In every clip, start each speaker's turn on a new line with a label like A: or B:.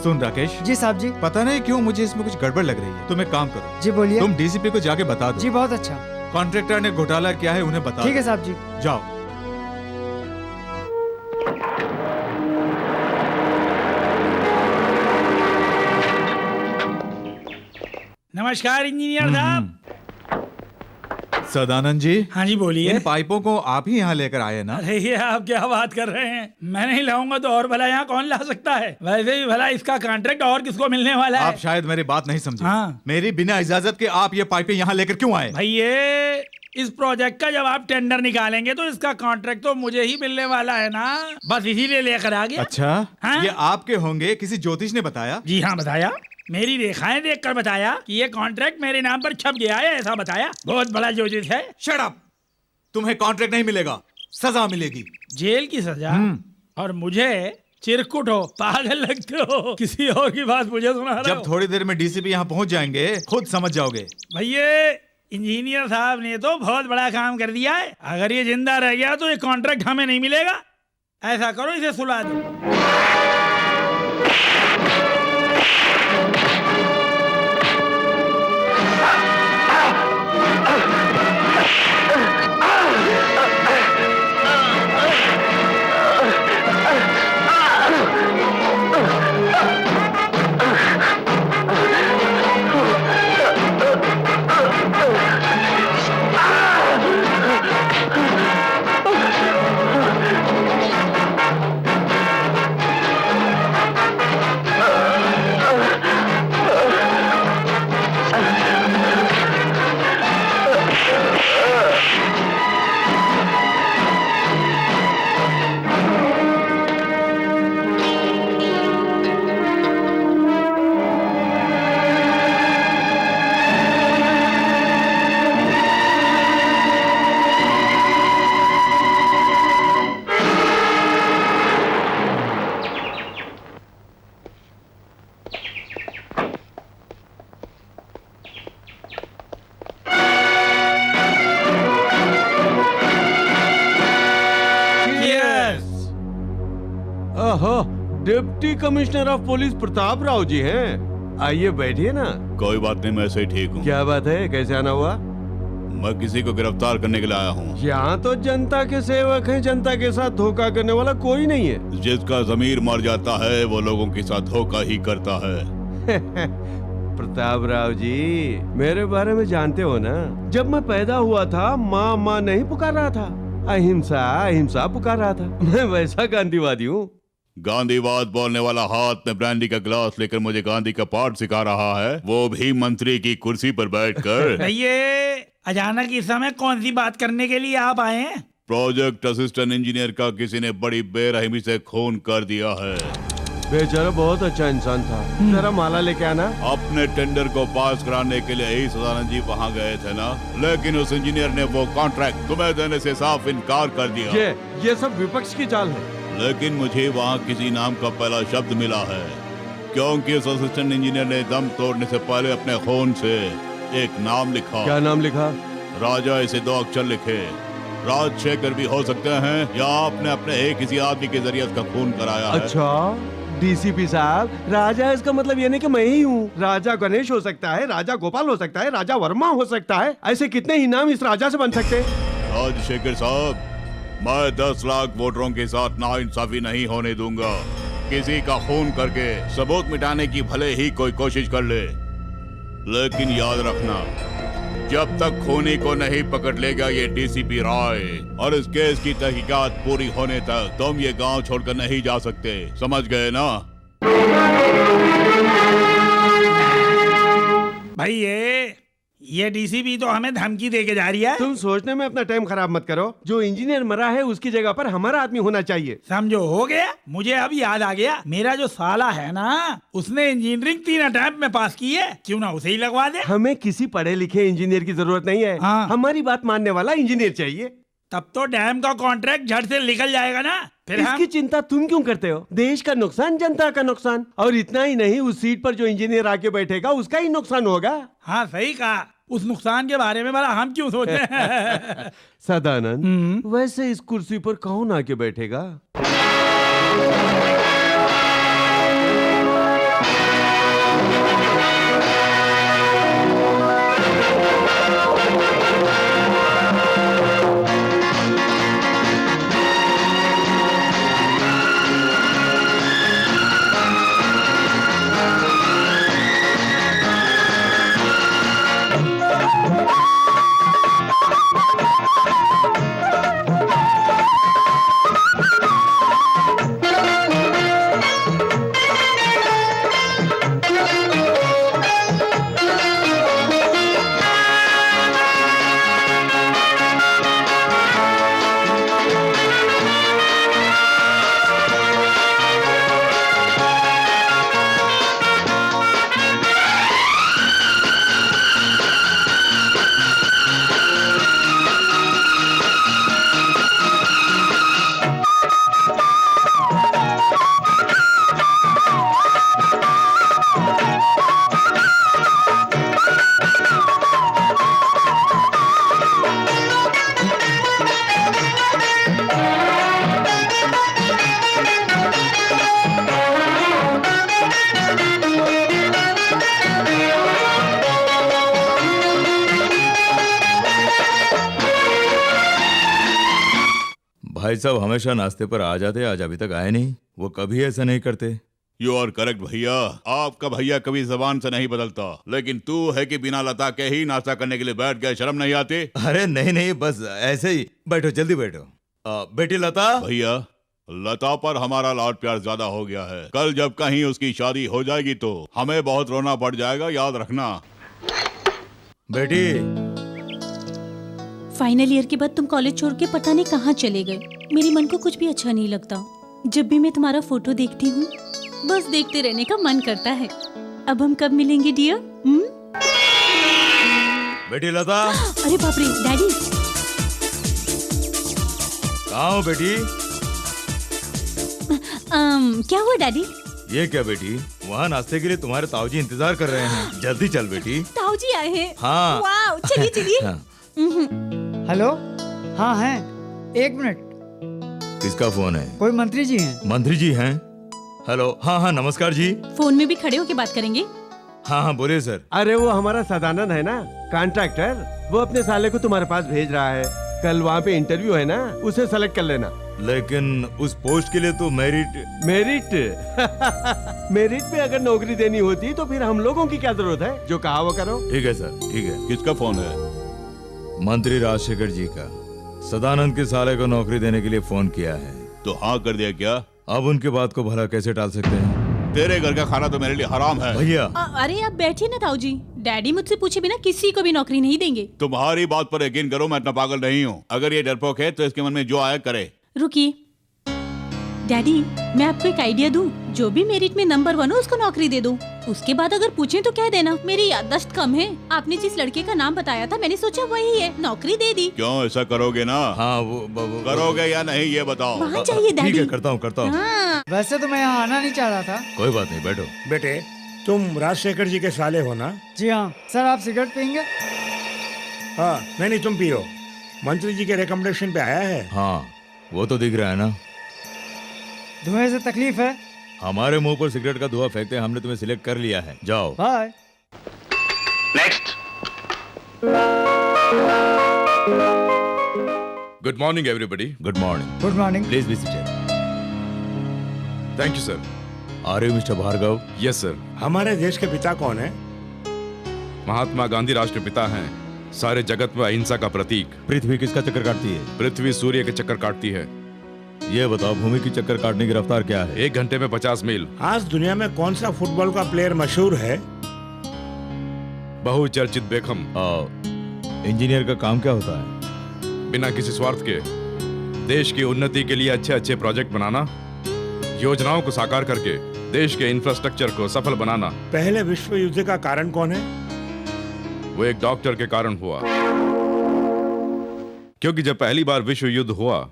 A: सुन राकेश
B: जी साहब जी।
A: पता नहीं क्यों मुझे इसमें कुछ गड़बड़ लग रही है। तुम एक काम करो,
B: जी बोलिए।
A: तुम डीसीपी को जाके बता दो।
B: जी बहुत अच्छा।
A: कॉन्ट्रैक्टर ने घोटाला किया है, उन्हें बता
B: ठीक
A: दो।
B: है साहब जी।
A: जाओ।
C: नमस्कार इंजीनियर साहब।
A: सदानंद जी।
C: हाँ जी बोलिए।
A: इन पाइपों को आप ही यहाँ लेकर आए ना?
C: अरे ये आप क्या बात कर रहे हैं, मैं नहीं लाऊंगा तो और भला यहाँ कौन ला सकता है। वैसे भी भला इसका कॉन्ट्रैक्ट और किसको मिलने वाला है।
A: आप शायद मेरी बात नहीं समझे।
C: हाँ।
A: मेरी बिना इजाजत के आप ये पाइपें यहाँ लेकर क्यों आए?
C: भाई ये इस प्रोजेक्ट का जब आप टेंडर निकालेंगे तो इसका कॉन्ट्रैक्ट तो मुझे ही मिलने वाला है ना, बस इसीलिए लेकर आ गया।
A: अच्छा
C: हाँ?
A: ये आपके होंगे, किसी ज्योतिष ने बताया?
C: जी हाँ बताया, मेरी रेखाएं देखकर बताया कि ये कॉन्ट्रैक्ट मेरे नाम पर छप गया है, ऐसा बताया। बहुत बड़ा ज्योतिष है।
A: Shut up! तुम्हें कॉन्ट्रैक्ट नहीं मिलेगा, सजा मिलेगी।
C: जेल की सजा? और मुझे चिरकुट हो, पागल लगते हो, किसी और की बात मुझे सुना रहे हो।
A: जब थोड़ी देर में डीसीपी यहाँ पहुँच जाएंगे खुद समझ जाओगे।
C: भैया इंजीनियर साहब ने तो बहुत बड़ा काम कर दिया है। अगर ये जिंदा रह गया तो ये कॉन्ट्रैक्ट हमें नहीं मिलेगा। ऐसा करो इसे सुला दो।
D: Deputy commissioner of police Pratap Rao ji हैं। आइए बैठिए ना।
E: कोई बात नहीं, मैं सही ठीक हूँ।
D: क्या बात है, कैसे आना हुआ?
E: मैं किसी को गिरफ्तार करने के लिए आया हूँ।
D: यहाँ तो जनता के सेवक हैं, जनता के साथ धोखा करने वाला कोई नहीं है।
E: जिसका जमीर मर जाता है वो लोगों के साथ धोखा ही करता है।
D: प्रताप राव जी मेरे बारे में जानते हो ना, जब मैं पैदा हुआ था माँ माँ नहीं पुकार रहा था, अहिंसा अहिंसा पुकार रहा था। मैं वैसा गांधीवादी हूँ।
E: गांधीवाद बोलने वाला हाथ में ब्रांडी का गिलास लेकर मुझे गांधी का पाठ सिखा रहा है, वो भी मंत्री की कुर्सी पर बैठकर।
C: ये अचानक इस समय कौन सी बात करने के लिए आप आए हैं?
E: प्रोजेक्ट असिस्टेंट इंजीनियर का किसी ने बड़ी बेरहमी से खून कर दिया है।
D: बेचारा बहुत अच्छा इंसान था। जरा माला लेके आना।
E: अपने टेंडर को पास कराने के लिए ही सदानंद जी वहाँ गए थे ना, लेकिन उस इंजीनियर ने वो कॉन्ट्रैक्ट तुम्हें देने से साफ इनकार कर दिया।
D: ये सब विपक्ष की चाल है।
E: लेकिन मुझे वहाँ किसी नाम का पहला शब्द मिला है, क्योंकि उस असिस्टेंट इंजीनियर ने दम तोड़ने से पहले अपने खून से एक नाम लिखा।
D: क्या नाम लिखा?
E: राजा इसे 2 अक्षर लिखे। राजशेखर भी हो सकते हैं, या आपने अपने एक किसी आदमी के जरिए उसका खून कराया है।
D: अच्छा डीसीपी साहब, राजा इसका मतलब ये नहीं कि मैं ही हूँ। राजा गणेश हो सकता है, राजा गोपाल हो सकता है, राजा वर्मा हो सकता है। ऐसे कितने ही नाम इस राजा से बन सकते हैं।
E: राजशेखर साहब, मैं 10 लाख वोटरों के साथ नाइंसाफी नहीं होने दूंगा। किसी का खून करके सबूत मिटाने की भले ही कोई कोशिश कर ले, लेकिन याद रखना, जब तक खूनी को नहीं पकड़ लेगा ये डीसीपी राय, और इस केस की तहकीकात पूरी होने तक तुम ये गांव छोड़कर नहीं जा सकते। समझ गए ना?
C: भाई ये डीसीपी तो हमें धमकी दे के जा रही है।
D: तुम सोचने में अपना टाइम खराब मत करो। जो इंजीनियर मरा है उसकी जगह पर हमारा आदमी होना चाहिए।
C: समझो, हो गया। मुझे अब याद आ गया, मेरा जो साला है ना, उसने इंजीनियरिंग 3 अटेम्प्ट में पास की है, क्यों ना उसे ही लगवा दे।
D: हमें किसी पढ़े लिखे इंजीनियर की जरूरत नहीं है।
C: हाँ।
D: हमारी बात मानने वाला इंजीनियर चाहिए।
C: तब तो डैम का कॉन्ट्रैक्ट झट से निकल जाएगा ना। फिर
D: इसकी चिंता तुम क्यों करते हो? देश का नुकसान, जनता का नुकसान, और इतना ही नहीं, उस सीट पर जो इंजीनियर आके बैठेगा उसका ही नुकसान होगा।
C: हाँ सही कहा, उस नुकसान के बारे में भला हम क्यों सोच रहे हैं?
D: सदानंद, वैसे इस कुर्सी पर कौन आके बैठेगा?
A: भाई साहब हमेशा नाश्ते पर आ जाते, आज अभी तक आए नहीं। वो कभी ऐसा नहीं करते।
E: यू आर करेक्ट भैया, आपका भैया कभी जबान से नहीं बदलता, लेकिन तू है कि बिना लता के ही नाश्ता करने के लिए बैठ गए, शर्म नहीं आती?
A: अरे नहीं नहीं, बस ऐसे ही। बैठो, जल्दी बैठो। बेटी लता।
E: भैया, लता पर हमारा लाड प्यार ज्यादा हो गया है। कल जब कहीं उसकी शादी हो जाएगी तो हमें बहुत रोना पड़ जाएगा, याद रखना।
A: बेटी,
B: फाइनल ईयर के बाद तुम कॉलेज छोड़ के पता नहीं कहाँ चले गए। मेरे मन को कुछ भी अच्छा नहीं लगता। जब भी मैं तुम्हारा फोटो देखती हूँ बस देखते रहने का मन करता है। अब हम कब मिलेंगे डियर?
A: बेटी लता।
B: अरे बाप रे डैडी।
A: कहाँ हो बेटी?
B: क्या हुआ डैडी?
A: ये क्या बेटी, वहाँ नाश्ते के लिए तुम्हारे ताऊजी इंतजार कर रहे हैं। जल्दी चल बेटी।
B: ताऊजी आए हैं?
A: हाँ।
B: वाओ, चलिए चलिए।
A: हाँ।
F: हेलो, हाँ हैं। 1 मिनट।
A: किसका फोन है?
F: कोई मंत्री जी हैं।
A: मंत्री जी हैं? हेलो, हाँ हाँ नमस्कार जी।
B: फोन में भी खड़े होके बात करेंगे?
A: हाँ हाँ बोलिए सर।
D: अरे वो हमारा सदानंद है ना, कॉन्ट्रैक्टर, वो अपने साले को तुम्हारे पास भेज रहा है। कल वहाँ पे इंटरव्यू है ना, उसे सेलेक्ट कर लेना।
A: लेकिन उस पोस्ट के लिए तो मेरिट
D: मेरिट में अगर नौकरी देनी होती तो फिर हम लोगों की क्या जरूरत है? जो कहा वो करो।
A: ठीक है सर, ठीक है।
E: किसका फोन है?
A: मंत्री राजशेखर जी का। सदानंद के साले को नौकरी देने के लिए फोन किया है।
E: तो हाँ कर दिया क्या?
A: अब उनके बात को भला कैसे टाल सकते हैं?
E: तेरे घर का खाना तो मेरे लिए हराम है।
A: भैया।
B: अरे आप बैठिए ना ताऊजी। डैडी मुझसे पूछे बिना किसी को भी नौकरी नहीं देंगे।
E: तुम्हारी बात पर यकीन करो, मैं इतना पागल नहीं हूँ। अगर ये डरपोक है तो इसके मन में जो आया करे।
B: रुकिए डैडी, मैं आपको एक आइडिया दूं। जो भी मेरिट में नंबर 1 हो उसको नौकरी दे दो। उसके बाद अगर पूछें तो कह देना मेरी याददाश्त कम है। आपने जिस लड़के का नाम बताया था मैंने सोचा वही है, नौकरी दे दी।
E: क्यों, ऐसा करोगे ना?
A: हाँ वो
E: करोगे या नहीं ये बताओ।
B: वहाँ चाहिए
A: ठीक
B: डैडी।
A: है, करता हूँ करता हूँ।
B: हाँ।
F: वैसे तो मैं यहाँ आना नहीं चाह रहा था।
A: कोई बात नहीं, बैठो।
G: बेटे, तुम राजशेखर जी के साले हो ना?
F: जी हाँ सर। आप सिगरेट पियेंगे?
G: हाँ। नहीं, तुम पियो। मंत्री जी के रिकमेंडेशन पे आया है।
A: हाँ वो तो दिख रहा है ना।
F: धुएं से तकलीफ है?
A: हमारे मुंह पर सिगरेट का धुआं फेंकते हमने तुम्हें सिलेक्ट कर लिया है, जाओ।
F: Bye.
H: Good morning everybody.
A: Good morning.
F: Good morning.
A: Please be seated.
H: Thank you sir.
A: Are you mister Bhargav?
H: Yes sir.
G: हमारे देश के पिता कौन है?
H: महात्मा गांधी राष्ट्रपिता हैं, सारे जगत में अहिंसा का प्रतीक।
A: पृथ्वी किसका चक्कर काटती है?
H: पृथ्वी सूर्य के चक्कर काटती है।
A: ये बताओ, भूमि की चक्कर काटने की रफ्तार क्या है?
H: 1 घंटे में 50 मील।
G: आज दुनिया में कौन सा फुटबॉल का प्लेयर मशहूर है?
H: बहुचर्चित बेखम।
A: इंजीनियर का काम क्या होता है?
H: बिना किसी स्वार्थ के देश की उन्नति के लिए अच्छे अच्छे प्रोजेक्ट बनाना, योजनाओं को साकार करके देश के इंफ्रास्ट्रक्चर को सफल बनाना।
G: पहले विश्व युद्ध का कारण कौन है?
H: वो एक डॉक्टर के कारण हुआ, क्योंकि जब पहली बार विश्व युद्ध हुआ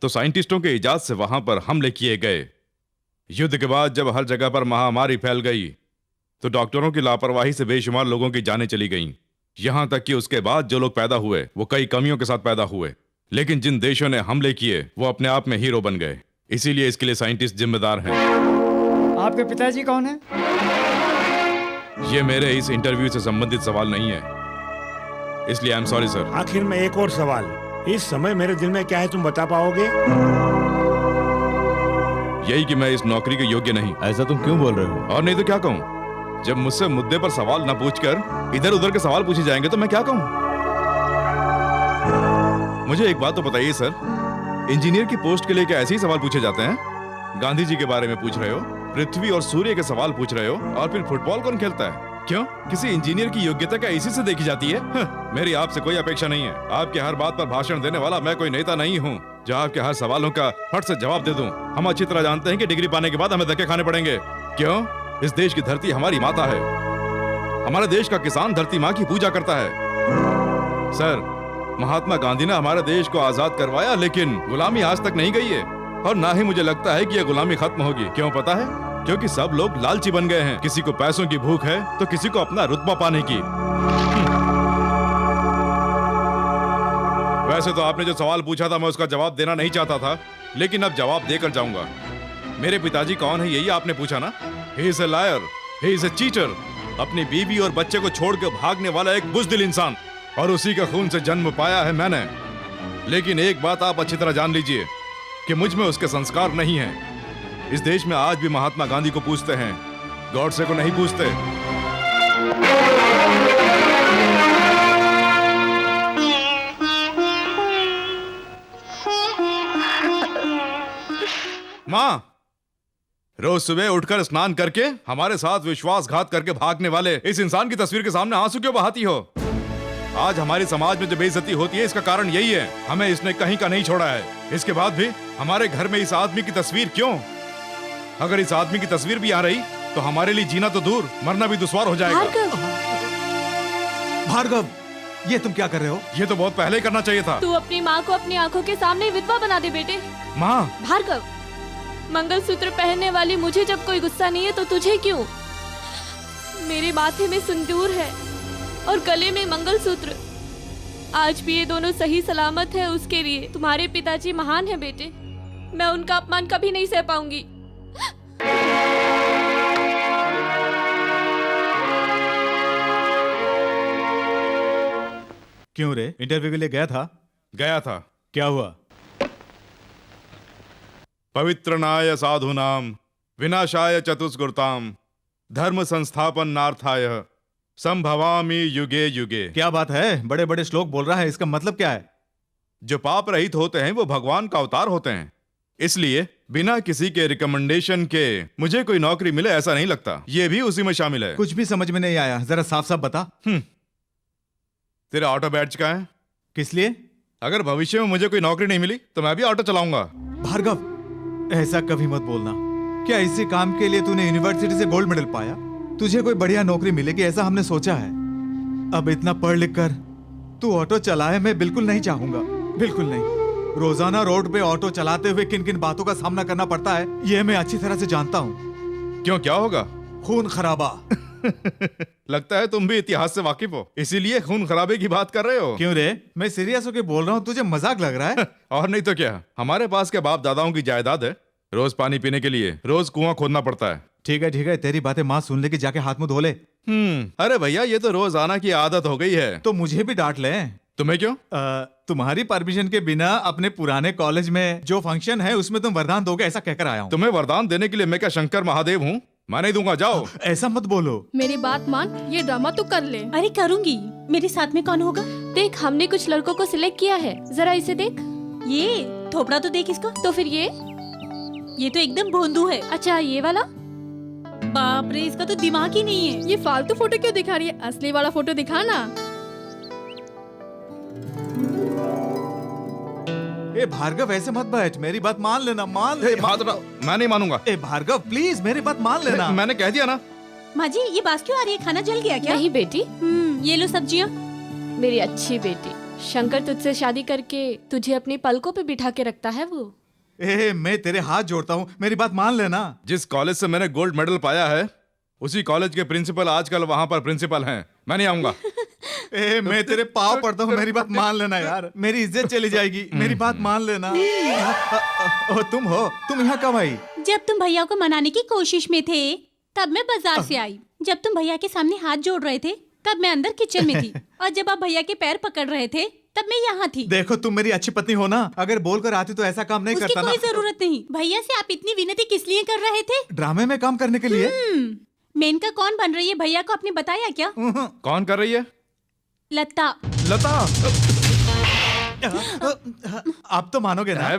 H: तो साइंटिस्टों के इजाद से वहां पर हमले किए गए। युद्ध के बाद जब हर जगह पर महामारी फैल गई तो डॉक्टरों की लापरवाही से बेशुमार लोगों की जानें चली गईं। यहां तक कि उसके बाद जो लोग पैदा हुए वो कई कमियों के साथ पैदा हुए, लेकिन जिन देशों ने हमले किए वो अपने आप में हीरो बन गए। इसीलिए इसके लिए साइंटिस्ट जिम्मेदार हैं।
F: आपके पिताजी कौन है?
H: ये मेरे इस इंटरव्यू से संबंधित सवाल नहीं है, इसलिए आई एम सॉरी सर।
G: आखिर में एक और सवाल। इस समय मेरे दिल में क्या है तुम बता पाओगे?
H: यही कि मैं इस नौकरी के योग्य नहीं।
A: ऐसा तुम क्यों बोल रहे हो?
H: और नहीं तो क्या कहूं? जब मुझसे मुद्दे पर सवाल न पूछकर इधर उधर के सवाल पूछे जाएंगे तो मैं क्या कहूं? मुझे एक बात तो बताइए सर, इंजीनियर की पोस्ट के लिए क्या ऐसे ही सवाल पूछे जाते हैं? गांधी जी के बारे में पूछ रहे हो, पृथ्वी और सूर्य के सवाल पूछ रहे हो, और फिर फुटबॉल कौन खेलता है? क्यों, किसी इंजीनियर की योग्यता क्या इसी से देखी जाती है? मेरी आपसे कोई अपेक्षा नहीं है। आपके हर बात पर भाषण देने वाला मैं कोई नेता नहीं हूँ जो आपके हर सवालों का फट से जवाब दे दूं। हम अच्छी तरह जानते हैं कि डिग्री पाने के बाद हमें धक्के खाने पड़ेंगे। क्यों? इस देश की धरती हमारी माता है। हमारे देश का किसान धरती माँ की पूजा करता है। सर, महात्मा गांधी ने हमारे देश को आजाद करवाया, लेकिन गुलामी आज तक नहीं गई है, और ना ही मुझे लगता है कि यह गुलामी खत्म होगी। क्यों पता है? क्योंकि सब लोग लालची बन गए हैं। किसी को पैसों की भूख है तो किसी को अपना रुतबा पाने की। वैसे तो आपने जो सवाल पूछा था मैं उसका जवाब देना नहीं चाहता था, लेकिन अब जवाब देकर जाऊंगा। मेरे पिताजी कौन है यही आपने पूछा ना? He is a liar, he is a cheater। अपनी बीवी और बच्चे को छोड़कर भागने वाला एक बुज़दिल इंसान, और उसी के खून से जन्म पाया है मैंने। लेकिन एक बात आप अच्छी तरह जान लीजिए, कि मुझ में उसके संस्कार नहीं हैं। इस देश में आज भी महात्मा गांधी को पूछते हैं, गॉडसे को नहीं पूछते। माँ, रोज सुबह उठकर स्नान करके हमारे साथ विश्वासघात करके भागने वाले इस इंसान की तस्वीर के सामने आंसू क्यों बहाती हो? आज हमारे समाज में जो बेइज्जती होती है इसका कारण यही है, हमें इसने कहीं का नहीं छोड़ा है। इसके बाद भी हमारे घर में इस आदमी की तस्वीर क्यों? अगर इस आदमी की तस्वीर भी आ रही तो हमारे लिए जीना तो दूर, मरना भी दुश्वार हो जाएगा।
I: भार्गव, ये तुम क्या कर रहे हो?
H: ये तो बहुत पहले ही करना चाहिए था।
J: तू अपनी माँ को अपनी आंखों के सामने विधवा बना दे बेटे।
H: माँ,
J: भार्गव, मंगलसूत्र पहनने वाली मुझे जब कोई गुस्सा नहीं है तो तुझे क्यों? मेरे माथे में सिंदूर है और गले में मंगलसूत्र। आज भी ये दोनों सही सलामत है उसके लिए। तुम्हारे पिताजी महान हैं बेटे, मैं उनका अपमान कभी नहीं सह पाऊंगी।
I: क्यों रे, इंटरव्यू के लिए गया था?
H: गया था।
I: क्या हुआ?
H: पवित्रनाय साधुनाम विनाशाय चतुष्कृताम धर्म संस्थापन नार्थाय संभवामि युगे युगे।
I: क्या बात है, बड़े बड़े श्लोक बोल रहा है, इसका मतलब क्या है?
H: जो पाप रहित होते हैं वो भगवान का अवतार होते हैं, इसलिए बिना किसी के रिकमेंडेशन के मुझे कोई नौकरी मिले ऐसा नहीं लगता। ये भी उसी में शामिल है।
I: कुछ भी समझ में नहीं आया, जरा साफ साफ बता।
H: तेरा ऑटो बैच का है?
I: किस लिए?
H: अगर भविष्य में मुझे कोई नौकरी नहीं मिली तो मैं भी ऑटो चलाऊंगा।
I: भार्गव, ऐसा कभी मत बोलना। क्या इसी काम के लिए तूने यूनिवर्सिटी से गोल्ड मेडल पाया? तुझे कोई बढ़िया नौकरी मिलेगी ऐसा हमने सोचा है। अब इतना पढ़ लिख कर तू ऑटो चलाए, मैं बिल्कुल नहीं चाहूंगा, बिल्कुल नहीं। रोजाना रोड पे ऑटो चलाते हुए किन किन बातों का सामना करना पड़ता है ये मैं अच्छी तरह से जानता हूँ।
H: क्यों, क्या होगा?
I: खून खराबा।
H: लगता है तुम भी इतिहास से वाकिफ हो, इसीलिए खून खराबे की बात कर रहे हो।
I: क्यों रे, मैं सीरियस होके बोल रहा हूँ, तुझे मजाक लग रहा है?
H: और नहीं तो क्या, हमारे पास के बाप दादाओं की जायदाद है, रोज पानी पीने के लिए रोज कुआं खोदना पड़ता है।
I: ठीक है, तेरी बातें माँ सुन लेगी, जाके हाथ मुंह धो ले।
H: अरे भैया, ये तो रोजाना की आदत हो गई है।
I: तो मुझे भी डांट ले।
H: तुम्हें क्यों?
I: तुम्हारी परमिशन के बिना अपने पुराने कॉलेज में जो फंक्शन है उसमें तुम वरदान दोगे ऐसा कहकर आया हूँ।
H: तुम्हें वरदान देने के लिए मैं क्या शंकर महादेव हूँ? मैं नहीं दूंगा, जाओ।
I: ऐसा मत बोलो।
J: मेरी बात मान, ये ड्रामा तू कर ले।
B: अरे करूंगी, मेरे साथ में कौन होगा?
J: देख, हमने कुछ लड़कों को सिलेक्ट किया है, जरा इसे देख।
B: ये थोपड़ा तो देख इसका।
J: तो फिर
B: ये तो एकदम भोंदू है।
J: अच्छा, ये वाला?
B: बाप रे, इसका तो दिमाग ही नहीं है।
J: ये फालतू फोटो क्यों दिखा रही है? असली वाला फोटो दिखा ना।
I: ए भार्गव, ऐसे मत बैठ, मेरी बात मान लेना, मान ले।
H: मैं नहीं मानूंगा।
I: ए भार्गव, प्लीज मेरी बात मान लेना।
H: मैंने कह दिया ना।
B: माँ जी, ये बात क्यों आ रही है? खाना जल गया क्या?
J: नहीं बेटी,
B: ये लो सब्जियाँ।
J: मेरी अच्छी बेटी, शंकर तुझसे शादी करके तुझे अपनी पलकों पे बिठा के रखता है वो।
I: मैं तेरे हाथ जोड़ता हूँ, मेरी बात मान लेना।
H: जिस कॉलेज से मैंने गोल्ड मेडल पाया है उसी कॉलेज के प्रिंसिपल आजकल वहाँ पर प्रिंसिपल हैं। मैं नहीं आऊंगा।
I: मैं तेरे पाँव पड़ता हूँ, मेरी बात मान लेना यार, मेरी इज्जत चली जाएगी, मेरी बात मान लेना। तुम यहाँ कब आई?
B: जब तुम भैया को मनाने की कोशिश में थे तब मैं बाजार से आई। जब तुम भैया के सामने हाथ जोड़ रहे थे तब मैं अंदर किचन में थी, और जब आप भैया के पैर पकड़ रहे थे तब मैं यहाँ थी।
I: देखो, तुम मेरी अच्छी पत्नी हो ना, अगर बोलकर आती तो ऐसा काम नहीं करता ना।
B: उसकी कोई जरूरत नहीं। भैया से आप इतनी विनती किस लिए कर रहे थे?
I: ड्रामे में काम करने के लिए।
B: मेनका कौन बन रही है, भैया को आपने बताया क्या?
H: कौन कर रही है?
B: लता।
I: आप तो मानोगे ना।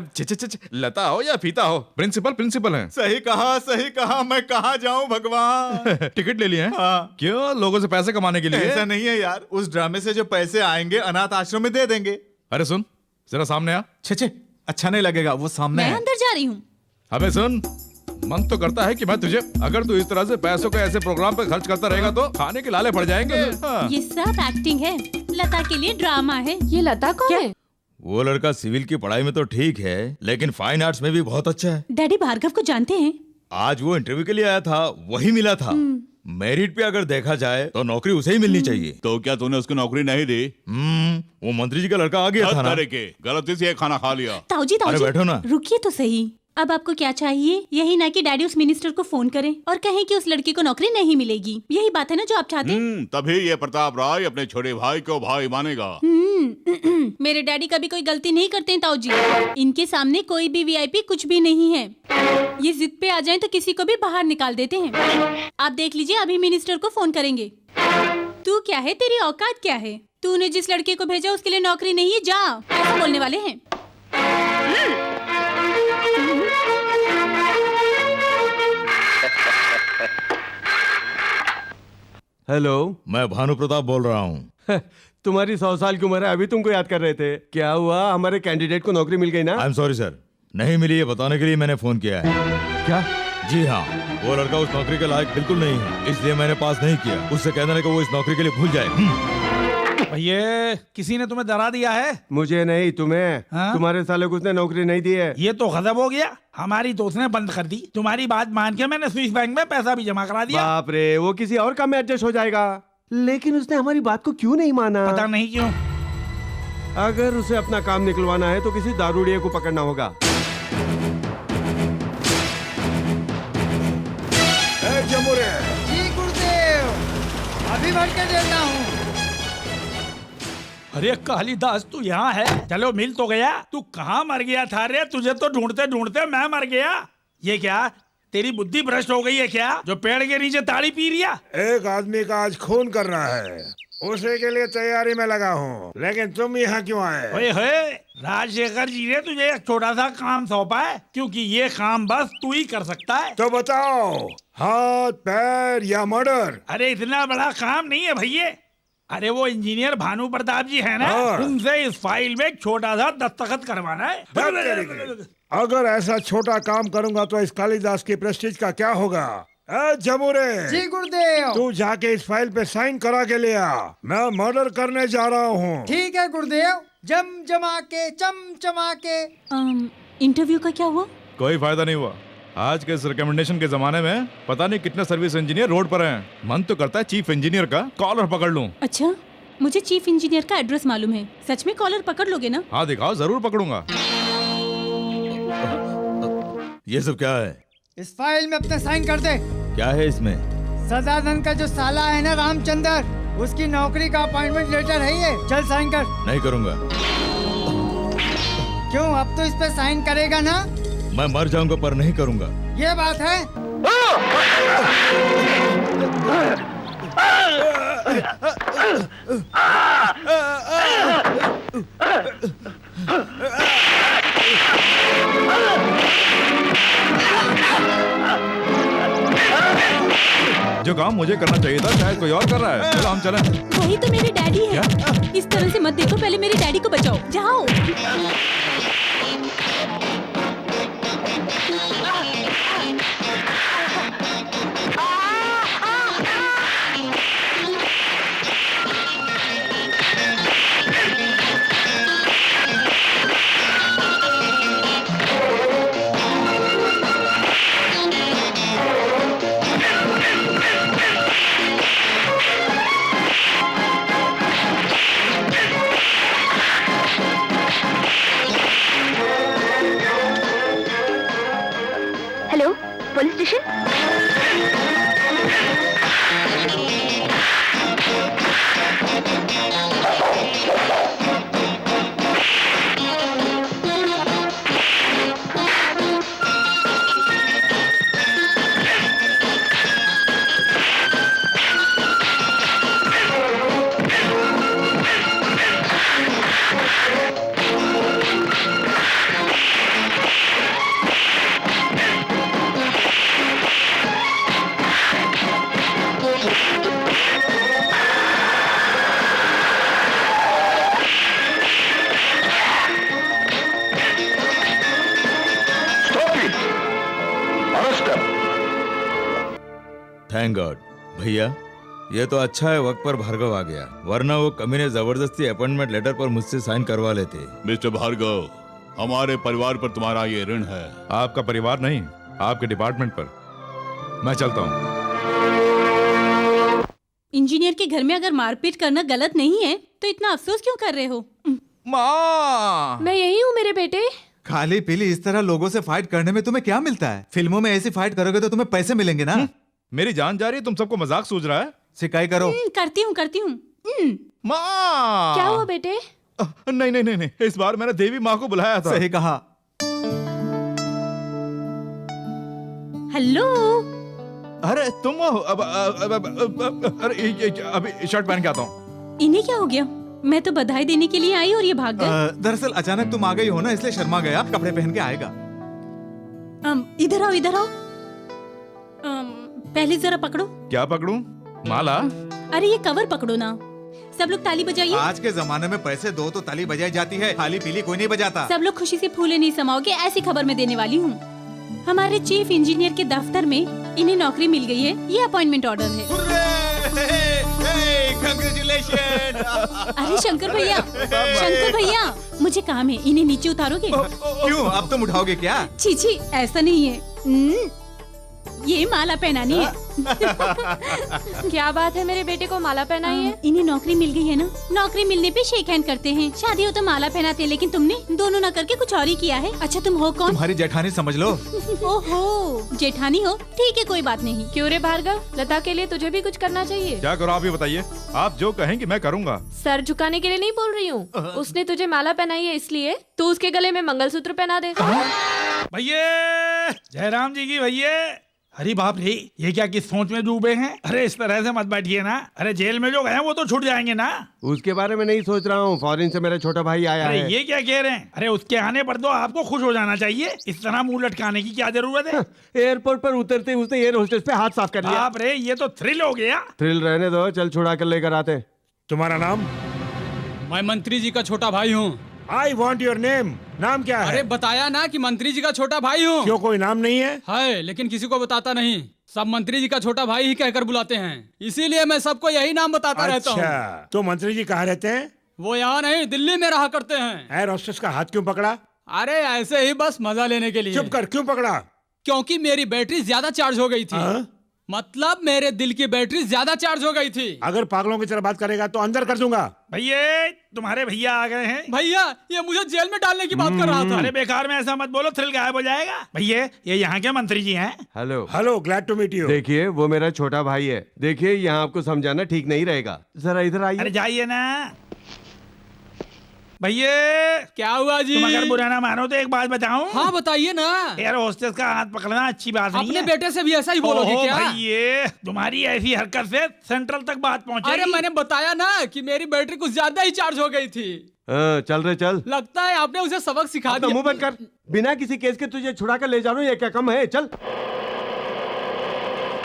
H: लता हो या फीता हो, प्रिंसिपल हैं।
I: सही कहा, मैं कहाँ जाऊँ भगवान।
H: टिकट ले लिए हैं?
I: हाँ।
H: क्यों, लोगों से पैसे कमाने के लिए?
I: ऐसा नहीं है यार, उस ड्रामे से जो पैसे आएंगे अनाथ आश्रम में दे देंगे।
H: अरे सुन, जरा सामने आ।
I: छे, अच्छा नहीं लगेगा, वो सामने
B: मैं
I: है।
B: अंदर जा रही हूँ।
H: अबे सुन, मन तो करता है कि मैं तुझे, अगर तू इस तरह से पैसों को ऐसे प्रोग्राम पे खर्च करता रहेगा तो खाने के लाले पड़ जाएंगे। हाँ।
B: ये सब एक्टिंग है, लता के लिए ड्रामा है।
J: ये लता कौन है?
A: वो लड़का सिविल की पढ़ाई में तो ठीक है लेकिन फाइन आर्ट्स में भी बहुत अच्छा है।
B: डैडी भार्गव को जानते हैं?
A: आज वो इंटरव्यू के लिए आया था, वही मिला था। मेरिट पे अगर देखा जाए तो नौकरी उसे ही मिलनी चाहिए।
E: तो क्या तूने उसको नौकरी नहीं दी?
A: वो मंत्री जी का लड़का आ गया था ना।
E: गलती से खाना खा लिया।
B: ताऊजी,
A: अरे बैठो ना।
B: रुकिए तो सही। अब आपको क्या चाहिए? यही ना कि डैडी उस मिनिस्टर को फोन करें और कहें कि उस लड़की को नौकरी नहीं मिलेगी। यही बात है ना जो आप चाहते हैं?
E: तभी ये प्रताप राय अपने छोटे भाई को भाई मानेगा।
B: मेरे डैडी कभी कोई गलती नहीं करते हैं ताऊ जी। इनके सामने कोई भी वीआईपी कुछ भी नहीं है। ये जिद पे आ जाएं तो किसी को भी बाहर निकाल देते हैं। आप देख लीजिए, अभी मिनिस्टर को फोन करेंगे। तू क्या है, तेरी औकात क्या है? तूने जिस लड़के को भेजा उसके लिए नौकरी नहीं है, जा, ऐसा बोलने वाले हैं।
D: हेलो।
A: मैं भानु प्रताप बोल रहा हूँ।
D: तुम्हारी 100 साल की उम्र है, अभी तुमको याद कर रहे थे। क्या हुआ, हमारे कैंडिडेट को नौकरी मिल गई ना?
A: आई एम सॉरी सर, नहीं मिली, ये बताने के लिए मैंने फोन किया है।
D: क्या?
A: जी हाँ, वो लड़का उस नौकरी के लायक बिल्कुल नहीं है, इसलिए मैंने पास नहीं किया। उससे कह देना कि वो इस नौकरी के लिए भूल जाए।
C: भैया किसी ने तुम्हें डरा दिया है?
D: मुझे नहीं, तुम्हें।
C: हाँ?
D: तुम्हारे साले को उसने नौकरी नहीं दी है।
C: ये तो खत्म हो गया। हमारी तो उसने बंद कर दी। तुम्हारी बात मान के मैंने स्विस बैंक में पैसा भी जमा करा दिया।
D: बाप रे, वो किसी और काम में एडजस्ट हो जाएगा। लेकिन उसने हमारी बात को क्यों नहीं माना?
C: पता नहीं क्यों।
D: अगर उसे अपना काम निकलवाना है तो किसी दारूड़िए को पकड़ना होगा।
G: जमुरे,
F: जी गुरुदेव, अभी भर के देता हूँ।
C: अरे कालिदास, तू यहाँ है? चलो मिल तो गया। तू कहाँ मर गया था रे? तुझे तो ढूंढते ढूंढते मैं मर गया। ये क्या, तेरी बुद्धि भ्रष्ट हो गई है क्या, जो पेड़ के नीचे ताड़ी पी रिया?
G: एक आदमी का आज खून कर रहा है, उसी के लिए तैयारी में लगा हूँ। लेकिन तुम यहाँ क्यों आए?
C: ओए होए, राजशेखर जी ने तुझे एक छोटा सा काम सौंपा है, क्योंकि ये काम बस तू ही कर सकता है।
G: तो बताओ, हाथ पैर या मर्डर?
C: अरे इतना बड़ा काम नहीं है भैया। अरे वो इंजीनियर भानु प्रताप जी है ना,
G: हाँ।
C: उनसे इस फाइल में एक छोटा सा दस्तखत करवाना है।
G: अगर ऐसा छोटा काम करूंगा तो इस कालिदास की प्रेस्टीज का क्या होगा? जमुरे,
F: जी गुरुदेव।
G: तू जाके इस फाइल पे साइन करा के ले आ। मैं मर्डर करने जा रहा हूँ।
F: ठीक है गुरुदेव, जम जमा के चमचमा के।
B: इंटरव्यू का क्या हुआ?
H: कोई फायदा नहीं हुआ। आज के इस रिकमेंडेशन के जमाने में पता नहीं कितने सर्विस इंजीनियर रोड पर हैं। मन तो करता है चीफ इंजीनियर का कॉलर पकड़ लूं।
B: अच्छा, मुझे चीफ इंजीनियर का एड्रेस मालूम है। सच में कॉलर पकड़ लोगे ना?
H: हाँ दिखाओ, जरूर पकड़ूंगा।
A: ये सब क्या है?
F: इस फाइल में अपने साइन कर दे।
A: क्या है इसमें?
F: सदानंद का जो साला है ना, रामचंद्र, उसकी नौकरी का अपॉइंटमेंट लेटर है ये। चल साइन कर।
A: नहीं करूंगा।
F: क्यों, अब तो इस पे साइन करेगा ना?
A: मैं मर जाऊंगा पर नहीं करूंगा।
F: ये बात है।
H: जो काम मुझे करना चाहिए था शायद कोई और कर रहा है। चलो हम चलें।
B: वही तो मेरे डैडी है। इस तरह से मत देखो, पहले मेरे डैडी को बचाओ। जाओ।
K: Hello, police station.
A: Thank God. भैया ये तो अच्छा है वक्त पर भार्गव आ गया, वरना वो कमीने जबरदस्ती अपॉइंटमेंट लेटर पर मुझसे साइन करवा लेते।
E: मिस्टर भार्गव, हमारे परिवार पर तुम्हारा ये ऋण है।
H: आपका परिवार नहीं, आपके डिपार्टमेंट पर। मैं चलता हूँ।
B: इंजीनियर के घर में अगर मारपीट करना गलत नहीं है तो इतना अफसोस क्यों कर रहे हो?
I: माँ,
J: मैं यही हूँ मेरे बेटे।
I: खाली पीली इस तरह लोगों से फाइट करने में तुम्हें क्या मिलता है? फिल्मों में ऐसी फाइट करोगे तो तुम्हें पैसे मिलेंगे ना?
H: मेरी जान जा रही है, तुम सबको मजाक सूझ रहा है?
I: शिकायत करो।
B: करती हूँ।
H: माँ,
J: क्या हुआ बेटे?
H: नहीं नहीं नहीं नहीं, इस बार मैंने देवी माँ को बुलाया था।
I: सही कहा।
B: हेलो।
H: अरे तुम हो? अरे अभी शर्ट पहन के आता हूँ।
B: इन्हें क्या हो गया? मैं तो बधाई देने के लिए आई और ये भाग गए।
I: दरअसल अचानक तुम आ गई हो ना, इसलिए शर्मा गया, कपड़े पहन के आएगा।
B: इधर आओ, इधर आओ। पहले जरा पकड़ो।
H: क्या पकड़ूं? माला?
B: अरे ये कवर पकड़ो ना। सब लोग ताली बजाइए।
I: आज के जमाने में पैसे दो तो ताली बजाई जाती है, खाली पीली कोई नहीं बजाता।
B: सब लोग खुशी से फूले नहीं समाओगे, ऐसी खबर मैं देने वाली हूँ। हमारे चीफ इंजीनियर के दफ्तर में इन्हें नौकरी मिल गई है। ये अपॉइंटमेंट ऑर्डर है। अरे शंकर भैया मुझे काम है, इन्हें नीचे उतारोगे?
I: क्यों, अब तुम उठाओगे क्या?
B: छी ऐसा नहीं है। ये माला पहनानी है।
J: क्या बात है, मेरे बेटे को माला पहनाई है?
B: इन्हें नौकरी मिल गई है ना, नौकरी मिलने पे शेक हैंड करते हैं। शादी हो तो माला पहनाते हैं, लेकिन तुमने दोनों ना करके कुछ और ही किया है। अच्छा तुम हो कौन?
I: तुम्हारी जेठानी समझ लो।
B: ओहो जेठानी हो, ठीक है कोई बात नहीं।
J: क्यों रे भार्गव, लता के लिए तुझे भी कुछ करना चाहिए।
H: क्या करो आप ही बताइए, आप जो कहेंगे मैं करूँगा।
J: सर झुकाने के लिए नहीं बोल रही हूँ, उसने तुझे माला पहनाई है इसलिए तू उसके गले में मंगलसूत्र पहना दे।
C: भैया जयराम जी की भैया। अरे बाप रे, ये क्या किस सोच में डूबे हैं? अरे इस तरह से मत बैठिए ना। अरे जेल में जो गए वो तो छूट जाएंगे ना।
D: उसके बारे में नहीं सोच रहा हूँ, फॉरेन से मेरा छोटा भाई आया
C: अरे
D: है।
C: ये क्या कह रहे हैं? अरे उसके आने पर तो आपको खुश हो जाना चाहिए, इस तरह मुंह लटकाने की क्या जरूरत है?
D: एयरपोर्ट पर उतरते ही उसने एयर होस्टेस पे हाथ साफ कर लिया।
C: बाप रे, ये तो थ्रिल हो गया।
D: थ्रिल रहने दो, चल छुड़ा कर लेकर आते।
G: तुम्हारा नाम?
L: मैं मंत्री जी का छोटा भाई हूँ।
G: I want your name. नाम क्या है?
L: अरे बताया ना कि मंत्री जी का छोटा भाई हूँ।
G: क्यों, कोई नाम नहीं है?
L: है, लेकिन किसी को बताता नहीं। सब मंत्री जी का छोटा भाई ही कहकर बुलाते हैं, इसीलिए मैं सबको यही नाम बताता रहता हूँ।
G: अच्छा, तो मंत्री जी कहाँ रहते हैं?
L: वो यहाँ नहीं, दिल्ली में रहा करते हैं।
G: एयर होस्टेस का हाथ क्यों पकड़ा?
L: अरे ऐसे ही बस मजा लेने के लिए।
G: चुप कर, क्यों पकड़ा?
L: क्योंकि मेरी बैटरी ज्यादा चार्ज हो गई थी। मतलब मेरे दिल की बैटरी ज्यादा चार्ज हो गई थी।
G: अगर पागलों की तरह बात करेगा तो अंदर कर दूंगा।
C: भैया तुम्हारे भैया आ गए हैं।
L: भैया ये मुझे जेल में डालने की बात कर रहा था।
C: अरे बेकार में ऐसा मत बोलो, थ्रिल गायब हो जाएगा। भैया ये यहाँ के मंत्री जी हैं।
D: Hello
G: hello, glad to meet you.
D: देखिए वो मेरा छोटा भाई है। देखिए यहाँ आपको समझाना ठीक नहीं रहेगा, जरा इधर आइए।
C: अरे जाइए ना भैया।
L: क्या हुआ जी?
C: तुम अगर बुरा ना मानो तो एक बात बताऊं?
L: हाँ बताइए ना।
C: एयर होस्टेस का हाथ पकड़ना अच्छी बात नहीं है।
L: अपने बेटे से भी ऐसा ही बोलोगे क्या?
C: भैया तुम्हारी ऐसी हरकत से सेंट्रल तक बात पहुंचेगी।
L: अरे मैंने बताया ना कि मेरी बैटरी कुछ ज्यादा ही चार्ज हो गई थी।
D: चल रे चल।
L: लगता है आपने उसे सबक सिखा दिया।
D: मुंह बंद कर, बिना किसी केस के तुझे छुड़ा कर ले जा रहा हूँ, ये क्या कम है? चल।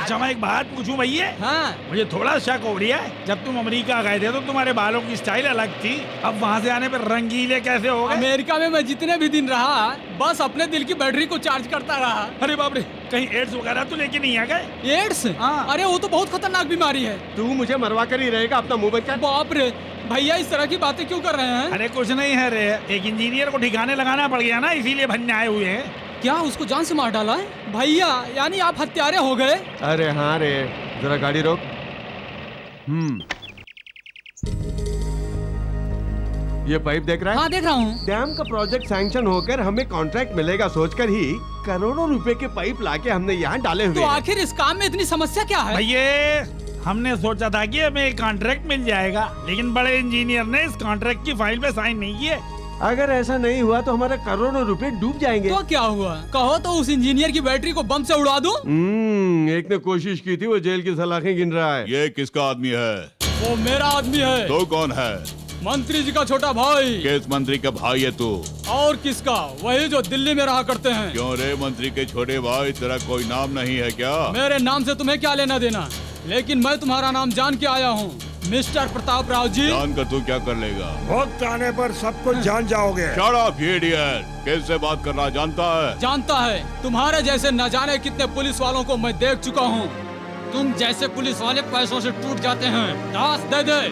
C: अच्छा मैं एक बात पूछूं भैया?
L: हाँ।
C: मुझे थोड़ा शक हो रहा है, जब तुम अमेरिका गए थे तो तुम्हारे बालों की स्टाइल अलग थी, अब वहाँ से आने पर रंगीले कैसे हो गए?
L: अमेरिका में मैं जितने भी दिन रहा बस अपने दिल की बैटरी को चार्ज करता रहा।
C: अरे बाप रे, कहीं एड्स वगैरह तो लेके नहीं आ गए?
L: एड्स?
C: हाँ।
L: अरे वो तो बहुत खतरनाक बीमारी है।
D: तू मुझे मरवा कर ही रहेगा, अपना मुंह बंद कर।
L: बाप रे भैया, इस तरह की बातें क्यों कर रहे हैं?
C: अरे कुछ नहीं है रे, एक इंजीनियर को ठिकाने लगाना पड़ गया ना, इसीलिए भनने आए हुए हैं।
L: क्या उसको जान से मार डाला है? भैया यानी आप हत्यारे हो गए?
D: अरे हाँ रे, जरा गाड़ी रोक। ये पाइप देख रहा है?
L: हाँ देख रहा हूँ।
D: डैम का प्रोजेक्ट सैंक्शन होकर हमें कॉन्ट्रैक्ट मिलेगा सोचकर ही करोड़ों रुपए के पाइप लाके हमने यहाँ डाले हुए
L: तो आखिर इस काम में इतनी समस्या क्या है?
C: भैया हमने सोचा था कि हमें एक कॉन्ट्रैक्ट मिल जाएगा, लेकिन बड़े इंजीनियर ने इस कॉन्ट्रैक्ट की फाइल पे साइन नहीं किए।
D: अगर ऐसा नहीं हुआ तो हमारे करोड़ों रुपए डूब जाएंगे।
L: तो क्या हुआ? कहो तो उस इंजीनियर की बैटरी को बम से उड़ा दूं?
D: एक ने कोशिश की थी, वो जेल की सलाखें गिन रहा है।
E: ये किसका आदमी है?
L: वो मेरा आदमी है।
E: तो कौन है?
L: मंत्री जी का छोटा भाई।
E: किस मंत्री का भाई है तू?
L: और किसका? वही जो दिल्ली में रहा करते हैं।
E: क्यों रे, मंत्री के छोटे भाई, तेरा कोई नाम नहीं है क्या?
L: मेरे नाम से तुम्हें क्या लेना देना, लेकिन मैं तुम्हारा नाम जान के आया हूँ, मिस्टर प्रताप राव जी।
E: जान कर तू क्या कर लेगा?
G: वक्त आने पर सब कुछ जान जाओगे।
E: Shut up, you idiot! कैसे बात कर रहा जानता है?
L: जानता है, तुम्हारे जैसे न जाने कितने पुलिस वालों को मैं देख चुका हूँ। तुम जैसे पुलिस वाले पैसों से टूट जाते हैं। दास दे दे।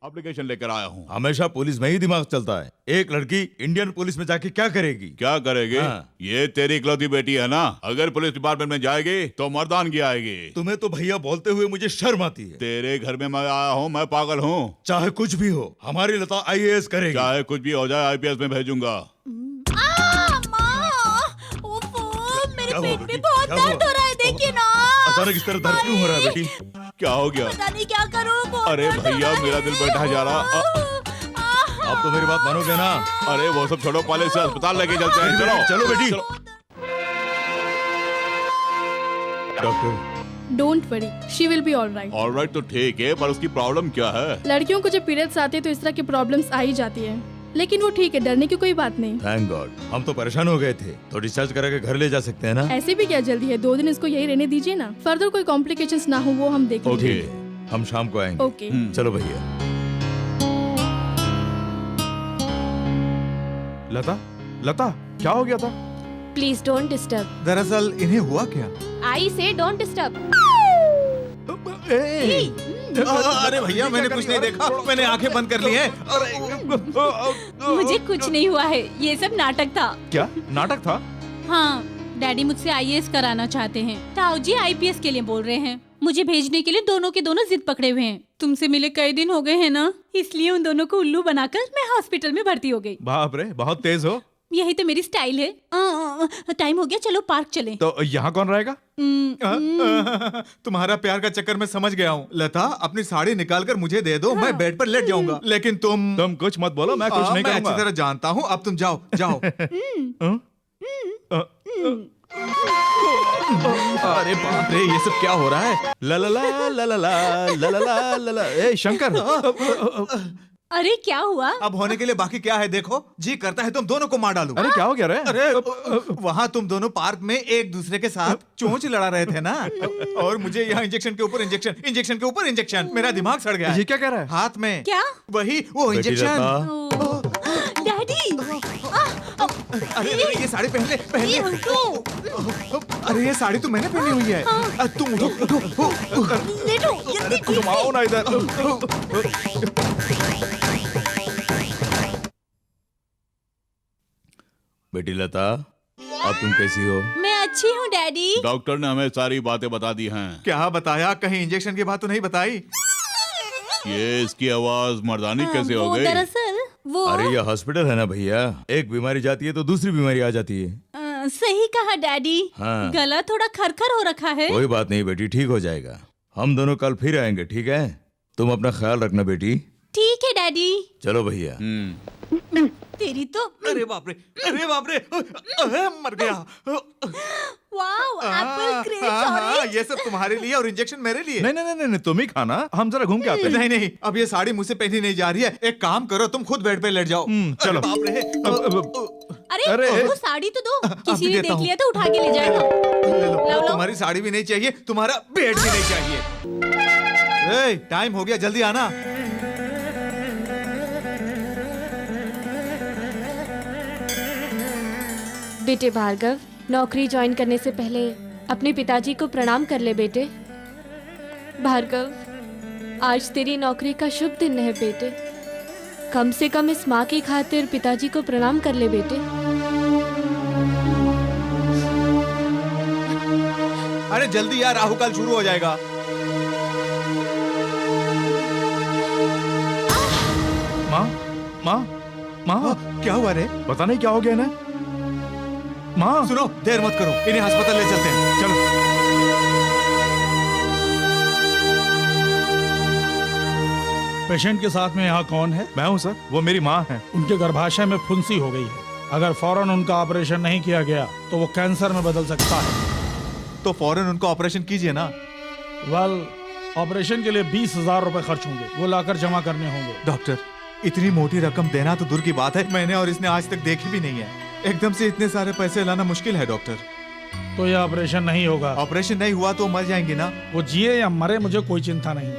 E: एप्लीकेशन लेकर आया हूँ।
A: हमेशा पुलिस में ही दिमाग चलता है। एक लड़की इंडियन पुलिस में जाके क्या करेगी?
E: क्या करेगी?
A: हाँ।
E: ये तेरी इकलौती बेटी है ना, अगर पुलिस डिपार्टमेंट में जाएगी तो मर्दान की आएगी।
A: तुम्हें तो भैया बोलते हुए मुझे शर्म आती है।
E: तेरे घर में मैं आया हूँ, मैं पागल हूँ?
A: चाहे कुछ भी हो, हमारी लता IAS करेगी।
E: चाहे कुछ भी हो जाए, IPS में भेजूंगा।
B: मेरे पेट में बहुत दर्द हो रहा है, देखिए ना।
A: अचानक इस तरह दर्द क्यों हो रहा है बेटी?
E: क्या हो गया?
B: पता नहीं क्या करूं।
E: अरे भैया, मेरा दिल बैठा जा रहा।
A: अब तो मेरी बात मानोगे ना?
E: अरे वो सब छोड़ो, पहले से अस्पताल लेके चलते हैं। चलो
A: चलो बेटी। Doctor
M: don't worry, she will be all right.
E: All right तो ठीक है, पर उसकी प्रॉब्लम क्या है?
M: लड़कियों को जब पीरियड्स आते हैं तो इस तरह की प्रॉब्लम्स आ ही जाती है, लेकिन वो ठीक है, डरने की कोई बात नहीं।
A: थैंक गॉड, हम तो परेशान हो गए थे। तो डिस्चार्ज करा के घर ले जा सकते हैं ना?
M: ऐसे भी क्या जल्दी है, 2 दिन इसको यही रहने दीजिए ना। फर्दर कोई कॉम्प्लिकेशंस ना हो वो हम देख
A: ओके,
M: लेंगे।
A: हम शाम को आएंगे।
M: ओके।
A: चलो भैया।
H: लता, लता क्या हो गया था?
J: Please don't disturb.
I: दरअसल इन्हें हुआ क्या?
J: आई से डोंट डिस्टर्ब।
I: अरे भैया, मैंने कुछ नहीं देखा, मैंने आंखें बंद कर ली हैं।
B: मुझे कुछ नहीं हुआ है, ये सब नाटक था।
H: क्या नाटक था?
B: हाँ, डैडी मुझसे आईएएस कराना चाहते हैं। ताऊ जी आईपीएस के लिए बोल रहे हैं। मुझे भेजने के लिए दोनों के दोनों जिद पकड़े हुए हैं। तुमसे मिले कई दिन हो गए हैं ना, इसलिए उन दोनों को उल्लू बनाकर मैं हॉस्पिटल में भर्ती हो गई।
H: बाप रे, बहुत तेज हो।
B: यही तो मेरी स्टाइल है। टाइम हो गया, चलो पार्क चलें।
H: तो यहाँ कौन रहेगा?
I: तुम्हारा प्यार का चक्कर मैं समझ गया हूँ। लता, अपनी साड़ी निकाल कर मुझे दे दो, मैं बेड पर लेट जाऊंगा। लेकिन तुम
H: कुछ मत बोलो, मैं कुछ नहीं
I: मैं
H: करूंगा।
I: अच्छी तरह जानता हूँ। अब तुम जाओ जाओ।
H: अरे बाप रे, ये सब क्या हो रहा है? ला ला ला ला ला ला ला ला ला ला। ए शंकर,
B: अरे क्या हुआ?
I: अब होने के लिए बाकी क्या है देखो। जी करता है तुम दोनों को मार डालूं।
H: अरे क्या हो गया रे?
I: अरे वहाँ तुम दोनों पार्क में एक दूसरे के साथ चोंच लड़ा रहे थे ना, और मुझे यहाँ इंजेक्शन के ऊपर इंजेक्शन, इंजेक्शन के ऊपर इंजेक्शन। मेरा दिमाग सड़ गया।
H: ये क्या कह रहा है?
I: हाथ में
B: क्या?
I: वही वो इंजेक्शन।
B: डैडी,
I: अरे ये साड़ी पहन ले, पहन ले। अरे ये साड़ी तो मैंने पहनी हुई है। तुम उठो, उठो।
H: अरे तुम आओ ना इधर।
A: बेटी लता, अब तुम कैसी हो?
B: मैं अच्छी हूँ डैडी।
E: डॉक्टर ने हमें सारी बातें बता दी हैं।
I: क्या बताया? कहीं इंजेक्शन की बात तो नहीं बताई?
E: ये इसकी आवाज मर्दानी कैसे हो
B: वो
E: गई?
B: दरअसल वो
A: अरे ये हॉस्पिटल है ना भैया, एक बीमारी जाती है तो दूसरी बीमारी आ जाती है।
B: सही कहा डैडी।
A: हाँ।
B: गला थोड़ा खरखर हो रखा है।
A: कोई बात नहीं बेटी, ठीक हो जाएगा। हम दोनों कल फिर आएंगे, ठीक है? तुम अपना ख्याल रखना बेटी।
B: ठीक है डैडी।
A: चलो भैया।
B: तेरी तो
I: अरे बाप रे, अरे बाप रे, मर गया।
B: Wow, Apple crunch orange.
I: ये सब तुम्हारे लिए और इंजेक्शन मेरे लिए।
H: नहीं नहीं नहीं, तुम ही खाना, हम जरा घूम के आते हैं।
I: नहीं नहीं, अब ये साड़ी मुझसे पहनी नहीं जा रही है। एक काम करो, तुम खुद बेड पे लेट जाओ।
H: चलो।
I: बाप रे।
B: अरे वो साड़ी तो दो, किसी ने
I: देता
B: देख
I: हूँ।
B: लिया तो उठा के ले जाएगा। लो लो।
I: तुम्हारी साड़ी भी नहीं चाहिए, तुम्हारा बेड भी नहीं चाहिए। टाइम हो गया, जल्दी आना।
J: बेटे भार्गव, नौकरी ज्वाइन करने से पहले अपने पिताजी को प्रणाम कर ले बेटे। भार्गव, आज तेरी नौकरी का शुभ दिन है बेटे। कम से कम इस माँ की खातिर पिताजी को प्रणाम कर ले बेटे।
I: अरे जल्दी यार, राहु काल शुरू हो जाएगा।
H: माँ, माँ, माँ,
I: क्या हुआ रे?
H: पता नहीं क्या हो गया ना। माँ,
I: सुनो, देर मत करो, इन्हें अस्पताल ले चलते हैं। चलो।
C: पेशेंट के साथ में यहाँ कौन है?
H: मैं हूँ सर, वो मेरी माँ है।
C: उनके गर्भाशय में फुंसी हो गई है। अगर फौरन उनका ऑपरेशन नहीं किया गया तो वो कैंसर में बदल सकता है।
I: तो फौरन उनका ऑपरेशन कीजिए ना।
C: वेल, ऑपरेशन के लिए 20,000 रुपए खर्च होंगे, वो लाकर जमा करने होंगे।
I: डॉक्टर, इतनी मोटी रकम देना तो दूर की बात है, मैंने और इसने आज तक देखी भी नहीं है। एकदम से इतने सारे पैसे लाना मुश्किल है डॉक्टर।
C: तो ये ऑपरेशन नहीं होगा।
I: ऑपरेशन नहीं हुआ तो मर जाएंगे ना।
C: वो जिए या मरे मुझे कोई चिंता नहीं,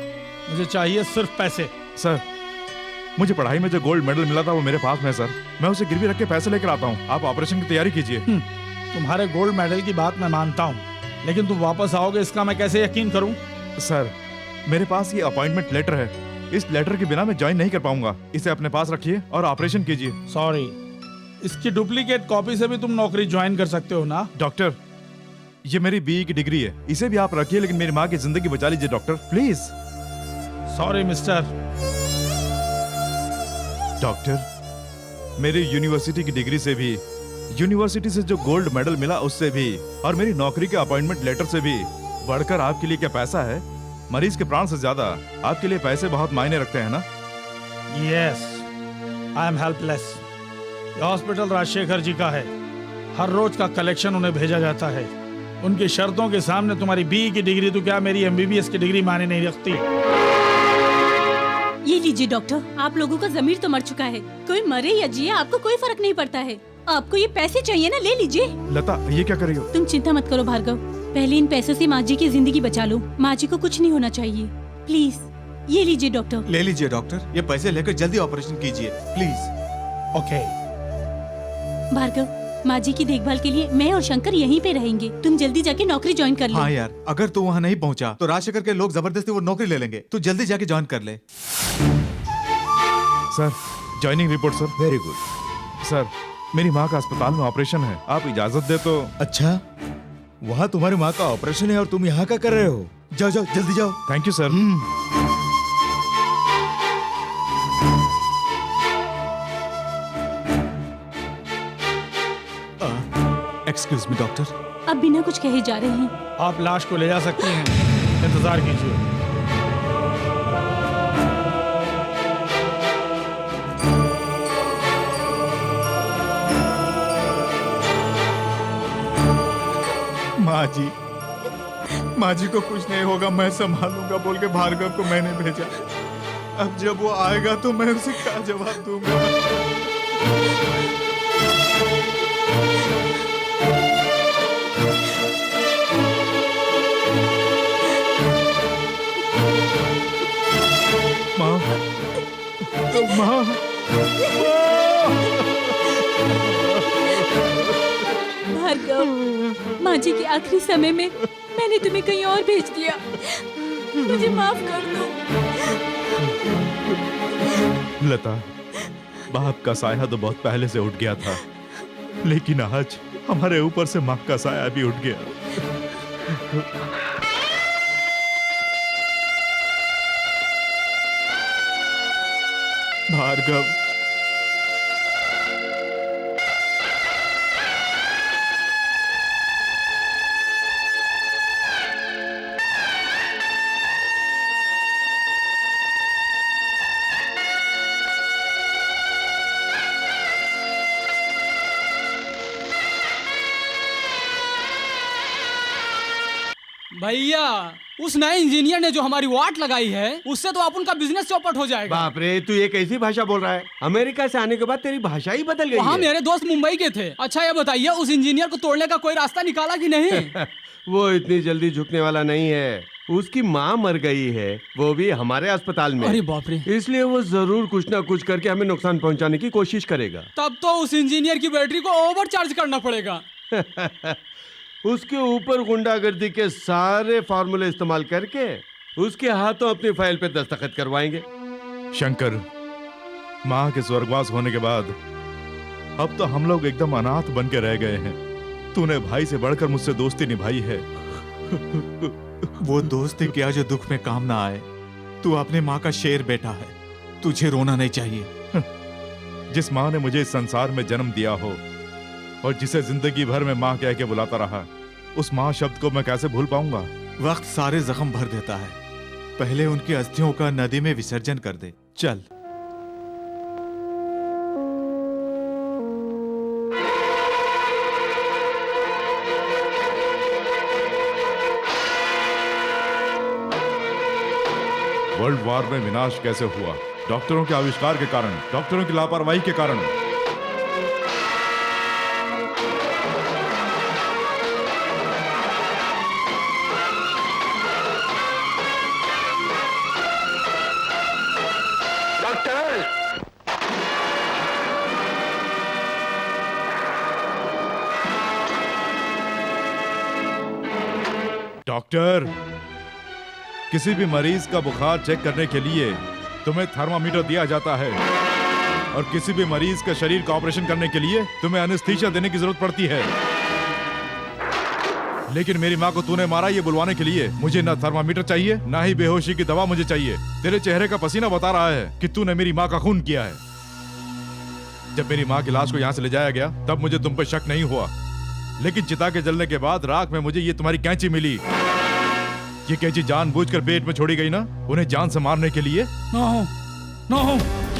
C: मुझे चाहिए सिर्फ पैसे।
H: सर, मुझे पढ़ाई में जो गोल्ड मेडल मिला था वो मेरे पास में सर, मैं उसे गिरवी रख के पैसे लेकर आता हूँ। आप ऑपरेशन की तैयारी कीजिए।
C: तुम्हारे गोल्ड मेडल की बात मैं मानता हूँ, लेकिन तुम वापस आओगे इसका मैं कैसे यकीन करूँ?
H: सर, मेरे पास ये अपॉइंटमेंट लेटर है, इस लेटर के बिना मैं ज्वाइन नहीं कर पाऊंगा। इसे अपने पास रखिए और ऑपरेशन कीजिए।
C: सॉरी, इसकी डुप्लीकेट कॉपी से भी तुम नौकरी ज्वाइन कर सकते हो ना?
H: डॉक्टर, ये मेरी बीई की डिग्री है, इसे भी आप रखिए, लेकिन मेरी माँ की जिंदगी बचा लीजिए doctor, please.
C: Sorry mister.
H: Doctor, मेरी यूनिवर्सिटी की डिग्री से भी, यूनिवर्सिटी से जो गोल्ड मेडल मिला उससे भी, और मेरी नौकरी के अपॉइंटमेंट लेटर से भी बढ़कर आपके लिए क्या पैसा है? मरीज के प्राण से ज्यादा आपके लिए पैसे बहुत मायने रखते हैं ना?
C: Yes, I am helpless. ये हॉस्पिटल राजशेखर जी का है। हर रोज का कलेक्शन उन्हें भेजा जाता है। उनकी शर्तों के सामने तुम्हारी BE की डिग्री तो क्या मेरी MBBS की डिग्री माने नहीं रखती।
B: ये लीजिए डॉक्टर, आप लोगों का जमीर तो मर चुका है। कोई मरे या जिए आपको कोई फर्क नहीं पड़ता है। आपको ये पैसे चाहिए ना, ले लीजिए।
H: लता, ये क्या कर रही हो?
B: तुम चिंता मत करो भार्गव, पहले इन पैसों से माँ जी की जिंदगी बचा लो। माँ जी को कुछ नहीं होना चाहिए, प्लीज। ये लीजिए डॉक्टर।
I: ले लीजिए डॉक्टर, ये पैसे लेकर जल्दी ऑपरेशन कीजिए प्लीज।
C: ओके
B: भार्गव, माँ जी की देखभाल के लिए मैं और शंकर यहीं पे रहेंगे। तुम जल्दी जाके नौकरी ज्वाइन कर लो।
I: हाँ यार, अगर तू वहाँ नहीं पहुँचा तो राजशेखर के लोग जबरदस्ती वो नौकरी ले लेंगे। तू जल्दी जाके ज्वाइन कर ले।
H: Sir, joining report sir.
A: Very good.
H: Sir, मेरी माँ का अस्पताल में ऑपरेशन है, आप इजाजत दे तो।
A: अच्छा, वहाँ तुम्हारी माँ का ऑपरेशन है और तुम यहाँ क्या कर रहे हो? जाओ जाओ, जल्दी जाओ।
H: Thank you sir.
I: Excuse me doctor.
B: अब बिना कुछ कहे जा रहे हैं।
C: आप लाश को ले जा सकती हैं, इंतजार कीजिए।
I: माँ जी को कुछ नहीं होगा, मैं संभालूंगा बोल के भार्गव को मैंने भेजा। अब जब वो आएगा तो मैं उसे क्या जवाब दूंगा? माँ, माँ,
B: भार्गव, माँ जी के आखिरी समय में मैंने तुम्हें कहीं और भेज दिया, मुझे माफ कर दो।
H: लता, बाप का साया तो बहुत पहले से उठ गया था, लेकिन आज हमारे ऊपर से माँ का साया भी उठ गया।
I: भार्गव,
L: भैया, उस नए इंजीनियर ने जो हमारी वाट लगाई है, उससे तो आप उनका बिजनेस चौपट हो जाएगा।
D: बाप रे, तू ये कैसी भाषा बोल रहा है? अमेरिका से आने के बाद तेरी भाषा ही बदल गई
L: वहाँ
D: है।
L: मेरे दोस्त मुंबई के थे। अच्छा ये बताइए, उस इंजीनियर को तोड़ने का कोई रास्ता निकाला कि नहीं?
D: वो इतनी जल्दी झुकने वाला नहीं है। उसकी माँ मर गई है, वो भी हमारे अस्पताल में।
L: अरे बाप रे।
D: इसलिए वो जरूर कुछ ना कुछ करके हमें नुकसान पहुंचाने की कोशिश करेगा।
L: तब तो उस इंजीनियर की बैटरी को ओवर चार्ज करना पड़ेगा।
D: उसके ऊपर गुंडागर्दी के सारे फार्मूले इस्तेमाल करके उसके हाथों अपनी फाइल पे दस्तखत करवाएंगे।
H: शंकर, माँ के स्वर्गवास होने के बाद अब तो हम लोग एकदम अनाथ बन के रह गए हैं। तूने भाई से बढ़कर मुझसे दोस्ती निभाई है।
I: वो दोस्ती क्या जो दुख में काम ना आए। तू अपनी माँ का शेर बेटा है, तुझे रोना नहीं चाहिए।
H: जिस माँ ने मुझे इस संसार में जन्म दिया हो और जिसे जिंदगी भर में माँ कह के बुलाता रहा, उस माँ शब्द को मैं कैसे भूल पाऊंगा?
I: वक्त सारे जख्म भर देता है। पहले उनकी अस्थियों का नदी में विसर्जन कर दे। चल।
H: वर्ल्ड वॉर में विनाश कैसे हुआ? डॉक्टरों के आविष्कार के कारण, डॉक्टरों की लापरवाही के कारण। डॉक्टर, किसी भी मरीज का बुखार चेक करने के लिए तुम्हें थर्मामीटर दिया जाता है और किसी भी मरीज का शरीर का ऑपरेशन करने के लिए तुम्हें एनेस्थीसिया देने की जरूरत पड़ती है। लेकिन मेरी माँ को तूने मारा ये बुलवाने के लिए मुझे ना थर्मामीटर चाहिए, ना ही बेहोशी की दवा मुझे चाहिए। तेरे चेहरे का पसीना बता रहा है कि तूने मेरी माँ का खून किया है। जब मेरी माँ की लाश को यहाँ से ले जाया गया तब मुझे तुम पर शक नहीं हुआ, लेकिन चिता के जलने के बाद राख में मुझे ये तुम्हारी कैंची मिली। ये कैंची जानबूझकर पेट में छोड़ी गई ना, उन्हें जान से मारने के लिए?
C: No, no.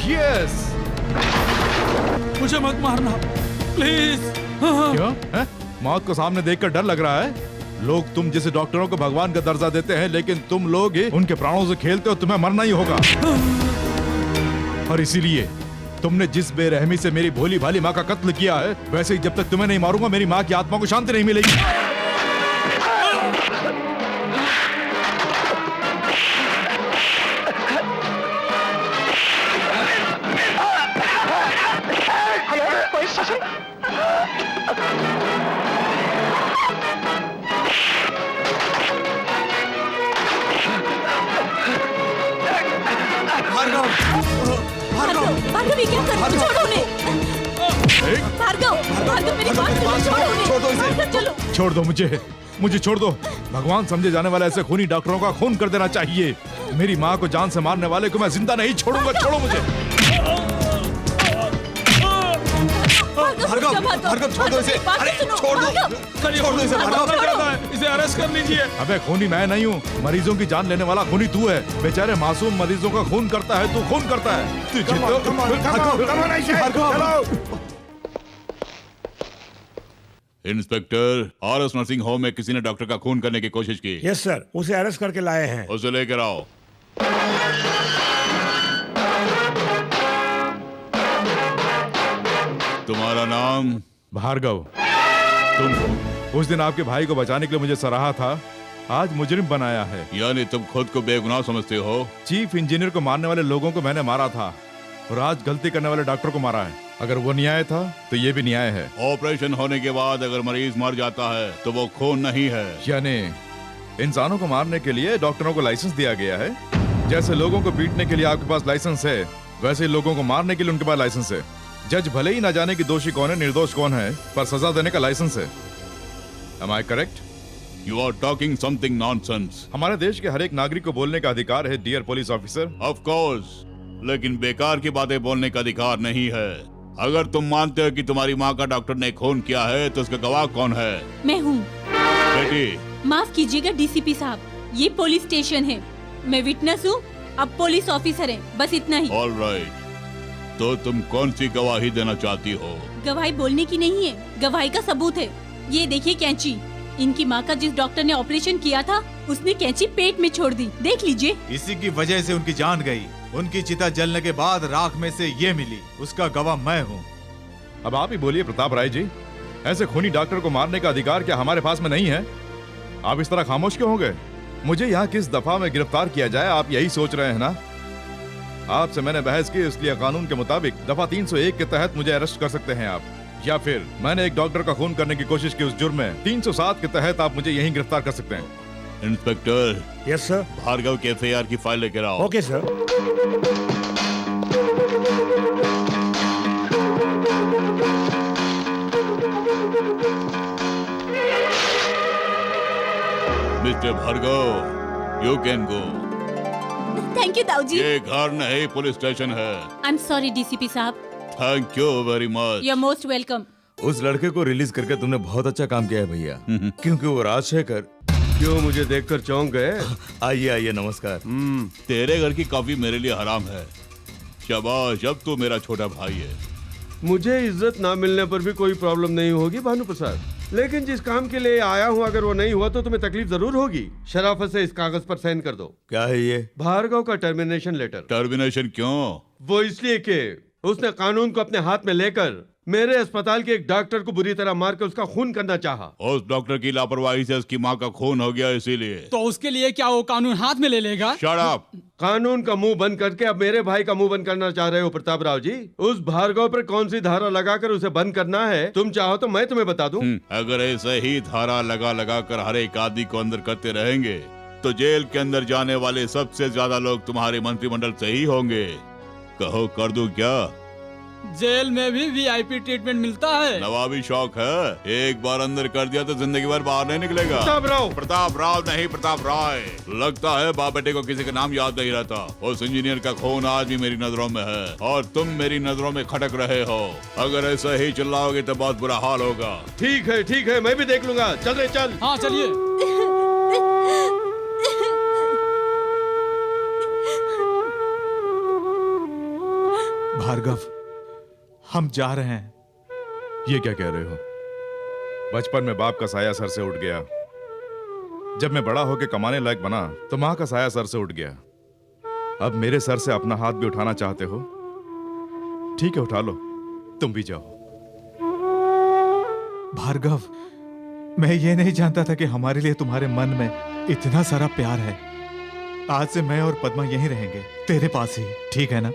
H: यस,
C: मुझे मत मारना प्लीज।
H: क्यों है? मौत को सामने देखकर डर लग रहा है? लोग तुम जैसे डॉक्टरों को भगवान का दर्जा देते हैं, लेकिन तुम लोग ही उनके प्राणों से खेलते हो। तुम्हें मरना ही होगा। और इसीलिए तुमने जिस बेरहमी से मेरी भोली भाली माँ का कत्ल किया है, वैसे ही जब तक तुम्हें नहीं मारूंगा मेरी माँ की आत्मा को शांति नहीं मिलेगी।
K: Hello police station.
B: भार्गव ये क्या कर रहे हो? छोड़ो उन्हें। भार्गव मेरी बात सुनो, छोड़ो उन्हें। भार्गव, चलो
H: छोड़ दो मुझे छोड़ दो। भगवान समझे जाने वाले ऐसे खूनी डॉक्टरों का खून कर देना चाहिए। मेरी माँ को जान से मारने वाले को मैं जिंदा नहीं छोड़ूंगा। छोड़ो मुझे।
I: भार्गव छोड़ दो इसे। अरे छोड़ दो इसे भार्गव।
C: इसे अरेस्ट कर लीजिए।
H: अबे खूनी मैं नहीं हूँ, मरीजों की जान लेने वाला खूनी तू है। बेचारे मासूम मरीजों का खून करता है, तू खून करता है।
E: इंस्पेक्टर, आरएस नर्सिंग होम में किसी ने डॉक्टर का खून करने की कोशिश की।
G: यस सर, उसे अरेस्ट करके लाए हैं।
E: उसे लेकर आओ। तुम्हारा नाम?
H: भार्गव।
E: तुम
H: उस दिन आपके भाई को बचाने के लिए मुझे सराहा था, आज मुजरिम बनाया है।
E: यानी तुम खुद को बेगुनाह समझते हो?
H: चीफ इंजीनियर को मारने वाले लोगों को मैंने मारा था और आज गलती करने वाले डॉक्टर को मारा है। अगर वो न्याय था तो ये भी न्याय है।
E: ऑपरेशन होने के बाद अगर मरीज मर जाता है तो वो खून नहीं है।
H: यानी इंसानों को मारने के लिए डॉक्टरों को लाइसेंस दिया गया है। जैसे लोगों को पीटने के लिए आपके पास लाइसेंस है, वैसे ही लोगों को मारने के लिए उनके पास लाइसेंस है। जज भले ही ना जाने कि दोषी कौन है निर्दोष कौन है, पर सजा देने का लाइसेंस है। Am I correct?
E: You are talking something nonsense.
H: हमारे देश के हर एक नागरिक को बोलने का अधिकार है, dear police officer.
E: Of course, लेकिन बेकार की बातें बोलने का अधिकार नहीं है। अगर तुम मानते हो कि तुम्हारी माँ का डॉक्टर ने खून किया है तो उसका गवाह कौन है?
B: मैं हूँ।
E: बेटी,
B: माफ कीजिएगा डीसीपी साहब, ये पुलिस स्टेशन है। मैं विटनेस हूँ, अब पुलिस ऑफिसर है, बस इतना ही।
E: ऑल राइट, तो तुम कौन सी गवाही देना चाहती हो?
B: गवाही बोलने की नहीं है, गवाही का सबूत है। ये देखिए कैंची, इनकी माँ का जिस डॉक्टर ने ऑपरेशन किया था उसने कैंची पेट में छोड़ दी, देख लीजिए।
I: इसी की वजह से उनकी जान गई। उनकी चिता जलने के बाद राख में से ये मिली, उसका गवाह मैं हूँ।
H: अब आप ही बोलिए प्रताप राय जी, ऐसे खूनी डॉक्टर को मारने का अधिकार क्या हमारे पास में नहीं है? आप इस तरह खामोश क्यों हो गए? मुझे यहाँ किस दफा में गिरफ्तार किया जाए, आप यही सोच रहे हैं ना? आपसे मैंने बहस की, इसलिए कानून के मुताबिक दफा 301 के तहत मुझे अरेस्ट कर सकते हैं आप, या फिर मैंने एक डॉक्टर का खून करने की कोशिश की उस जुर्म में 307 के तहत आप मुझे यहीं गिरफ्तार कर सकते हैं।
E: इंस्पेक्टर।
G: Yes sir.
E: भार्गव के एफआईआर की फाइल लेकर आओ।
G: Okay sir.
E: Mister Bhargav, you can go.
B: Thank you ताऊ जी।
E: ये घर नहीं पुलिस स्टेशन है।
B: आई एम सॉरी डीसीपी साहब।
E: Thank you very much.
B: You are most welcome.
A: उस लड़के को रिलीज करके तुमने बहुत अच्छा काम किया है भैया, क्योंकि वो राजशेखर।
D: क्यों, मुझे देखकर चौंक गए?
A: आइए आइए, नमस्कार।
E: तेरे घर की कॉफी मेरे लिए हराम है। शाबाश, अब तू मेरा छोटा भाई है।
D: मुझे इज्जत ना मिलने पर भी कोई प्रॉब्लम नहीं होगी भानु प्रसाद, लेकिन जिस काम के लिए आया हूँ अगर वो नहीं हुआ तो तुम्हें तकलीफ जरूर होगी। शराफत से इस कागज पर साइन कर दो।
A: क्या है ये?
D: भार्गव का टर्मिनेशन लेटर।
E: टर्मिनेशन क्यों?
D: वो इसलिए कि उसने कानून को अपने हाथ में लेकर मेरे अस्पताल के एक डॉक्टर को बुरी तरह मार कर उसका खून करना चाहा।
E: उस डॉक्टर की लापरवाही से उसकी माँ का खून हो गया, इसीलिए।
L: तो उसके लिए क्या वो कानून हाथ में ले लेगा?
E: Shut up.
D: कानून का मुंह बंद करके अब मेरे भाई का मुंह बंद करना चाह रहे हो प्रताप राव जी? उस भार्गव पर कौन सी धारा लगाकर उसे बंद करना है, तुम चाहो तो मैं तुम्हें बता दूं।
E: अगर ऐसे ही धारा लगा लगा कर हर एक आदमी को अंदर करते रहेंगे तो जेल के अंदर जाने वाले सबसे ज्यादा लोग तुम्हारे मंत्रिमंडल से ही होंगे। कहो, कर दूं क्या?
L: जेल में भी वीआईपी ट्रीटमेंट मिलता है।
E: नवाबी शौक है, एक बार अंदर कर दिया तो जिंदगी भर बाहर नहीं निकलेगा। प्रताप राव नहीं, प्रताप राय। लगता है बाप बेटे को किसी का नाम याद नहीं रहता। उस इंजीनियर का खून आज भी मेरी नजरों में है और तुम मेरी नजरों में खटक रहे हो। अगर ऐसा ही चिल्लाओगे तो बहुत बुरा हाल होगा।
D: ठीक है, मैं भी देख लूंगा। चल रे चल।
L: हाँ चलिए।
I: भार्गव, हम जा रहे हैं।
H: ये क्या कह रहे हो? बचपन में बाप का साया सर से उठ गया, जब मैं बड़ा होके कमाने लायक बना तो मां का साया सर से उठ गया। अब मेरे सर से अपना हाथ भी उठाना चाहते हो? ठीक है, उठा लो, तुम भी जाओ।
I: भार्गव, मैं ये नहीं जानता था कि हमारे लिए तुम्हारे मन में इतना सारा प्यार है। आज से मैं और पद्मा यहीं रहेंगे, तेरे पास ही, ठीक है ना?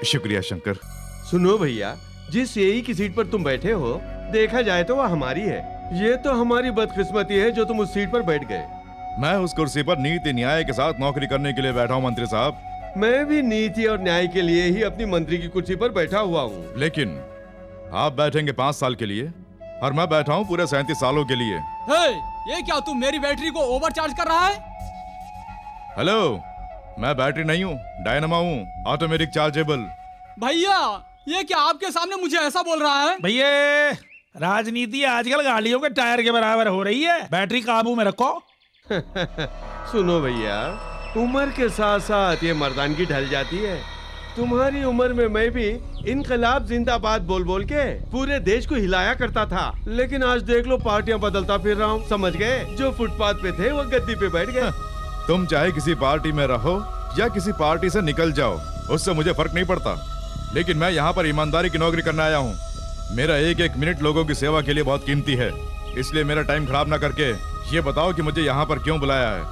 H: शुक्रिया शंकर।
D: सुनो भैया, जिस यही की सीट पर तुम बैठे हो, देखा जाए तो वह हमारी है। ये तो हमारी बदकिस्मती है जो तुम उस सीट पर बैठ गए।
H: मैं उस कुर्सी पर नीति न्याय के साथ नौकरी करने के लिए बैठा हूँ मंत्री साहब।
D: मैं भी नीति और न्याय के लिए ही अपनी मंत्री की कुर्सी पर बैठा हुआ हूँ।
H: लेकिन आप बैठेंगे 5 साल के लिए और मैं बैठा हूँ पूरे 37 सालों के लिए।
L: हे, ये क्या तू मेरी बैटरी को ओवरचार्ज कर रहा है?
H: हेलो, मैं बैटरी नहीं हूँ, डायनामा हूँ, ऑटोमेटिक चार्जेबल।
L: भैया, ये क्या आपके सामने मुझे ऐसा बोल रहा है?
C: भैया, राजनीति आजकल गाड़ियों के टायर के बराबर हो रही है, बैटरी काबू में रखो।
D: सुनो भैया, उम्र के साथ साथ ये मर्दानगी ढल जाती है। तुम्हारी उम्र में मैं भी इनकलाब जिंदाबाद बोल बोल के पूरे देश को हिलाया करता था, लेकिन आज देख लो पार्टियां बदलता फिर रहा हूँ। समझ गए? जो फुटपाथ पे थे वो गद्दी पे बैठ गए।
H: तुम चाहे किसी पार्टी में रहो या किसी पार्टी से निकल जाओ, उससे मुझे फर्क नहीं पड़ता, लेकिन मैं यहाँ पर ईमानदारी की नौकरी करने आया हूँ। मेरा एक एक मिनट लोगों की सेवा के लिए बहुत कीमती है, इसलिए मेरा टाइम खराब ना करके ये बताओ कि मुझे यहाँ पर क्यों बुलाया है।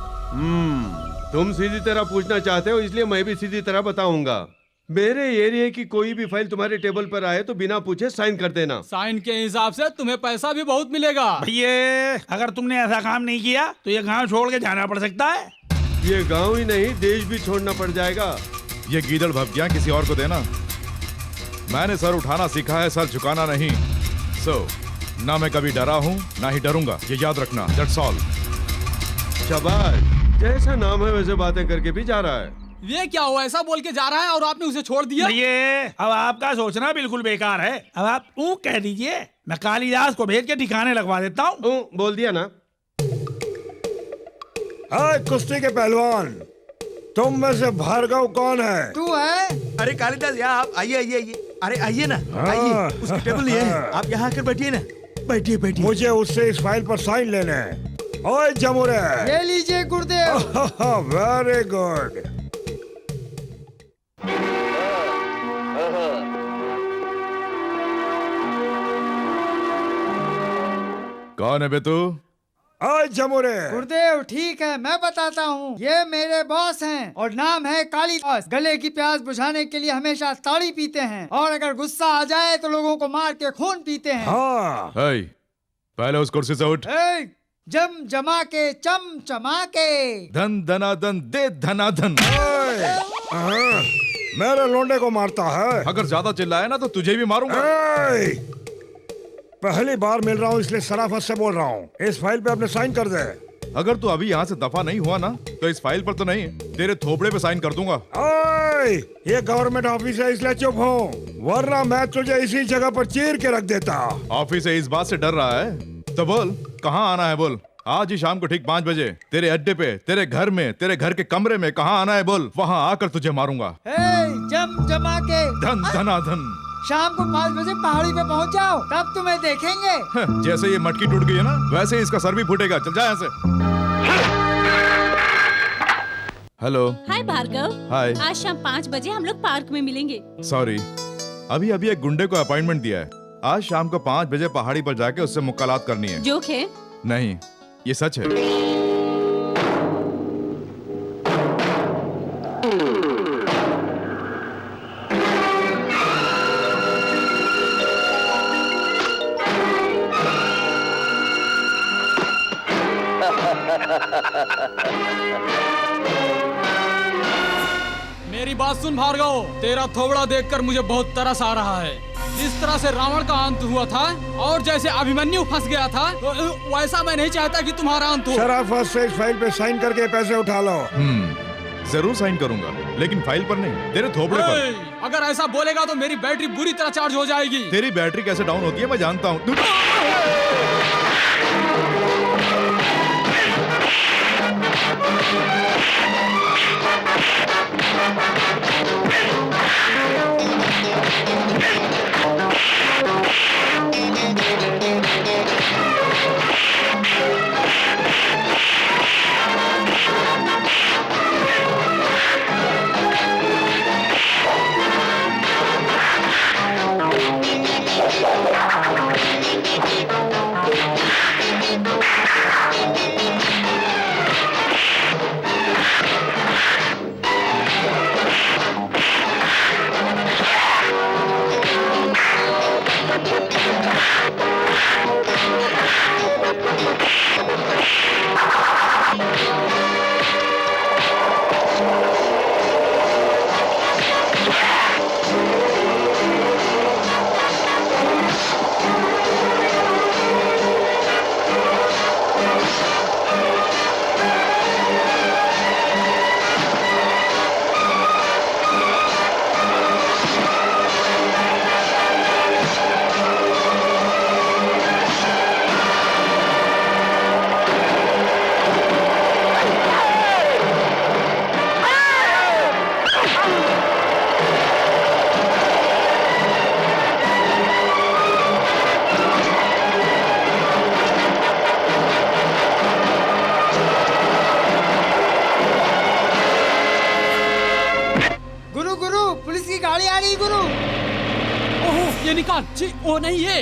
D: तुम सीधी तरह पूछना चाहते हो, इसलिए मैं भी सीधी तरह बताऊंगा। मेरे एरिया की कोई भी फाइल तुम्हारे टेबल पर आए तो बिना पूछे साइन कर देना।
L: साइन के हिसाब से तुम्हें पैसा भी बहुत मिलेगा।
C: भैया, अगर तुमने ऐसा काम नहीं किया तो ये गांव छोड़ के जाना पड़ सकता है।
D: ये गांव ही नहीं, देश भी छोड़ना पड़ जाएगा।
H: ये गीदड़ भपकियां किसी और को देना। मैंने सर उठाना सीखा है, सर झुकाना नहीं। ना मैं कभी डरा हूँ ना ही डरूंगा, ये याद रखना। That's all.
D: शाबाश, जैसा नाम है वैसे बातें करके भी जा रहा है।
L: ये क्या हुआ, ऐसा बोल के जा रहा है और आपने उसे छोड़ दिया?
C: भैया, अब आपका सोचना बिल्कुल बेकार है। अब आप कह दीजिए, मैं कालिदास को भेज के ठिकाने लगवा देता हूँ।
D: बोल दिया ना।
G: कुश्ती के पहलवान, तुम में से भार्गव कौन है?
F: तू है?
N: अरे कालिदास, यहाँ आप आइए आइए आइए। अरे आइए ना, आइए, उसकी टेबल ये है, आप यहाँ आकर बैठिए ना। बैठिए बैठिए।
G: मुझे उससे इस फाइल पर साइन लेने हैं। ओए जमुरे,
F: ये लीजिए गुरुदेव।
G: Very good.
H: कौन है बे तू?
G: जमुरे।
F: गुरुदेव ठीक है, मैं बताता हूँ। ये मेरे बॉस हैं और नाम है कालिदास। गले की प्यास बुझाने के लिए हमेशा ताड़ी पीते हैं और अगर गुस्सा आ जाए तो लोगों को मार के खून पीते हैं।
G: हाँ।
H: पहले उस कुर्सी से उठ।
F: जम जमा के चम चमा के।
H: धन धनाधन दे धनाधन।
G: मेरे लोंडे को मारता है।
H: अगर ज्यादा चिल्लाया ना तो तुझे भी मारूंगा।
G: पहली बार मिल रहा हूँ इसलिए शराफत से बोल रहा हूँ। इस फाइल पे अपने साइन कर दे।
H: अगर तू अभी यहाँ से दफा नहीं हुआ ना तो इस फाइल पर तो नहीं, तेरे थोपड़े पे साइन कर दूंगा।
G: ये गवर्नमेंट ऑफिस है इसलिए चुप हो, वरना मैं तुझे इसी जगह पर चीर के रख देता।
H: ऑफिस से इस बात से डर रहा है तो बोल कहाँ आना है बोल। आज ही शाम को ठीक 5 बजे तेरे अड्डे पे, तेरे घर में, तेरे घर के कमरे में कहाँ आना है बोल, वहाँ आकर तुझे मारूंगा।
F: जम जमा के
H: धन धनाधन।
F: शाम को 5 बजे पहाड़ी पे पहुंच जाओ, तब तुम्हें देखेंगे।
H: जैसे ये मटकी टूट गई है ना, वैसे ही इसका सर भी फूटेगा। चल जा यहाँ से। हेलो।
B: हाय भार्गव।
H: हाय।
B: आज शाम 5 बजे हम लोग पार्क में मिलेंगे।
H: सॉरी, अभी अभी एक गुंडे को अपॉइंटमेंट दिया है। आज शाम को 5 बजे पहाड़ी पर जाके उससे मुलाकात करनी है।
B: जोक है?
H: नहीं, ये सच है।
L: मेरी बात सुन भार्गव, तेरा थोबड़ा देखकर मुझे बहुत तरस आ रहा है। जिस तरह से रावण का अंत हुआ था और जैसे अभिमन्यु फंस गया था, वैसा मैं नहीं चाहता कि तुम्हारा अंत हो।
G: शराफत से इस फाइल पे साइन करके पैसे उठा लो।
H: जरूर साइन करूंगा, लेकिन फाइल पर नहीं, तेरे थोबड़े पर।
L: अगर ऐसा बोलेगा तो मेरी बैटरी बुरी तरह चार्ज हो जाएगी।
H: तेरी बैटरी कैसे डाउन होती है मैं जानता हूँ।
F: पुलिस की गाड़ी आ रही गुरु।
L: ओह ये निकाल। छी वो नहीं ये।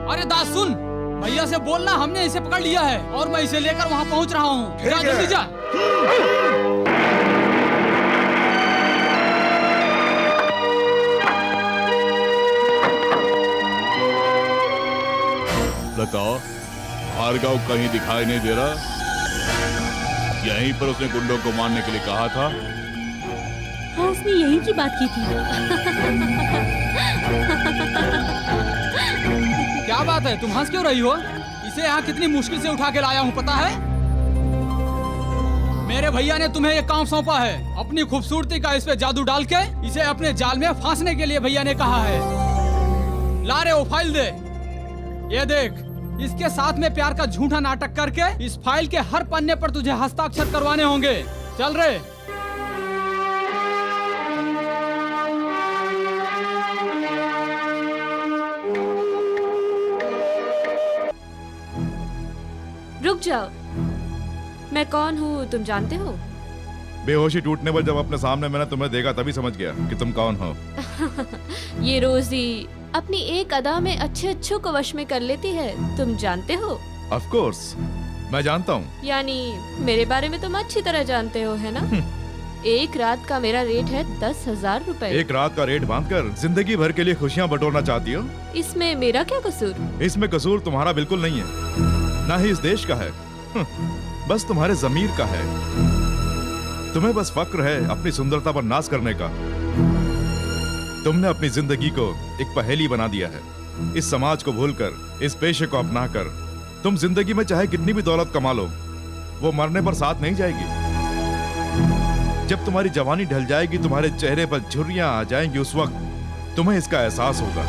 L: अरे दास सुन, भैया से बोलना हमने इसे पकड़ लिया है और मैं इसे लेकर वहाँ पहुँच रहा हूँ। जा जल्दी जा।
E: लता, भार्गव कहीं दिखाई नहीं दे रहा। यहीं पर उसने गुंडों को मारने के लिए कहा था।
B: हाँ उसने यही की बात की थी।
L: क्या बात है, तुम हंस क्यों रही हो? इसे यहाँ कितनी मुश्किल से उठा के लाया हूँ पता है? मेरे भैया ने तुम्हें ये काम सौंपा है। अपनी खूबसूरती का इस पे जादू डाल के इसे अपने जाल में फांसने के लिए भैया ने कहा है। ला रे वो फाइल दे। ये देख, इसके साथ में प्यार का झूठा नाटक करके इस फाइल के हर पन्ने पर तुझे हस्ताक्षर करवाने होंगे। चल रे।
J: रुक जाओ, मैं कौन हूँ तुम जानते हो?
H: बेहोशी टूटने पर जब अपने सामने मैंने तुम्हें देखा तभी समझ गया कि तुम कौन हो।
J: ये रोजी अपनी एक अदा में अच्छे अच्छों को वश में कर लेती है, तुम जानते हो?
H: ऑफ कोर्स मैं जानता हूँ।
J: यानी मेरे बारे में तुम अच्छी तरह जानते हो, है ना? एक रात का मेरा रेट है 10,000 रुपए।
H: एक रात का रेट बांधकर जिंदगी भर के लिए खुशियाँ बटोरना चाहती हो?
J: इसमें मेरा क्या कसूर?
H: इसमें कसूर तुम्हारा बिल्कुल नहीं है, ना ही इस देश का है। बस तुम्हारे जमीर का है। तुम्हें बस फक्र है अपनी सुंदरता पर नाज करने का। तुमने अपनी जिंदगी को एक पहेली बना दिया है। इस समाज को भूलकर, इस पेशे को अपनाकर तुम जिंदगी में चाहे कितनी भी दौलत कमा लो, वो मरने पर साथ नहीं जाएगी। जब तुम्हारी जवानी ढल जाएगी, तुम्हारे चेहरे पर झुर्रियां आ जाएंगी, उस वक्त तुम्हें इसका एहसास होगा।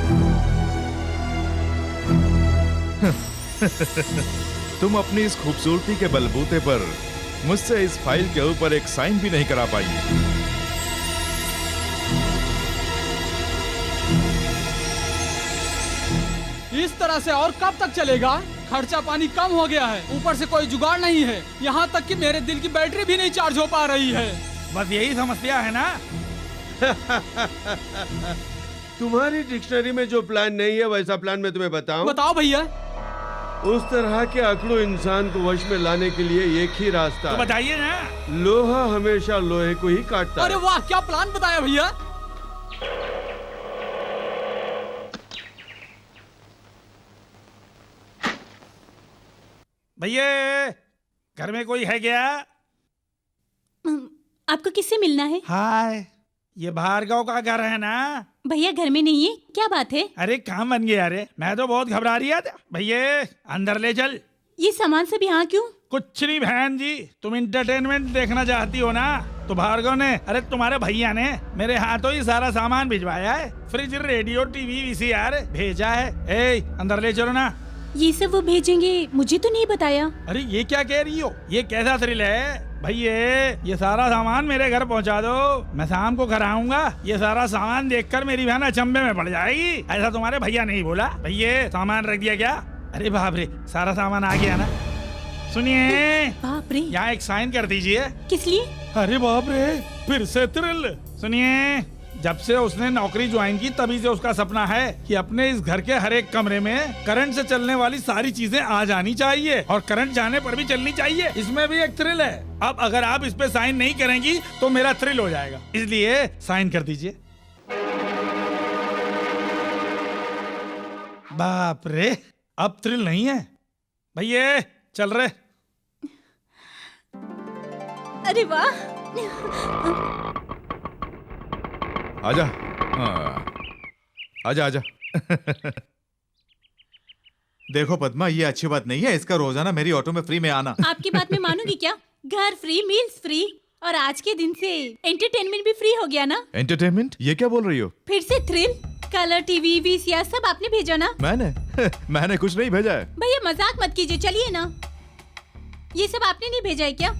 H: तुम अपनी इस खूबसूरती के बलबूते पर मुझसे इस फाइल के ऊपर एक साइन भी नहीं करा पाई।
L: इस तरह से और कब तक चलेगा? खर्चा पानी कम हो गया है, ऊपर से कोई जुगाड़ नहीं है। यहाँ तक कि मेरे दिल की बैटरी भी नहीं चार्ज हो पा रही है।
C: बस यही समस्या है ना?
D: तुम्हारी डिक्शनरी में जो प्लान नहीं है वैसा प्लान मैं तुम्हें बताऊं?
L: बताओ भैया।
D: उस तरह के अकड़ू इंसान को वश में लाने के लिए एक ही रास्ता
C: तो
D: है।
C: बताइए ना।
D: लोहा हमेशा लोहे को ही काटता है।
L: अरे वाह, क्या प्लान बताया भैया।
C: भैया घर में कोई है क्या?
B: आपको किससे मिलना है?
C: हाय, ये भार्गव का घर है ना?
B: भैया घर में नहीं है, क्या बात है?
C: अरे काम बन गया। अरे मैं तो बहुत घबरा रही था। भैया अंदर ले चल।
B: ये सामान सब यहाँ क्यों?
C: कुछ नहीं बहन जी, तुम इंटरटेनमेंट देखना चाहती हो ना, तो भार्गव ने, अरे तुम्हारे भैया ने मेरे हाथों ही सारा सामान भिजवाया है। फ्रिज, रेडियो, टीवी, वीसीआर भेजा है। ए अंदर ले चलो ना।
B: ये सब वो भेजेंगे, मुझे तो नहीं बताया।
C: अरे ये क्या कह रही हो? ये कैसा थ्रिल है? भैया ये सारा सामान मेरे घर पहुंचा दो, मैं शाम को घर आऊंगा। ये सारा सामान देखकर मेरी बहन अचंभे में पड़ जाएगी। ऐसा तुम्हारे भैया नहीं बोला? भैया सामान रख दिया क्या? अरे बाप रे, सारा सामान आ गया ना? सुनिए,
B: बाप रे,
C: यहाँ एक साइन कर दीजिए।
B: किस लिए?
C: अरे बाप रे, फिर से थ्रिल। सुनिए, जब से उसने नौकरी ज्वाइन की तभी से उसका सपना है कि अपने इस घर के हर एक कमरे में करंट से चलने वाली सारी चीजें आ जानी चाहिए और करंट जाने पर भी चलनी चाहिए। इसमें भी एक थ्रिल है। अब अगर आप इस पे साइन नहीं करेंगी तो मेरा थ्रिल हो जाएगा, इसलिए साइन कर दीजिए। बाप रे, अब थ्रिल नहीं है। भैया चल रहे।
B: अरे वाह,
H: आजा। हाँ। आजा आजा।
I: देखो पद्मा, ये अच्छी बात नहीं है इसका रोजाना मेरी ऑटो में फ्री में आना।
B: आपकी बात में मानूंगी क्या? घर फ्री, मील्स फ्री, और आज के दिन से एंटरटेनमेंट भी फ्री हो गया ना?
H: एंटरटेनमेंट? ये क्या बोल रही हो?
B: फिर से थ्रिल, कलर टीवी, वीसीआर सब आपने भेजा ना?
H: मैंने कुछ नहीं भेजा है।
B: भैया मजाक मत कीजिए, चलिए ना। ये सब आपने नहीं भेजा है क्या?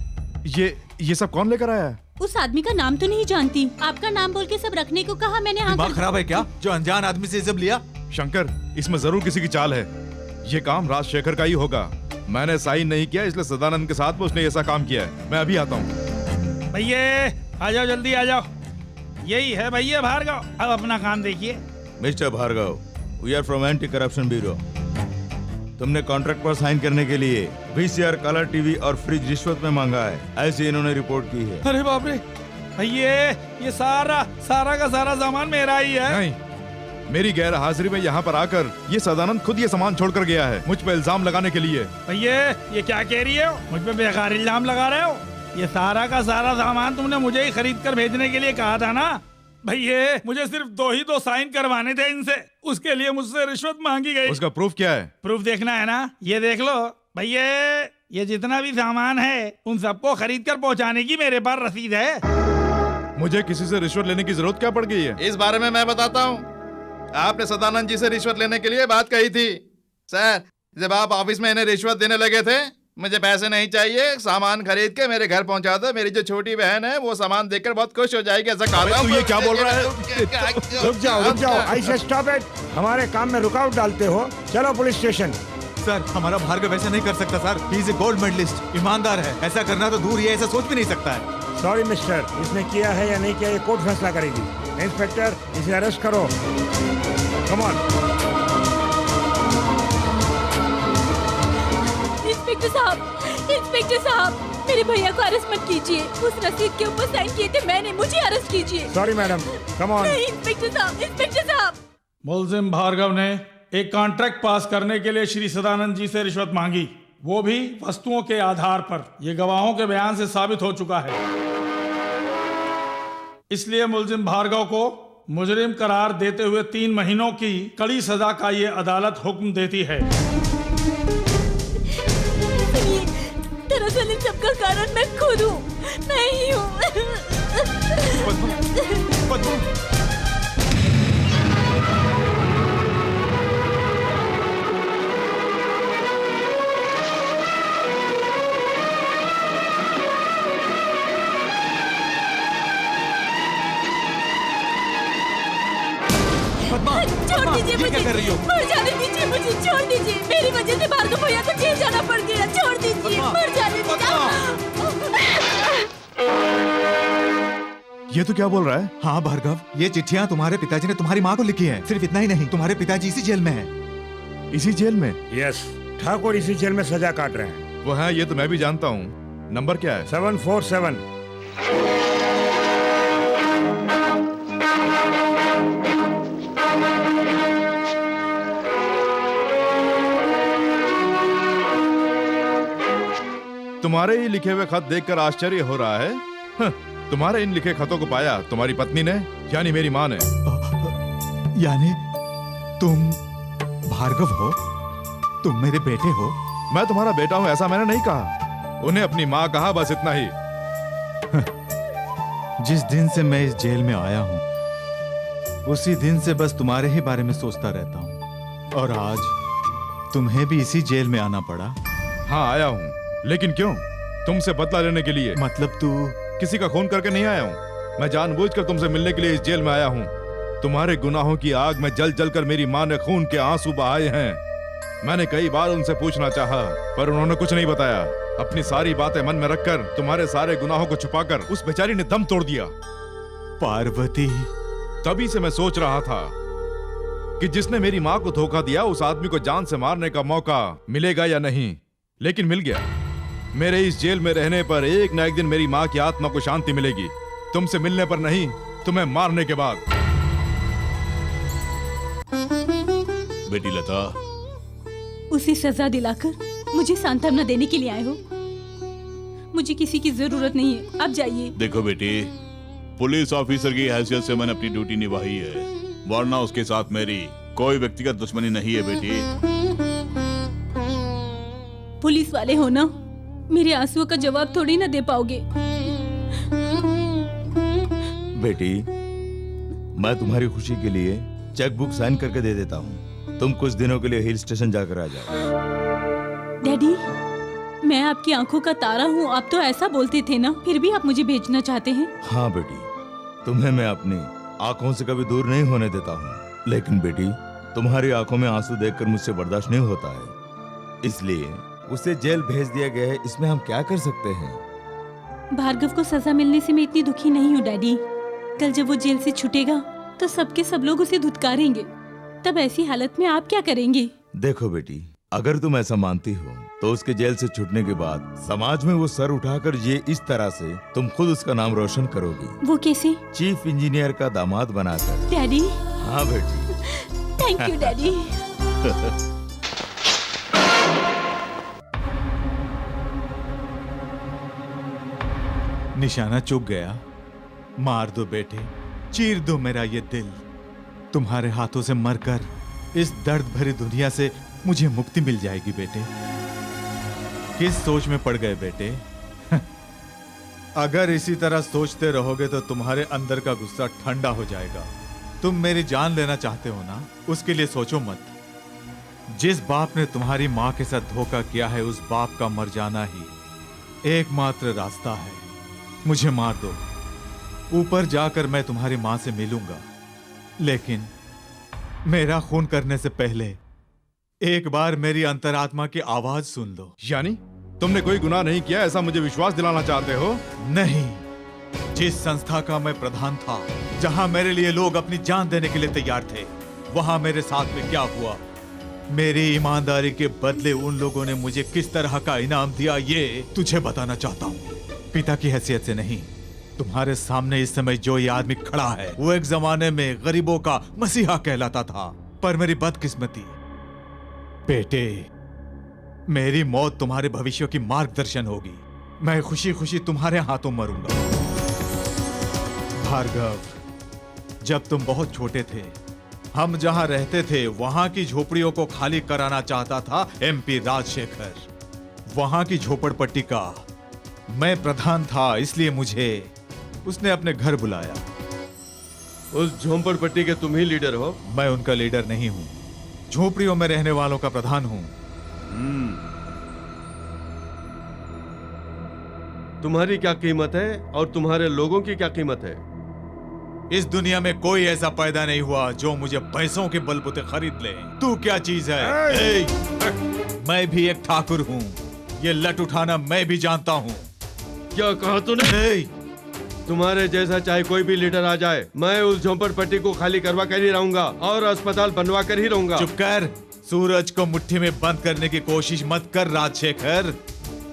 H: ये सब कौन लेकर आया है?
B: उस आदमी का नाम तो नहीं जानती, आपका नाम बोल के सब रखने को कहा मैंने। हाँ,
I: दिमाग खराब है क्या जो अनजान आदमी से सब लिया?
H: शंकर, इसमें जरूर किसी की चाल है। ये काम राजशेखर का ही होगा। मैंने साइन नहीं किया, इसलिए सदानंद के साथ में उसने ऐसा काम किया है। मैं अभी आता हूँ।
C: भैया आ जाओ, जल्दी आ जाओ। यही है भैया भार्गव, अब अपना काम देखिए।
A: Mister Bhargav, we are from anti corruption bureau. तुमने कॉन्ट्रैक्ट पर साइन करने के लिए वीसीआर, कलर टीवी और फ्रिज रिश्वत में मांगा है, ऐसी इन्होंने रिपोर्ट की है।
C: अरे बाप रे भैया, ये सारा का सारा सामान मेरा ही है।
H: नहीं, मेरी गैर हाजिरी में यहाँ पर आकर ये सदानंद खुद ये सामान छोड़कर गया है, मुझ पर इल्जाम लगाने के लिए।
C: भैया ये क्या कह रही हो? मुझ पे बेकार इल्जाम लगा रहे हो? ये सारा का सारा सामान तुमने मुझे ही खरीद कर भेजने के लिए कहा था ना। भैया मुझे सिर्फ दो साइन करवाने थे इनसे, उसके लिए मुझसे रिश्वत मांगी गई।
H: उसका प्रूफ क्या है?
C: प्रूफ देखना है ना, ये देख लो भैया, ये जितना भी सामान है उन सबको खरीद कर पहुँचाने की मेरे पास रसीद है।
H: मुझे किसी से रिश्वत लेने की जरूरत क्या पड़ गई है?
O: इस बारे में मैं बताता हूँ। आपने सदानंद जी से रिश्वत लेने के लिए बात कही थी। सर, जब आप ऑफिस में इन्हें रिश्वत देने लगे थे, मुझे पैसे नहीं चाहिए, सामान खरीद के मेरे घर पहुंचा दो, मेरी जो छोटी बहन है वो सामान देखकर बहुत खुश हो जाएगी, ऐसा कहा था।
H: तू ये क्या बोल रहा है?
G: रुक जाओ, ऐसे स्टॉप इट। हमारे काम में रुकावट डालते हो। चलो पुलिस स्टेशन।
I: सर, हमारा भार्गव ऐसा नहीं कर सकता sir. He is a gold medalist, ईमानदार है। ऐसा करना तो दूर ही है, ऐसा सोच भी नहीं सकता है।
G: सॉरी मिस्टर, इसने किया है या नहीं किया ये कोर्ट फैसला करेगी। इंस्पेक्टर, इसे अरेस्ट करो। Come on.
B: इंस्पेक्टर साहब, मेरे भैया को अरेस्ट मत कीजिए। उस रसीद के ऊपर साइन किए थे मैंने, मुझे अरेस्ट कीजिए।
G: Sorry madam, come on.
B: नहीं इंस्पेक्टर साहब।
C: मुलजिम भार्गव ने एक कॉन्ट्रैक्ट पास करने के लिए श्री सदानंद जी से रिश्वत मांगी, वो भी वस्तुओं के आधार पर। ये गवाहों के बयान से साबित हो चुका है। इसलिए मुलजिम भार्गव को मुजरिम करार देते हुए 3 महीनों की कड़ी सजा का ये अदालत हुक्म देती है।
B: दरअसल इन सबका कारण मैं खुद हूँ, मैं ही हूँ। छोड़ दीजिए मुझे, मर जाने दीजिए मुझे, छोड़ दीजिए। मेरी वजह से भार्गव भैया को जेल जाना पड़ गया, छोड़ दीजिए, मर जाने
H: ये तो क्या बोल रहा है?
I: हाँ भार्गव, ये चिट्ठियाँ तुम्हारे पिताजी ने तुम्हारी माँ को लिखी हैं। सिर्फ इतना ही नहीं, तुम्हारे पिताजी इसी जेल में हैं।
H: इसी जेल में?
G: यस, ठाकुर इसी जेल में सजा काट रहे हैं।
H: वो है, ये तो मैं भी जानता हूँ। नंबर क्या है?
G: 747।
H: तुम्हारे ही लिखे हुए खत देखकर आश्चर्य हो रहा है। तुम्हारे इन लिखे खतों को पाया तुम्हारी पत्नी ने, यानी मेरी माँ ने।
I: यानी तुम भार्गव हो? तुम मेरे बेटे हो?
H: मैं तुम्हारा बेटा हूँ ऐसा मैंने नहीं कहा। उन्हें अपनी माँ कहा, बस इतना ही।
I: जिस दिन से मैं इस जेल में आया हूँ, उसी दिन से बस तुम्हारे ही बारे में सोचता रहता हूँ। और आज तुम्हें भी इसी जेल में आना पड़ा।
H: हाँ आया हूँ, लेकिन क्यों? तुमसे बदला लेने के लिए।
I: मतलब तू
H: किसी का खून करके नहीं आया हूँ। मैं जानबूझकर तुमसे मिलने के लिए इस जेल में आया हूँ। तुम्हारे गुनाहों की आग में जल जल कर मेरी माँ ने खून के आंसू बहाए हैं। मैंने कई बार उनसे पूछना चाहा, पर उन्होंने कुछ नहीं बताया। अपनी सारी बातें मन में रखकर, तुम्हारे सारे गुनाहों को छुपाकर उस बेचारी ने दम तोड़ दिया।
I: पार्वती।
H: तभी से मैं सोच रहा था कि जिसने मेरी माँ को धोखा दिया, उस आदमी को जान से मारने का मौका मिलेगा या नहीं, लेकिन मिल गया। मेरे इस जेल में रहने पर एक न एक दिन मेरी माँ की आत्मा को शांति मिलेगी। तुमसे मिलने पर नहीं, तुम्हें मारने के बाद।
E: बेटी लता,
B: उसे सजा दिलाकर मुझे सांत्वना देने के लिए आए हो? मुझे किसी की जरूरत नहीं है, अब जाइए।
E: देखो बेटी, पुलिस ऑफिसर की हैसियत से मैंने अपनी ड्यूटी निभाई है, वरना उसके साथ मेरी कोई व्यक्तिगत दुश्मनी नहीं है बेटी।
B: पुलिस वाले हो ना, मेरे आंसुओं का जवाब थोड़ी ना दे पाओगे।
A: बेटी, मैं तुम्हारी खुशी के लिए चेक बुक साइन करके दे देता हूँ। तुम कुछ दिनों के लिए हिल स्टेशन जाकर आ जाओ।
B: डैडी, मैं आपकी आंखों का तारा हूँ, आप तो ऐसा बोलते थे ना, फिर भी आप मुझे भेजना चाहते हैं?
A: हाँ बेटी, तुम्हें मैं अपनी आंखों से कभी दूर नहीं होने देता हूँ, लेकिन बेटी तुम्हारी आंखों में आंसू देखकर मुझसे बर्दाश्त नहीं होता है। इसलिए उसे जेल भेज दिया गया है। इसमें हम क्या कर सकते हैं?
B: भार्गव को सजा मिलने से मैं इतनी दुखी नहीं हूँ डैडी। कल जब वो जेल से छूटेगा तो सबके सब लोग उसे धुतकारेंगे। तब ऐसी हालत में आप क्या करेंगे?
A: देखो बेटी, अगर तुम ऐसा मानती हो तो उसके जेल से छूटने के बाद समाज में वो सर उठाकर ये इस तरह से तुम खुद उसका नाम रोशन करोगी।
B: वो कैसे?
A: चीफ इंजीनियर का दामाद बनाकर।
B: डैडी।
A: हाँ बेटी।
B: Thank you daddy.
I: निशाना चुक गया। मार दो बेटे, चीर दो मेरा ये दिल। तुम्हारे हाथों से मरकर इस दर्द भरी दुनिया से मुझे मुक्ति मिल जाएगी बेटे। किस सोच में पड़ गए बेटे? अगर इसी तरह सोचते रहोगे तो तुम्हारे अंदर का गुस्सा ठंडा हो जाएगा। तुम मेरी जान लेना चाहते हो ना, उसके लिए सोचो मत। जिस बाप ने तुम्हारी माँ के साथ धोखा किया है, उस बाप का मर जाना ही एकमात्र रास्ता है। मुझे मार दो, ऊपर जाकर मैं तुम्हारी माँ से मिलूंगा, लेकिन मेरा खून करने से पहले एक बार मेरी अंतरात्मा की आवाज सुन लो।
H: यानी तुमने कोई गुनाह नहीं किया, ऐसा मुझे विश्वास दिलाना चाहते हो?
I: नहीं। जिस संस्था का मैं प्रधान था, जहां मेरे लिए लोग अपनी जान देने के लिए तैयार थे, वहां मेरे साथ में क्या हुआ, मेरी ईमानदारी के बदले उन लोगों ने मुझे किस तरह का इनाम दिया, ये तुझे बताना चाहता हूँ। पिता की हैसियत से नहीं, तुम्हारे सामने इस समय जो ये आदमी खड़ा है, वो एक जमाने में गरीबों का मसीहा कहलाता था। पर मेरी बदकिस्मती, बेटे, मेरी मौत तुम्हारे भविष्य की मार्गदर्शन होगी। मैं खुशी खुशी तुम्हारे हाथों मरूंगा। भार्गव, जब तुम बहुत छोटे थे, हम जहां रहते थे वहां की झोपड़ियों को खाली कराना चाहता था एमपी राजशेखर। वहां की झोपड़पट्टी का मैं प्रधान था, इसलिए मुझे उसने अपने घर बुलाया।
D: उस झोपड़पट्टी के तुम ही लीडर हो?
I: मैं उनका लीडर नहीं हूं, झोपड़ियों में रहने वालों का प्रधान हूं।
D: तुम्हारी क्या कीमत है और तुम्हारे लोगों की क्या कीमत है?
I: इस दुनिया में कोई ऐसा पैदा नहीं हुआ जो मुझे पैसों के बलबूते खरीद ले। तू क्या चीज है? मैं भी एक ठाकुर हूँ, ये लट उठाना मैं भी जानता हूँ।
D: क्या कहा तूने? तुम्हारे जैसा चाहे कोई भी लीडर आ जाए, मैं उस झोपड़पट्टी को खाली करवा कर ही रहूंगा और अस्पताल बनवा कर ही रहूंगा।
I: चुप कर, सूरज को मुट्ठी में बंद करने की कोशिश मत कर राजशेखर।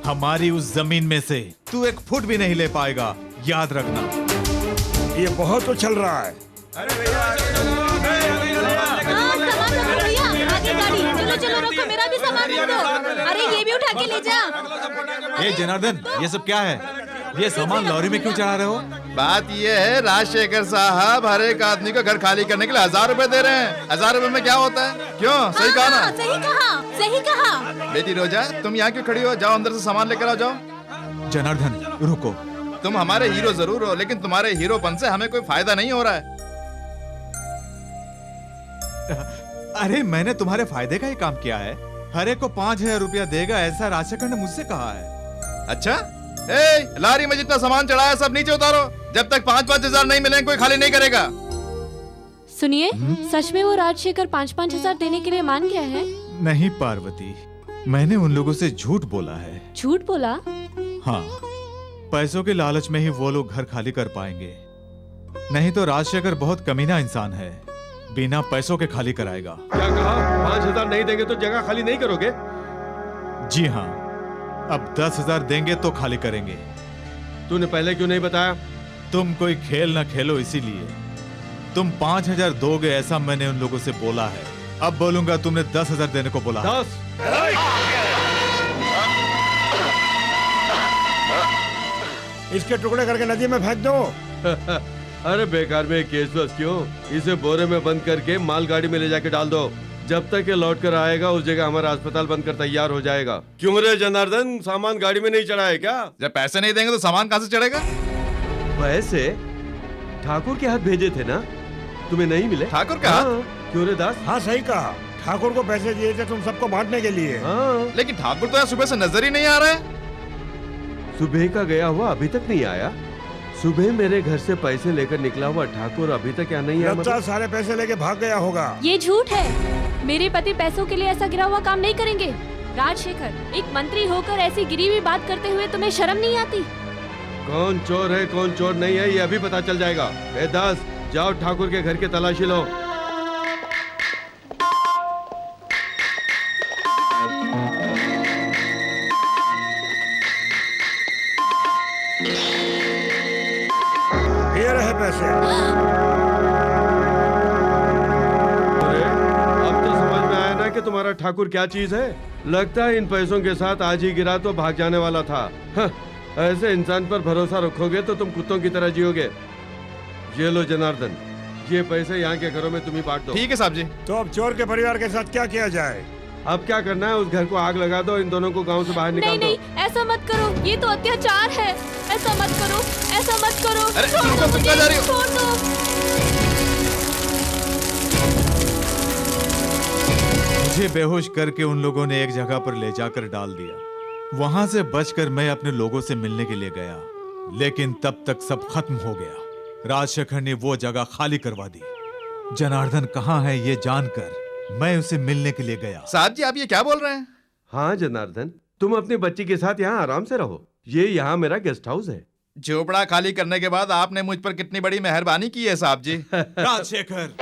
I: हमारी उस जमीन में से तू एक फुट भी नहीं ले पाएगा, याद रखना।
G: ये बहुत उछल रहा है।
B: अरे भैया, आगे गाड़ी, चलो चलो रोको, मेरा भी सामान रख दो। अरे ये भी उठा के ले जा।
I: ये जनार्दन, ये सब क्या है? ये सामान लॉरी में क्यों चढ़ा रहे हो?
O: बात ये है राजशेखर साहब, हर एक आदमी को घर खाली करने के लिए 1000 रुपए दे रहे हैं। 1000 रुपए में क्या होता है? क्यों? सही कहा ना?
B: सही कहा, सही कहा।
O: बेटी रोजा, तुम यहाँ क्यों खड़ी हो? जाओ अंदर से सामान लेकर आओ, जाओ।
I: जनार्दन रुको।
O: तुम हमारे हीरो जरूर हो, लेकिन तुम्हारे हीरोपन से हमें कोई फायदा नहीं हो रहा है।
I: अरे मैंने तुम्हारे फायदे का ही काम किया है। हर एक को 5000 रुपया देगा, ऐसा राजशेखर ने मुझसे कहा है।
O: अच्छा, लारी में जितना सामान चढ़ा है सब नीचे उतारो। जब तक 5-5 हजार नहीं मिलेंगे कोई खाली नहीं करेगा।
J: सुनिए, सच में वो राजशेखर 5-5 हजार देने के लिए मान गया है?
I: नहीं पार्वती, मैंने उन लोगों से झूठ बोला है।
J: झूठ बोला?
I: हाँ, पैसों के लालच में ही वो लोग घर खाली कर पाएंगे, नहीं तो राजशेखर बहुत कमीना इंसान है, बिना पैसों के खाली कराएगा।
D: क्या कहा? 5000 नहीं देंगे तो जगह खाली नहीं करोगे?
I: जी हाँ, अब 10,000 देंगे तो खाली करेंगे।
D: तूने पहले क्यों नहीं बताया?
I: तुम कोई खेल ना खेलो इसीलिए। तुम 5000 दोगे ऐसा मैंने उन लोगों से बोला है। अब बोलूंगा तुमने 10,000 देने को बोला।
D: 10?
G: इसके टुकड़े करके नदी में फेंक दो।
D: अरे बेकार में केस बस क्यों? इसे बोरे में बंद करके मालगाड़ी में ले जाके डाल दो। जब तक ये लौट कर आएगा उस जगह हमारा अस्पताल बनकर तैयार हो जाएगा। क्यों रे जनार्दन, सामान गाड़ी में नहीं चढ़ा है क्या?
O: जब पैसे नहीं देंगे तो सामान कहाँ से चढ़ेगा?
D: पैसे ठाकुर के हाथ भेजे थे ना, तुम्हें नहीं मिले?
O: ठाकुर का हाथ?
D: क्यों रे दास?
G: हाँ सही कहा, ठाकुर को पैसे दिए थे तुम सबको बांटने के लिए।
O: लेकिन ठाकुर तो यहाँ सुबह से नजर ही नहीं आ रहा है।
D: सुबह का गया हुआ अभी तक नहीं आया। सुबह मेरे घर से पैसे लेकर निकला हुआ ठाकुर अभी तक यहाँ नहीं आया।
G: लगता सारे पैसे लेके भाग गया होगा।
J: ये झूठ है। मेरे पति पैसों के लिए ऐसा गिरा हुआ काम नहीं करेंगे। राजशेखर, एक मंत्री होकर ऐसी गिरी हुई बात करते हुए तुम्हें शर्म नहीं आती?
D: कौन चोर है कौन चोर नहीं है ये अभी पता चल जाएगा। ए दास, जाओ ठाकुर के घर की तलाशी लो।
G: ये रहे पैसे।
D: अरे अब तो समझ में आया ना कि तुम्हारा ठाकुर क्या चीज है। लगता है इन पैसों के साथ आज ही गिरा तो भाग जाने वाला था। ऐसे इंसान पर भरोसा रखोगे तो तुम कुत्तों की तरह जियोगे। ये लो जनार्दन, ये पैसे यहाँ के घरों में तुम ही बांट दो।
O: ठीक है साहब जी।
G: तो अब चोर के परिवार के साथ क्या किया जाए?
D: अब क्या करना है, उस घर को आग लगा दो, इन दोनों को गांव से बाहर निकाल दो।
J: नहीं, ऐसा मत करो, ये तो अत्याचार है। ऐसा मत करो, ऐसा मत करो।
O: अरे,
J: छोड़
O: रुको,
J: दो
O: तुम
J: मुझे,
O: कहाँ जा रही हो?
J: छोड़ दो।
I: मुझे बेहोश करके उन लोगों ने एक जगह पर ले जाकर डाल दिया। वहां से बचकर मैं अपने लोगों से मिलने के लिए गया, लेकिन तब तक सब खत्म हो गया। राजशेखर ने वो जगह खाली करवा दी। जनार्दन कहाँ है ये जानकर मैं उसे मिलने के लिए गया।
O: साहब जी, आप ये क्या बोल रहे हैं?
D: हाँ जनार्दन, तुम अपनी बच्ची के साथ यहाँ आराम से रहो। ये यहाँ मेरा गेस्ट हाउस है।
O: झोपड़ा खाली करने के बाद आपने मुझ पर कितनी बड़ी मेहरबानी की है साहब जी।
I: राजशेखर,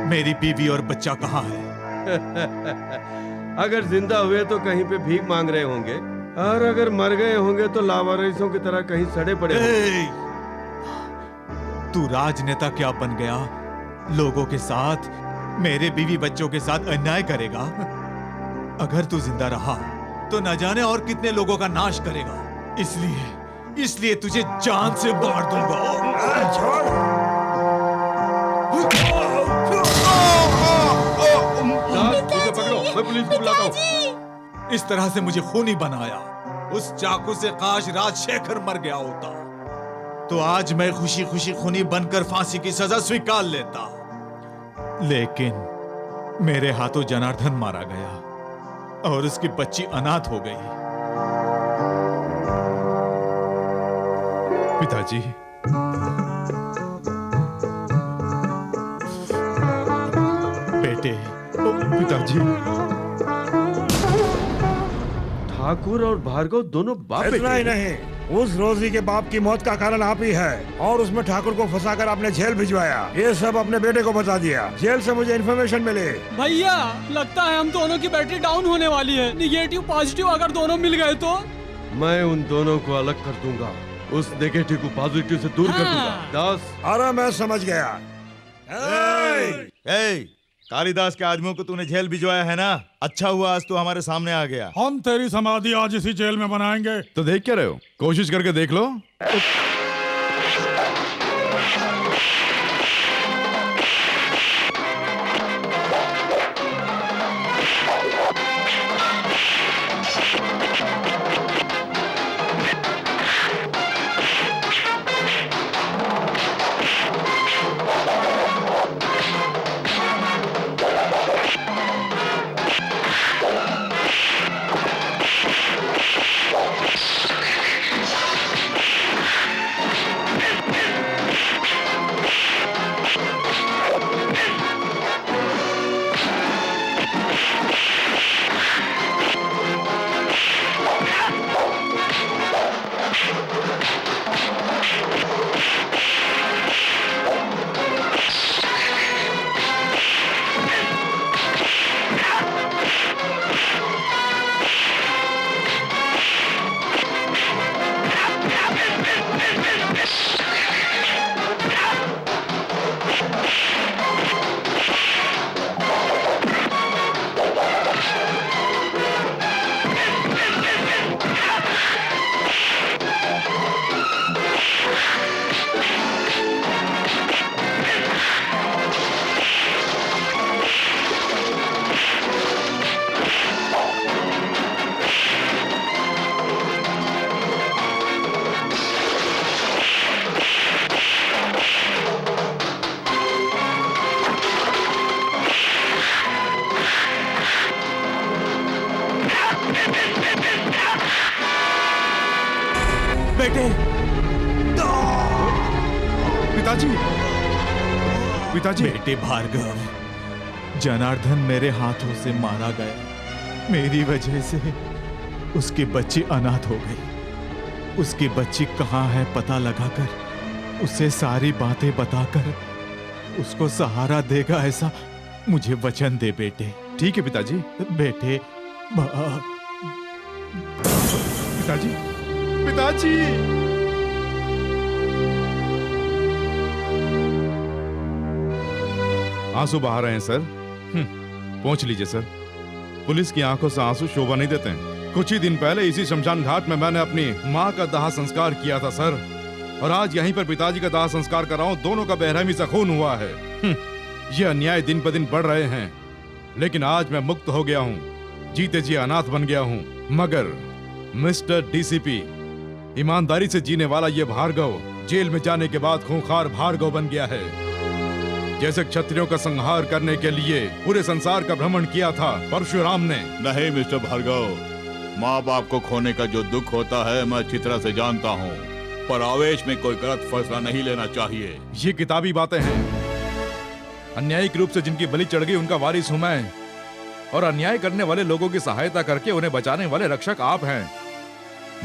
I: मेरी बीवी और बच्चा कहाँ है?
D: अगर जिंदा हुए तो कहीं पे भीख मांग रहे होंगे, और अगर मर गए होंगे तो लावारिसों की तरह कहीं सड़े पड़े होंगे।
I: तू राजनेता क्या बन गया? लोगों के साथ, मेरे बीवी बच्चों के साथ अन्याय करेगा। अगर तू जिंदा रहा तो न जाने और कितने लोगों का नाश करेगा। इसलिए तुझे जान से मार दूंगा।
D: उसे पकड़ो, मैं पुलिस को बुलाता हूँ।
I: इस तरह से मुझे खूनी बनाया। उस चाकू से काश राजशेखर मर गया होता तो आज मैं खुशी खुशी खूनी बनकर फांसी की सजा स्वीकार लेता। लेकिन मेरे हाथों जनार्दन मारा गया और उसकी बच्ची अनाथ हो गई।
H: पिताजी,
I: बेटे,
H: पिताजी।
D: ठाकुर और भार्गव दोनों बाप बेटे।
G: इतना ही नहीं, उस रोजी के बाप की मौत का कारण आप ही है और उसमें ठाकुर को फंसाकर आपने जेल भिजवाया। ये सब अपने बेटे को बता दिया। जेल से मुझे इन्फॉर्मेशन मिली।
L: भैया, लगता है हम दोनों की बैटरी डाउन होने वाली है। निगेटिव पॉजिटिव अगर दोनों मिल गए तो
D: मैं उन दोनों को अलग कर दूंगा, उस नेगेटिव को पॉजिटिव से दूर कर दूंगा। दास,
G: अरे मैं समझ गया।
A: कालिदास के आदमियों को तूने जेल भिजवाया है ना? अच्छा हुआ आज तू हमारे सामने आ गया।
C: हम तेरी समाधि आज इसी जेल में बनाएंगे।
H: तो देख क्या रहे हो? कोशिश करके देख लो।
I: बेटे,
H: पिताजी, पिताजी।
I: बेटे भार्गव, जनार्दन मेरे हाथों से मारा गया। मेरी वजह से उसकी बच्ची अनाथ हो गई। उसकी बच्ची कहाँ है पता लगाकर उसे सारी बातें बताकर उसको सहारा देगा, ऐसा मुझे वचन दे बेटे।
H: ठीक है पिताजी।
I: बेटे
H: पिताजी, पिताजी। आंसू बहा रहे हैं सर। पहुंच लीजिए सर। पुलिस की आंखों से आंसू शोभा नहीं देते हैं। कुछ ही दिन पहले इसी शमशान घाट में मैंने अपनी माँ का दाह संस्कार किया था सर, और आज यहीं पर पिताजी का दाह संस्कार कर रहा हूं। दोनों का बेरहमी से खून हुआ है। यह अन्याय दिन पर दिन बढ़ रहे हैं, लेकिन आज मैं मुक्त हो गया हूँ, जीते जी अनाथ बन गया हूँ। मगर मिस्टर डीसीपी, ईमानदारी से जीने वाला ये भार्गव जेल में जाने के बाद खूंखार भार्गव बन गया है। जैसे क्षत्रियों का संहार करने के लिए पूरे संसार का भ्रमण किया था परशुराम ने।
E: नहीं मिस्टर भार्गव, माँ बाप को खोने का जो दुख होता है मैं अच्छी तरह से जानता हूँ, पर आवेश में कोई गलत फैसला नहीं लेना चाहिए।
H: ये किताबी बातें हैं। अन्यायिक रूप से जिनकी बलि चढ़ गई उनका वारिस हूं मैं, और अन्याय करने वाले लोगों की सहायता करके उन्हें बचाने वाले रक्षक आप हैं।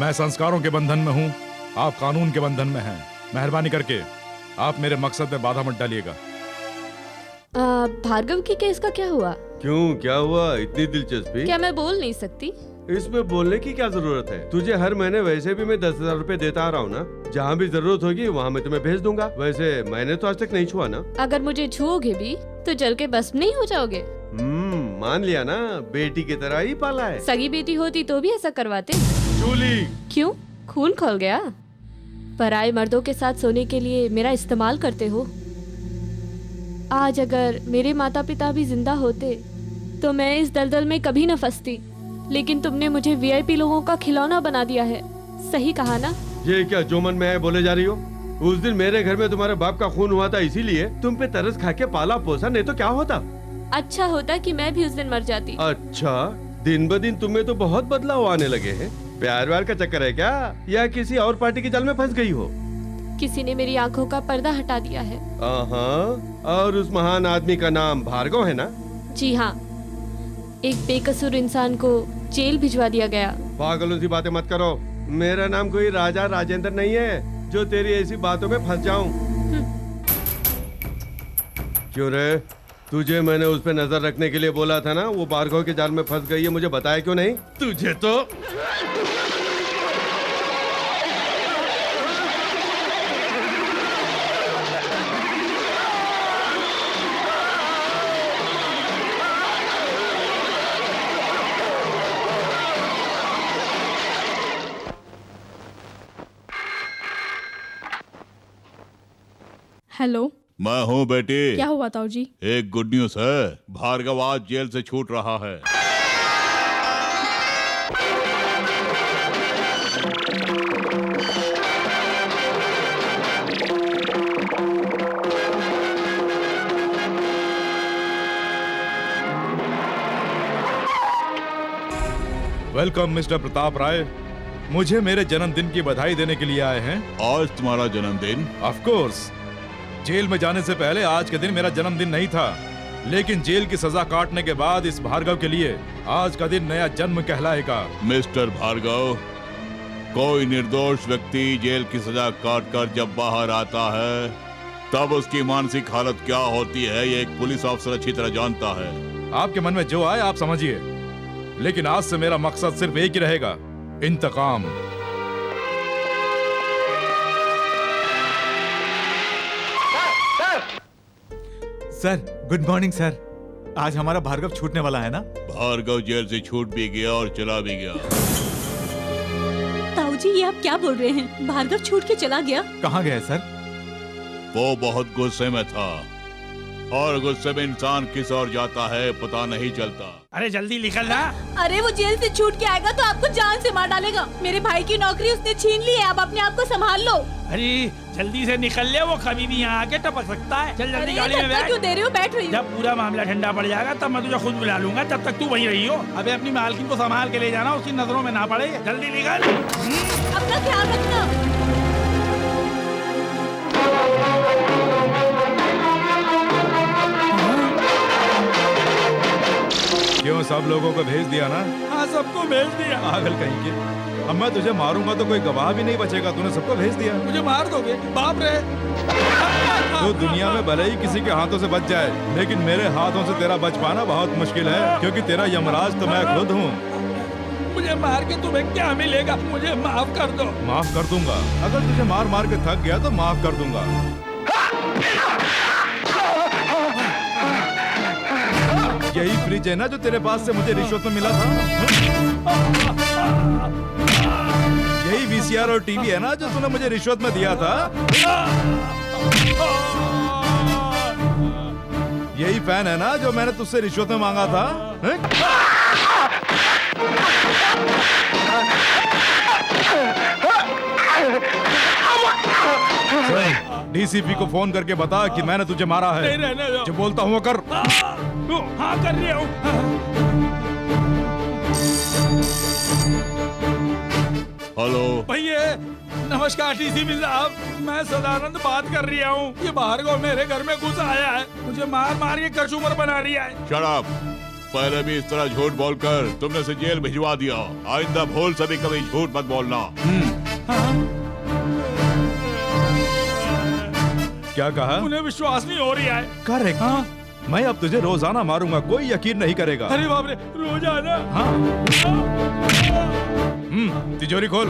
H: मैं संस्कारों के बंधन में हूँ, आप कानून के बंधन में हैं। मेहरबानी करके आप मेरे मकसद में बाधा मत डालिएगा।
J: भार्गव की केस का क्या हुआ?
D: क्यों, क्या हुआ? इतनी दिलचस्पी?
J: क्या मैं बोल नहीं सकती?
D: इसमें बोलने की क्या जरूरत है? तुझे हर महीने वैसे भी मैं 10,000 रुपए देता आ रहा हूँ ना। जहाँ भी जरूरत होगी वहाँ मैं तुम्हें भेज दूंगा। वैसे मैंने तो आज तक नहीं छुआ ना।
J: अगर मुझे छुओगे भी तो जल के भस्म नहीं हो जाओगे।
D: मान लिया ना, बेटी की तरह ही पाला है।
J: सगी बेटी होती तो भी ऐसा करवाते।
H: जूली,
J: क्यों, खून खोल गया? पराये मर्दों के साथ सोने के लिए मेरा इस्तेमाल करते हो। आज अगर मेरे माता पिता भी जिंदा होते तो मैं इस दलदल में कभी न फंसती, लेकिन तुमने मुझे वीआईपी लोगों का खिलौना बना दिया है। सही कहा ना?
D: ये क्या जो मन में है बोले जा रही हो? उस दिन मेरे घर में तुम्हारे बाप का खून हुआ था, इसीलिए तुम पे तरस खा के पाला पोसा, नहीं तो क्या होता?
J: अच्छा होता कि मैं भी उस दिन मर जाती।
D: अच्छा, दिन ब दिन तुम्हें तो बहुत बदलाव आने लगे हैं। प्यार व्यार का चक्कर है क्या, या किसी और पार्टी के जाल में फंस गई हो?
J: किसी ने मेरी आंखों का पर्दा हटा दिया है।
D: और उस महान आदमी का नाम भार्गव है ना?
J: जी हाँ, एक बेकसूर इंसान को जेल भिजवा दिया गया।
D: पागलों सी बातें मत करो। मेरा नाम कोई राजा राजेंद्र नहीं है जो तेरी ऐसी बातों में फंस जाऊं। क्यों रे, तुझे मैंने उस पे नजर रखने के लिए बोला था ना, वो भार्गव के जाल में फंस गई है, मुझे बताया क्यों नहीं? तुझे तो
M: हेलो,
E: मैं हूँ बेटी।
M: क्या हुआ ताऊ जी?
E: एक गुड न्यूज है, भार्गव आज जेल से छूट रहा है।
H: वेलकम मिस्टर प्रताप राय। मुझे मेरे जन्मदिन की बधाई देने के लिए आए हैं।
E: आज तुम्हारा जन्मदिन?
H: Of course. जेल में जाने से पहले आज के दिन मेरा जन्मदिन नहीं था, लेकिन जेल की सजा काटने के बाद इस भार्गव के लिए आज का दिन नया जन्म कहलाएगा।
E: मिस्टर भार्गव, कोई निर्दोष व्यक्ति जेल की सजा काट कर जब बाहर आता है तब उसकी मानसिक हालत क्या होती है, ये एक पुलिस अफसर अच्छी तरह जानता है।
H: आपके मन में जो आए आप समझिए, लेकिन आज से मेरा मकसद सिर्फ एक ही रहेगा, इंतकाम।
I: Sir, good morning sir. आज हमारा भार्गव छूटने वाला है ना?
E: भार्गव जेल से छूट भी गया और चला भी गया।
B: ताऊ जी, ये आप क्या बोल रहे हैं? भार्गव छूट के चला गया?
I: कहाँ गया सर?
E: वो बहुत गुस्से में था, और गुस्से में इंसान किस ओर जाता है पता नहीं चलता।
C: अरे जल्दी निकल ना।
B: अरे वो जेल से छूट के आएगा तो आपको जान से मार डालेगा। मेरे भाई की नौकरी उसने छीन ली है, आप अपने आप को संभाल लो।
C: अरे जल्दी से निकल ले, वो कभी भी यहाँ आके टपक सकता है। चल जल्दी गाड़ी में बैठ।
B: क्यों दे रहे हो? बैठ रही हूँ।
C: जब पूरा मामला ठंडा पड़ जाएगा तब मैं तुझे खुद बुला लूंगा, तब तक तू वहीं रही हो। अबे अपनी मालकिन को संभाल के ले जाना, उसकी नजरों में ना पड़े। जल्दी निकल।
B: अपना ख्याल रखना।
H: क्यों सब लोगों को भेज दिया ना?
C: हाँ सबको भेज दिया।
H: पागल कहीं के। अब मैं तुझे मारूंगा तो कोई गवाह भी नहीं बचेगा। तूने सबको भेज दिया।
C: मुझे मार दोगे? बाप रे।
H: तो दुनिया में भले ही किसी के हाथों से बच जाए, लेकिन मेरे हाथों से तेरा बच पाना बहुत मुश्किल है, क्योंकि तेरा यमराज तो मैं खुद हूँ।
C: मुझे मार के तुम्हें क्या मिलेगा? मुझे माफ कर दो।
H: माफ कर दूंगा। अगर तुझे मार मार के थक गया तो माफ कर दूंगा। यही फ्रिज है ना जो तेरे पास से मुझे रिश्वत में मिला था? यही वीसीआर और टीवी है ना जो तूने मुझे रिश्वत में दिया था? यही फैन है ना जो मैंने तुझसे रिश्वत में मांगा था? डीसीपी को फोन करके बता कि मैंने तुझे मारा है।
C: नहीं रहने दो।
H: जो बोलता हूँ वो कर।
C: हाँ कर रही हूँ।
E: हेलो
C: भैया नमस्कार डीसीपी साहब, मैं सदानंद बात कर रही हूँ। ये भार्गव मेरे घर में घुस आया है, मुझे मार मार के कचूमर बना रही है।
E: Shut up. पहले भी इस तरह झूठ बोलकर तुमने से जेल भिजवा दिया। आइंदा भूल से भी कभी झूठ मत बोलना।
H: क्या कहा?
C: उन्हें विश्वास नहीं हो रहा है।
H: करेक्ट। हाँ? मैं अब तुझे रोजाना मारूंगा, कोई यकीन नहीं करेगा।
C: अरे बाप रे, रोजाना?
H: हाँ। तिजोरी खोल।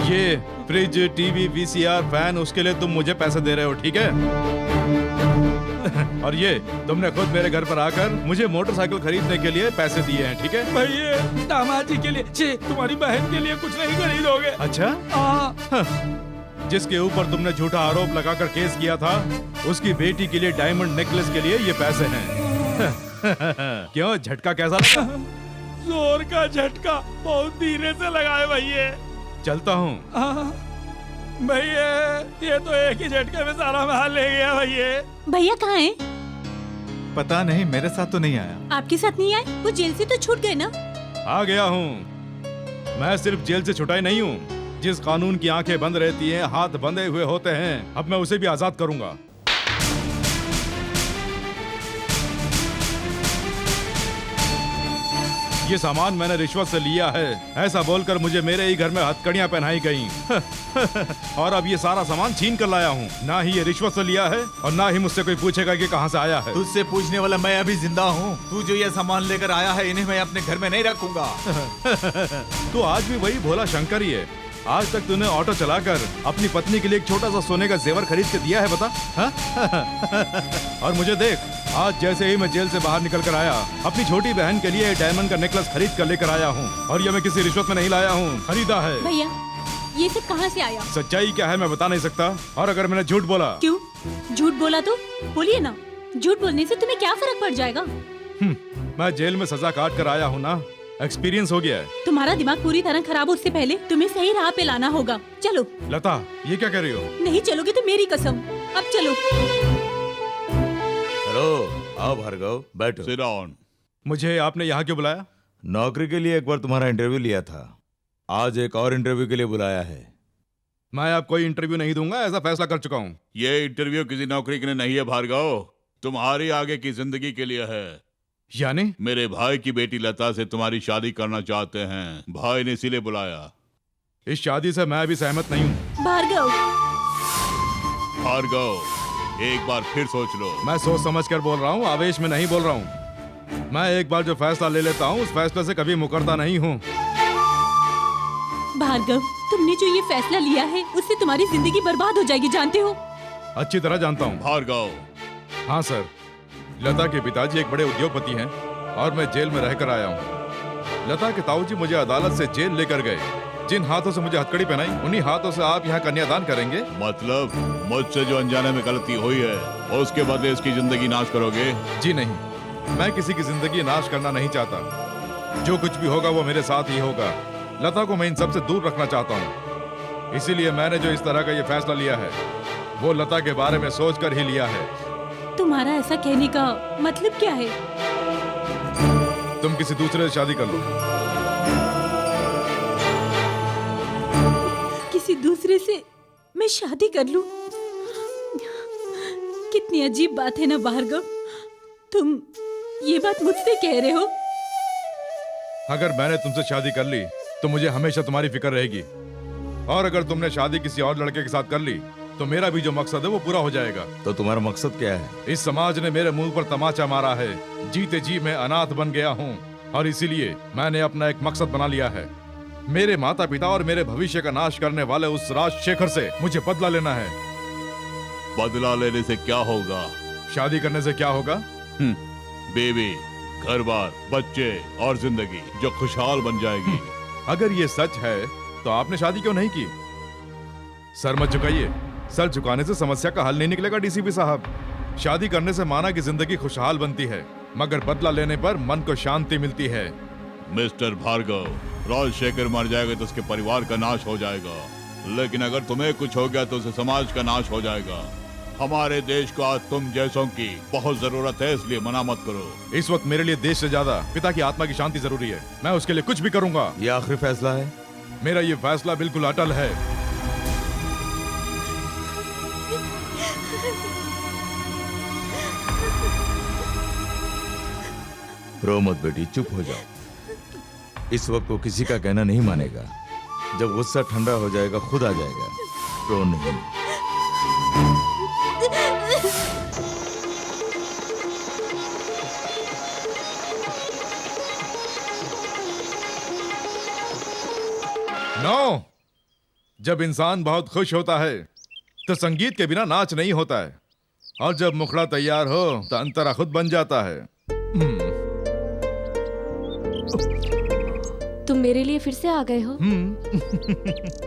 H: ये फ्रिज, टीवी, वीसीआर, फैन, उसके लिए तुम मुझे पैसे दे रहे हो, ठीक है? और ये तुमने खुद मेरे घर पर आकर मुझे मोटरसाइकिल खरीदने के लिए पैसे दिए हैं, ठीक है?
C: भैया दामाद जी के लिए, तुम्हारी बहन के लिए कुछ नहीं खरीदोगे?
H: अच्छा? जिसके ऊपर तुमने झूठा आरोप लगाकर केस किया था, उसकी बेटी के लिए डायमंड नेकलेस के लिए ये पैसे हैं। क्यों, झटका कैसा लगा?
C: जोर का झटका, बहुत धीरे से लगाए भैया।
H: चलता हूँ।
C: भैया ये तो एक ही झटके में सारा माल ले गया भैया।
B: भैया कहाँ हैं?
I: पता नहीं, मेरे साथ तो नहीं आया।
B: आपके साथ नहीं आए? वो जेल से तो छूट गए ना?
H: आ गया हूँ। मैं सिर्फ जेल से छुटाई नहीं हूँ। जिस कानून की आंखें बंद रहती हैं, हाथ बंधे हुए होते हैं, अब मैं उसे भी आजाद करूंगा। ये सामान मैंने रिश्वत से लिया है, ऐसा बोलकर मुझे मेरे ही घर में हथकड़ियां पहनाई गईं। और अब ये सारा सामान छीन कर लाया हूँ। ना ही ये रिश्वत से लिया है और ना ही मुझसे कोई पूछेगा कि कहाँ से आया है।
I: तुझसे पूछने वाला मैं अभी जिंदा हूँ। तू जो ये सामान लेकर आया है, इन्हें मैं अपने घर में नहीं रखूंगा।
H: तू आज भी वही भोला शंकर ही है। आज तक तूने ऑटो चलाकर अपनी पत्नी के लिए एक छोटा सा सोने का जेवर खरीद के दिया है, बता? हा? और मुझे देख, आज जैसे ही मैं जेल से बाहर निकल कर आया, अपनी छोटी बहन के लिए डायमंड का नेकलेस खरीद कर लेकर आया हूँ। और ये मैं किसी रिश्वत में नहीं लाया हूँ, खरीदा है।
B: भैया ये सब कहाँ से आया?
H: सच्चाई क्या है मैं बता नहीं सकता। और अगर मैंने झूठ बोला?
B: क्यों झूठ बोला तो बोलिए ना। झूठ बोलने से तुम्हें क्या फर्क पड़ जाएगा?
H: मैं जेल में सजा काट कर आया हूँ ना, एक्सपीरियंस हो गया है।
B: तुम्हारा दिमाग पूरी तरह खराब हो, उससे पहले तुम्हें सही राह पे लाना होगा। चलो।
H: लता, ये क्या कह रही हो?
B: नहीं चलोगे तो मेरी कसम। अब चलो।
A: हेलो, आओ भार्गव, बैठो।
E: Sit down.
H: मुझे आपने यहाँ क्यों बुलाया?
A: नौकरी के लिए एक बार तुम्हारा इंटरव्यू लिया था, आज एक और इंटरव्यू के लिए बुलाया है।
H: मैं अब कोई इंटरव्यू नहीं दूंगा, ऐसा फैसला कर चुका हूँ।
E: ये इंटरव्यू किसी नौकरी के लिए नहीं है भार्गव, तुम्हारी आगे की जिंदगी के लिए है।
H: यानी?
E: मेरे भाई की बेटी लता से तुम्हारी शादी करना चाहते हैं, भाई ने इसीलिए बुलाया।
H: इस शादी से मैं भी सहमत नहीं हूँ।
B: भार्गव,
E: भार्गव, एक बार फिर सोच लो।
H: मैं सोच समझ कर बोल रहा हूँ, आवेश में नहीं बोल रहा हूँ। मैं एक बार जो फैसला ले लेता हूँ, उस फैसले से कभी मुकरता नहीं हूँ।
B: भार्गव, तुमने जो ये फैसला लिया है, उससे तुम्हारी जिंदगी बर्बाद हो जाएगी, जानते हो?
H: अच्छी तरह जानता हूँ।
E: भार्गव।
H: हाँ सर, लता के पिताजी एक बड़े उद्योगपति हैं और मैं जेल में रहकर आया हूँ। लता के ताऊजी मुझे अदालत से जेल लेकर गए। जिन हाथों से मुझे हथकड़ी पहनाई, उन्हीं हाथों से आप यहाँ कन्यादान करेंगे।
E: मतलब मुझसे जो अनजाने में गलती हुई है, उसके बदले इसकी जिंदगी नाश करोगे?
H: जी नहीं, मैं किसी की जिंदगी नाश करना नहीं चाहता। जो कुछ भी होगा वो मेरे साथ ही होगा। लता को मैं इन सबसे दूर रखना चाहता हूँ। इसीलिए मैंने जो इस तरह का ये फैसला लिया है, वो लता के बारे में सोच कर ही लिया है।
B: तुम्हारा ऐसा कहने का मतलब क्या है?
H: तुम किसी दूसरे से शादी कर लो।
B: किसी दूसरे से मैं शादी कर लूं? कितनी अजीब बात है ना भार्गव, तुम ये बात मुझसे कह रहे हो?
H: अगर मैंने तुमसे शादी कर ली तो मुझे हमेशा तुम्हारी फिक्र रहेगी, और अगर तुमने शादी किसी और लड़के के साथ कर ली तो मेरा भी जो मकसद है वो पूरा हो जाएगा।
A: तो तुम्हारा मकसद क्या है?
H: इस समाज ने मेरे मुंह पर तमाचा मारा है, जीते जी मैं अनाथ बन गया हूँ, और इसीलिए मैंने अपना एक मकसद बना लिया है। मेरे माता पिता और मेरे भविष्य का नाश करने वाले उस राजशेखर से मुझे बदला लेना है।
E: बदला लेने से क्या होगा?
H: शादी करने से क्या होगा?
E: बेबी, घर बार, बच्चे और जिंदगी जो खुशहाल बन जाएगी।
H: अगर ये सच है तो आपने शादी क्यों नहीं की? सर मत झुकाइए, सर झुकाने से समस्या का हल नहीं निकलेगा डीसीपी साहब। शादी करने से माना की जिंदगी खुशहाल बनती है, मगर बदला लेने पर मन को शांति मिलती है।
E: मिस्टर भार्गव, राजशेखर मर जाएगा तो उसके परिवार का नाश हो जाएगा, लेकिन अगर तुम्हें कुछ हो गया तो उसे समाज का नाश हो जाएगा। हमारे देश को आज तुम जैसों की बहुत जरूरत है, इसलिए मना मत करो।
H: इस वक्त मेरे लिए देश से ज्यादा पिता की आत्मा की शांति जरूरी है। मैं उसके लिए कुछ भी करूंगा।
A: ये आखिरी फैसला है?
H: मेरा ये फैसला बिल्कुल अटल है।
A: रो मत बेटी, चुप हो जाओ। इस वक्त वो किसी का कहना नहीं मानेगा। जब गुस्सा ठंडा हो जाएगा खुद आ जाएगा। रो नहीं।
H: नो, जब इंसान बहुत खुश होता है तो संगीत के बिना नाच नहीं होता है, और जब मुखड़ा तैयार हो तो अंतरा खुद बन जाता है।
J: तुम मेरे लिए फिर से आ गए हो।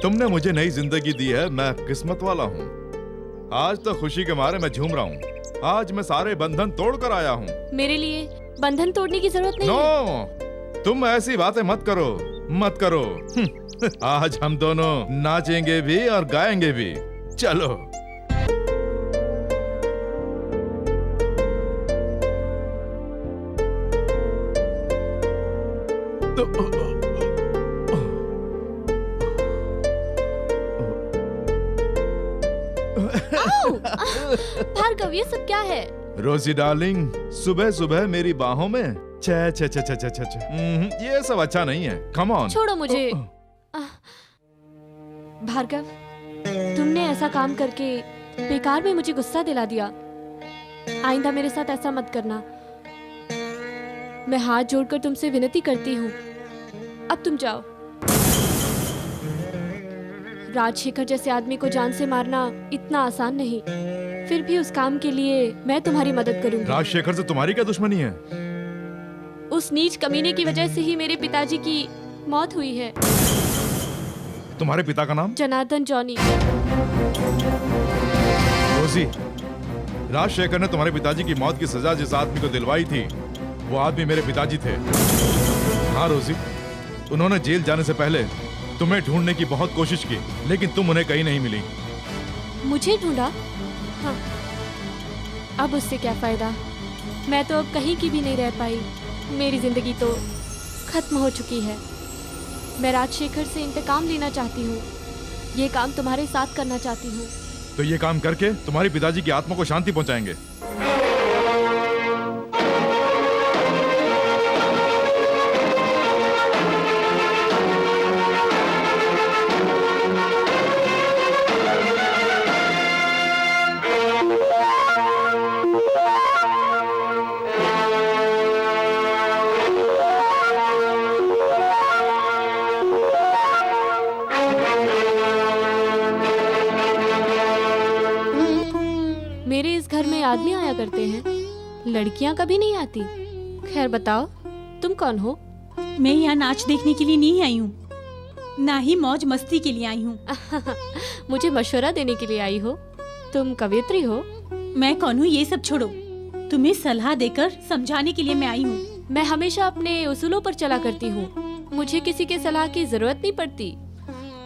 H: तुमने मुझे नई जिंदगी दी है, मैं किस्मत वाला हूँ। आज तो खुशी के मारे मैं झूम रहा हूँ। आज मैं सारे बंधन तोड़ कर आया हूँ।
J: मेरे लिए बंधन तोड़ने की जरूरत नहीं
H: है। तुम ऐसी बातें मत करो, मत करो। आज हम दोनों नाचेंगे भी और गाएंगे भी। चलो।
J: भार्गव, ये सब क्या है?
H: रोजी डार्लिंग, सुबह सुबह मेरी बाहों में छे छे छे छे छे छे छे। ये सब अच्छा नहीं है। Come on.
J: छोड़ो मुझे। भार्गव, तुमने ऐसा काम करके बेकार में मुझे गुस्सा दिला दिया। आइंदा मेरे साथ ऐसा मत करना। मैं हाथ जोड़कर तुमसे विनती करती हूँ, अब तुम जाओ। राजशेखर जैसे आदमी को जान से मारना इतना आसान नहीं, फिर भी उस काम के लिए मैं तुम्हारी मदद करूंगी।
H: राजशेखर से तुम्हारी क्या दुश्मनी है?
J: उस नीच कमीने की वजह से ही मेरे पिताजी की मौत हुई है।
H: तुम्हारे पिता का नाम?
J: जनार्दन जॉनी।
H: रोजी, राजशेखर ने तुम्हारे पिताजी की मौत की सजा जिस आदमी को दिलवाई थी वो आदमी मेरे पिताजी थे। हाँ रोजी, उन्होंने जेल जाने से पहले तुम्हें ढूंढने की बहुत कोशिश की, लेकिन तुम उन्हें कहीं नहीं मिली।
J: मुझे ढूंढा? हाँ, अब उससे क्या फायदा? मैं तो अब कहीं की भी नहीं रह पाई। मेरी जिंदगी तो खत्म हो चुकी है। मैं राजशेखर से इंतकाम लेना चाहती हूँ। ये काम तुम्हारे साथ करना चाहती हूँ।
H: तो ये काम करके तुम्हारे पिताजी की आत्मा को शांति पहुंचाएंगे।
J: मेरे इस घर में आदमी आया करते हैं, लड़कियां कभी नहीं आती। खैर बताओ, तुम कौन हो?
B: मैं यहाँ नाच देखने के लिए नहीं आई हूँ, ना ही मौज मस्ती के लिए आई हूँ।
J: मुझे मशवरा देने के लिए आई हो? तुम कवियत्री हो?
B: मैं कौन हूँ ये सब छोड़ो, तुम्हें सलाह देकर समझाने के लिए मैं आई हूँ।
J: मैं हमेशा अपने उसूलों पर चला करती हूँ, मुझे किसी के सलाह की जरूरत नहीं पड़ती।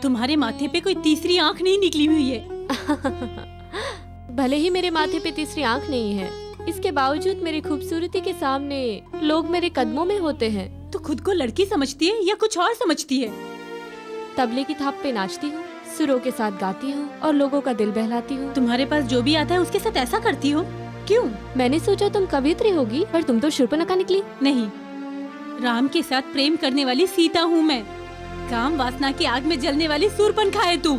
B: तुम्हारे माथे पे कोई तीसरी आँख नहीं निकली हुई है।
J: भले ही मेरे माथे पे तीसरी आँख नहीं है, इसके बावजूद मेरी खूबसूरती के सामने लोग मेरे कदमों में होते हैं।
B: तो खुद को लड़की समझती है या कुछ और समझती है?
J: तबले की थाप पे नाचती हूँ, सुरों के साथ गाती हूँ और लोगों का दिल बहलाती हूँ।
B: तुम्हारे पास जो भी आता है उसके साथ ऐसा करती हो, क्यों?
J: मैंने सोचा तुम कवियत्री होगी, पर तुम तो शूर्पणखा निकली।
B: नहीं, राम के साथ प्रेम करने वाली सीता हूँ मैं। काम वासना की आग में जलने वाली शूर्पणखा है तू।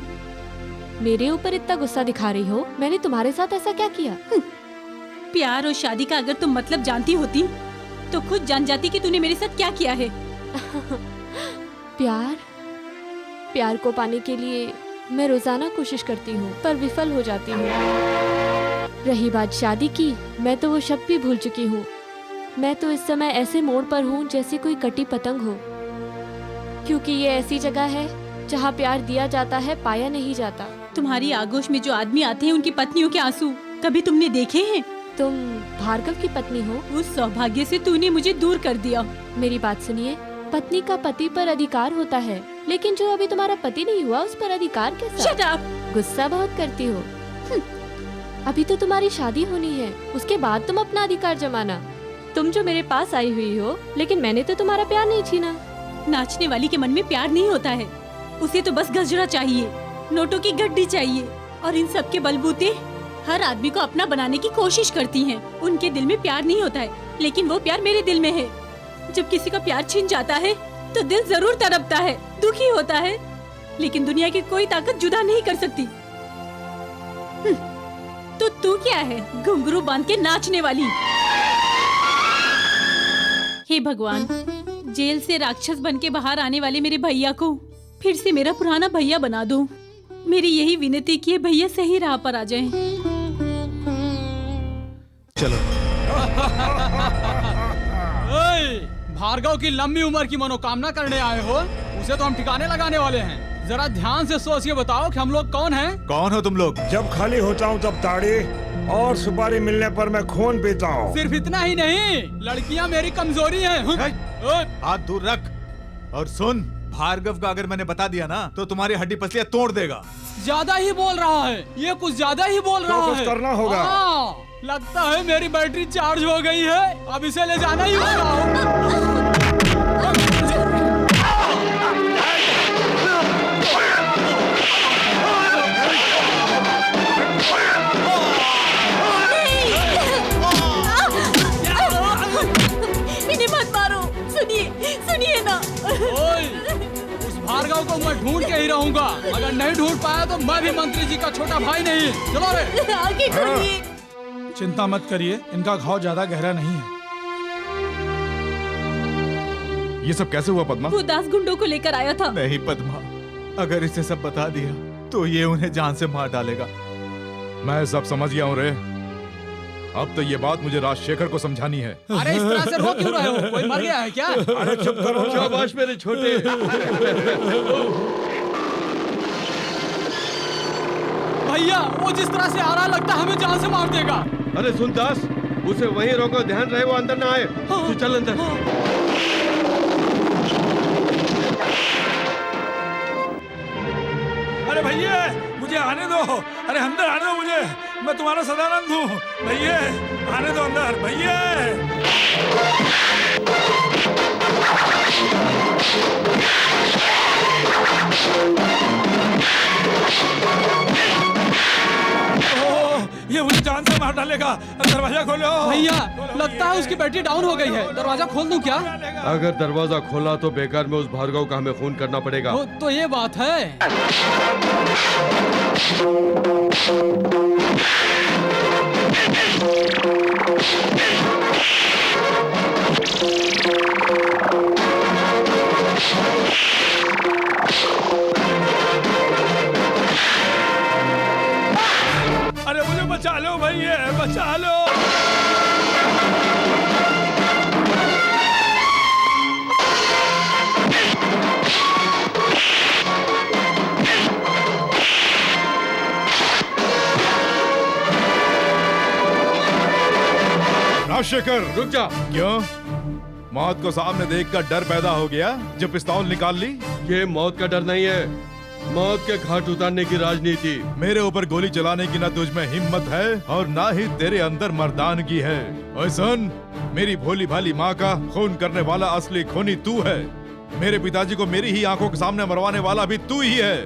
J: मेरे ऊपर इतना गुस्सा दिखा रही हो? मैंने तुम्हारे साथ ऐसा क्या किया?
B: प्यार और शादी का अगर तुम मतलब जानती होती तो खुद जान जाती कि तूने मेरे साथ क्या किया है।
J: प्यार को पाने के लिए मैं रोजाना कोशिश करती हूँ, पर विफल हो जाती हूँ। रही बात शादी की, मैं तो वो शब्द भी भूल चुकी हूँ। मैं तो इस समय ऐसे मोड़ पर हूँ जैसे कोई कटी पतंग हो, क्योंकि ये ऐसी जगह है जहाँ प्यार दिया जाता है, पाया नहीं जाता।
B: तुम्हारी आगोश में जो आदमी आते हैं उनकी पत्नियों के आंसू कभी तुमने देखे हैं?
J: तुम भार्गव की पत्नी हो।
B: उस सौभाग्य से तूने मुझे दूर कर दिया।
J: मेरी बात सुनिए, पत्नी का पति पर अधिकार होता है, लेकिन जो अभी तुम्हारा पति नहीं हुआ उस पर अधिकार कैसा?
B: Shut up!
J: गुस्सा बहुत करती हो। अभी तो तुम्हारी शादी होनी है, उसके बाद तुम अपना अधिकार जमाना। तुम जो मेरे पास आई हुई हो, लेकिन मैंने तो तुम्हारा प्यार नहीं छीना।
B: नाचने वाली के मन में प्यार नहीं होता है, उसे तो बस गजरा चाहिए, नोटों की गड्डी चाहिए, और इन सब के बलबूते हर आदमी को अपना बनाने की कोशिश करती हैं। उनके दिल में प्यार नहीं होता है, लेकिन वो प्यार मेरे दिल में है। जब किसी का प्यार छिन जाता है तो दिल जरूर तड़पता है, दुखी होता है, लेकिन दुनिया की कोई ताकत जुदा नहीं कर सकती। तो तू क्या है, घुंघरू बांध के नाचने वाली? हे भगवान, जेल से राक्षस बन के बाहर आने वाले मेरे भैया को फिर से मेरा पुराना भैया बना दो। मेरी यही विनती कि भैया सही राह पर आ जाएं।
I: चलो।
L: भार्गव की लंबी उम्र की मनोकामना करने आए हो, उसे तो हम ठिकाने लगाने वाले हैं। जरा ध्यान से सोच के बताओ कि हम लोग कौन हैं?
I: कौन हो तुम लोग?
G: जब खाली होता हूँ तब ताड़ी और सुपारी मिलने पर मैं खून पीता हूँ।
L: सिर्फ इतना ही नहीं, लड़कियाँ मेरी कमजोरी हैं।
I: हाथ दूर रख और सुन, भार्गव का अगर मैंने बता दिया ना तो तुम्हारी हड्डी पसलियां तोड़ देगा।
L: ज्यादा ही बोल रहा है, ये कुछ ज्यादा ही बोल रहा है।
G: कुछ करना होगा।
L: लगता है मेरी बैटरी चार्ज हो गई है, अब इसे ले जाना ही होगा।
B: इन्हें मत मारो, सुनिए ना।
L: उस भार्गव को मैं ढूंढ के ही रहूंगा। अगर नहीं ढूंढ पाया तो मैं भी मंत्री जी का छोटा भाई नहीं। चलो रे।
B: आगे छोड़िए।
C: चिंता मत करिए, इनका घाव ज्यादा गहरा नहीं है।
H: ये सब कैसे हुआ पद्मा?
B: वो दास गुंडों को लेकर आया था।
I: नहीं पद्मा, अगर इसे सब बता दिया तो ये उन्हें जान से मार डालेगा।
H: मैं सब समझ गया हूँ रे। अब तो ये बात मुझे राजशेखर को समझानी है।
L: अरे इस तरह से रो क्यों रहे हो? कोई मर गया है क्या?
G: अरे चुप करो।
D: शाबाश मेरे छोटे।
L: भैया, वो जिस तरह से आ रहा लगता है हमें जान से मार देगा।
D: अरे सुन दास, उसे वहीं रोको, ध्यान रहे वो अंदर ना आए। तू चल अंदर।
C: अरे भैया, मुझे आने दो। अरे अंदर आने दो मुझे, मैं तुम्हारा सदानंद हूँ। भैया आने दो अंदर, भैया। ये मुझे जान से मार डालेगा। दरवाजा खोलो
L: भैया। लगता है उसकी बैटरी डाउन हो गई है। दरवाजा खोल दूं क्या?
D: अगर दरवाजा खोला तो बेकार में उस भार्गव का हमें खून करना पड़ेगा।
L: तो ये बात है।
C: अरे मुझे बचा लो भैया, बचा लो।
H: राजशेखर
D: रुक जा।
H: क्यों? मौत को सामने देखकर डर पैदा हो गया जो पिस्तौल निकाल ली?
D: ये मौत का डर नहीं है, मौत के घाट उतारने की राजनीति।
H: मेरे ऊपर गोली चलाने की ना तुझ में हिम्मत है और ना ही तेरे अंदर मर्दानगी है। ओए सुन, मेरी भोली भाली माँ का खून करने वाला असली खूनी तू है। मेरे पिताजी को मेरी ही आंखों के सामने मरवाने वाला भी तू ही है।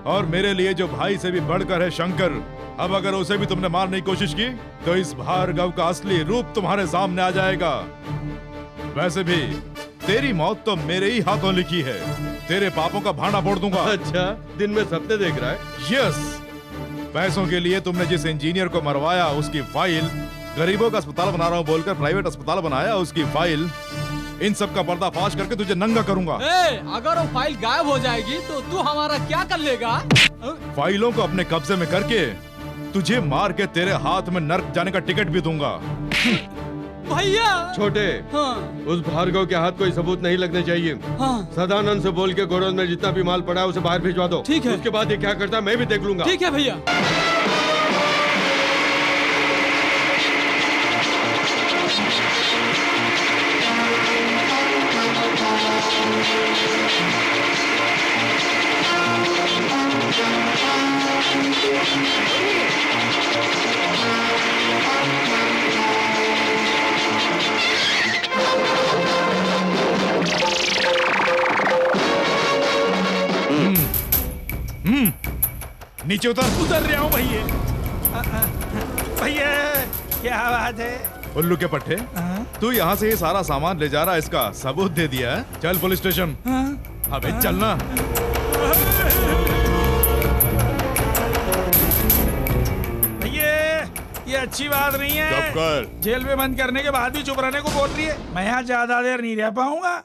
H: और मेरे लिए जो भाई से भी बढ़कर है शंकर, अब अगर उसे भी तुमने मारने की कोशिश की तो इस भार्गव का असली रूप तुम्हारे सामने आ जाएगा। वैसे भी तेरी मौत तो मेरे ही हाथों लिखी है, तेरे पापों का भांडा फोड़ दूंगा।
D: अच्छा, दिन में सपने देख रहा है?
H: यस। पैसों के लिए तुमने जिस इंजीनियर को मरवाया उसकी फाइल, गरीबों का अस्पताल बना रहा हूँ बोलकर प्राइवेट अस्पताल बनाया उसकी फाइल, इन सब का पर्दाफाश करके तुझे नंगा करूंगा।
L: अगर वो फाइल गायब हो जाएगी तो तू हमारा क्या कर लेगा?
H: फाइलों को अपने कब्जे में करके तुझे मार के तेरे हाथ में नर्क जाने का टिकट भी दूंगा।
L: भैया
D: छोटे,
L: हाँ।
D: उस भार्गव के हाथ कोई सबूत नहीं लगने चाहिए।
L: हाँ।
D: सदानंद से बोल के गोडाउन में जितना भी माल पड़ा है उसे बाहर भिजवा दो।
L: ठीक है।
D: उसके बाद ये क्या करता है मैं भी देख लूंगा।
L: ठीक है भैया।
H: नीचे
C: उतर रहा हूँ भैया। भैया क्या बात है?
H: उल्लू के पट्टे, तू यहाँ से ये सारा सामान ले जा रहा है, इसका सबूत दे दिया है। चल पुलिस स्टेशन। अबे चलना।
C: भैया ये अच्छी बात नहीं है।
E: चुप कर।
C: जेल में बंद करने के बाद भी चुप रहने को बोल रही है। मैं यहाँ ज्यादा देर नहीं रह पाऊंगा।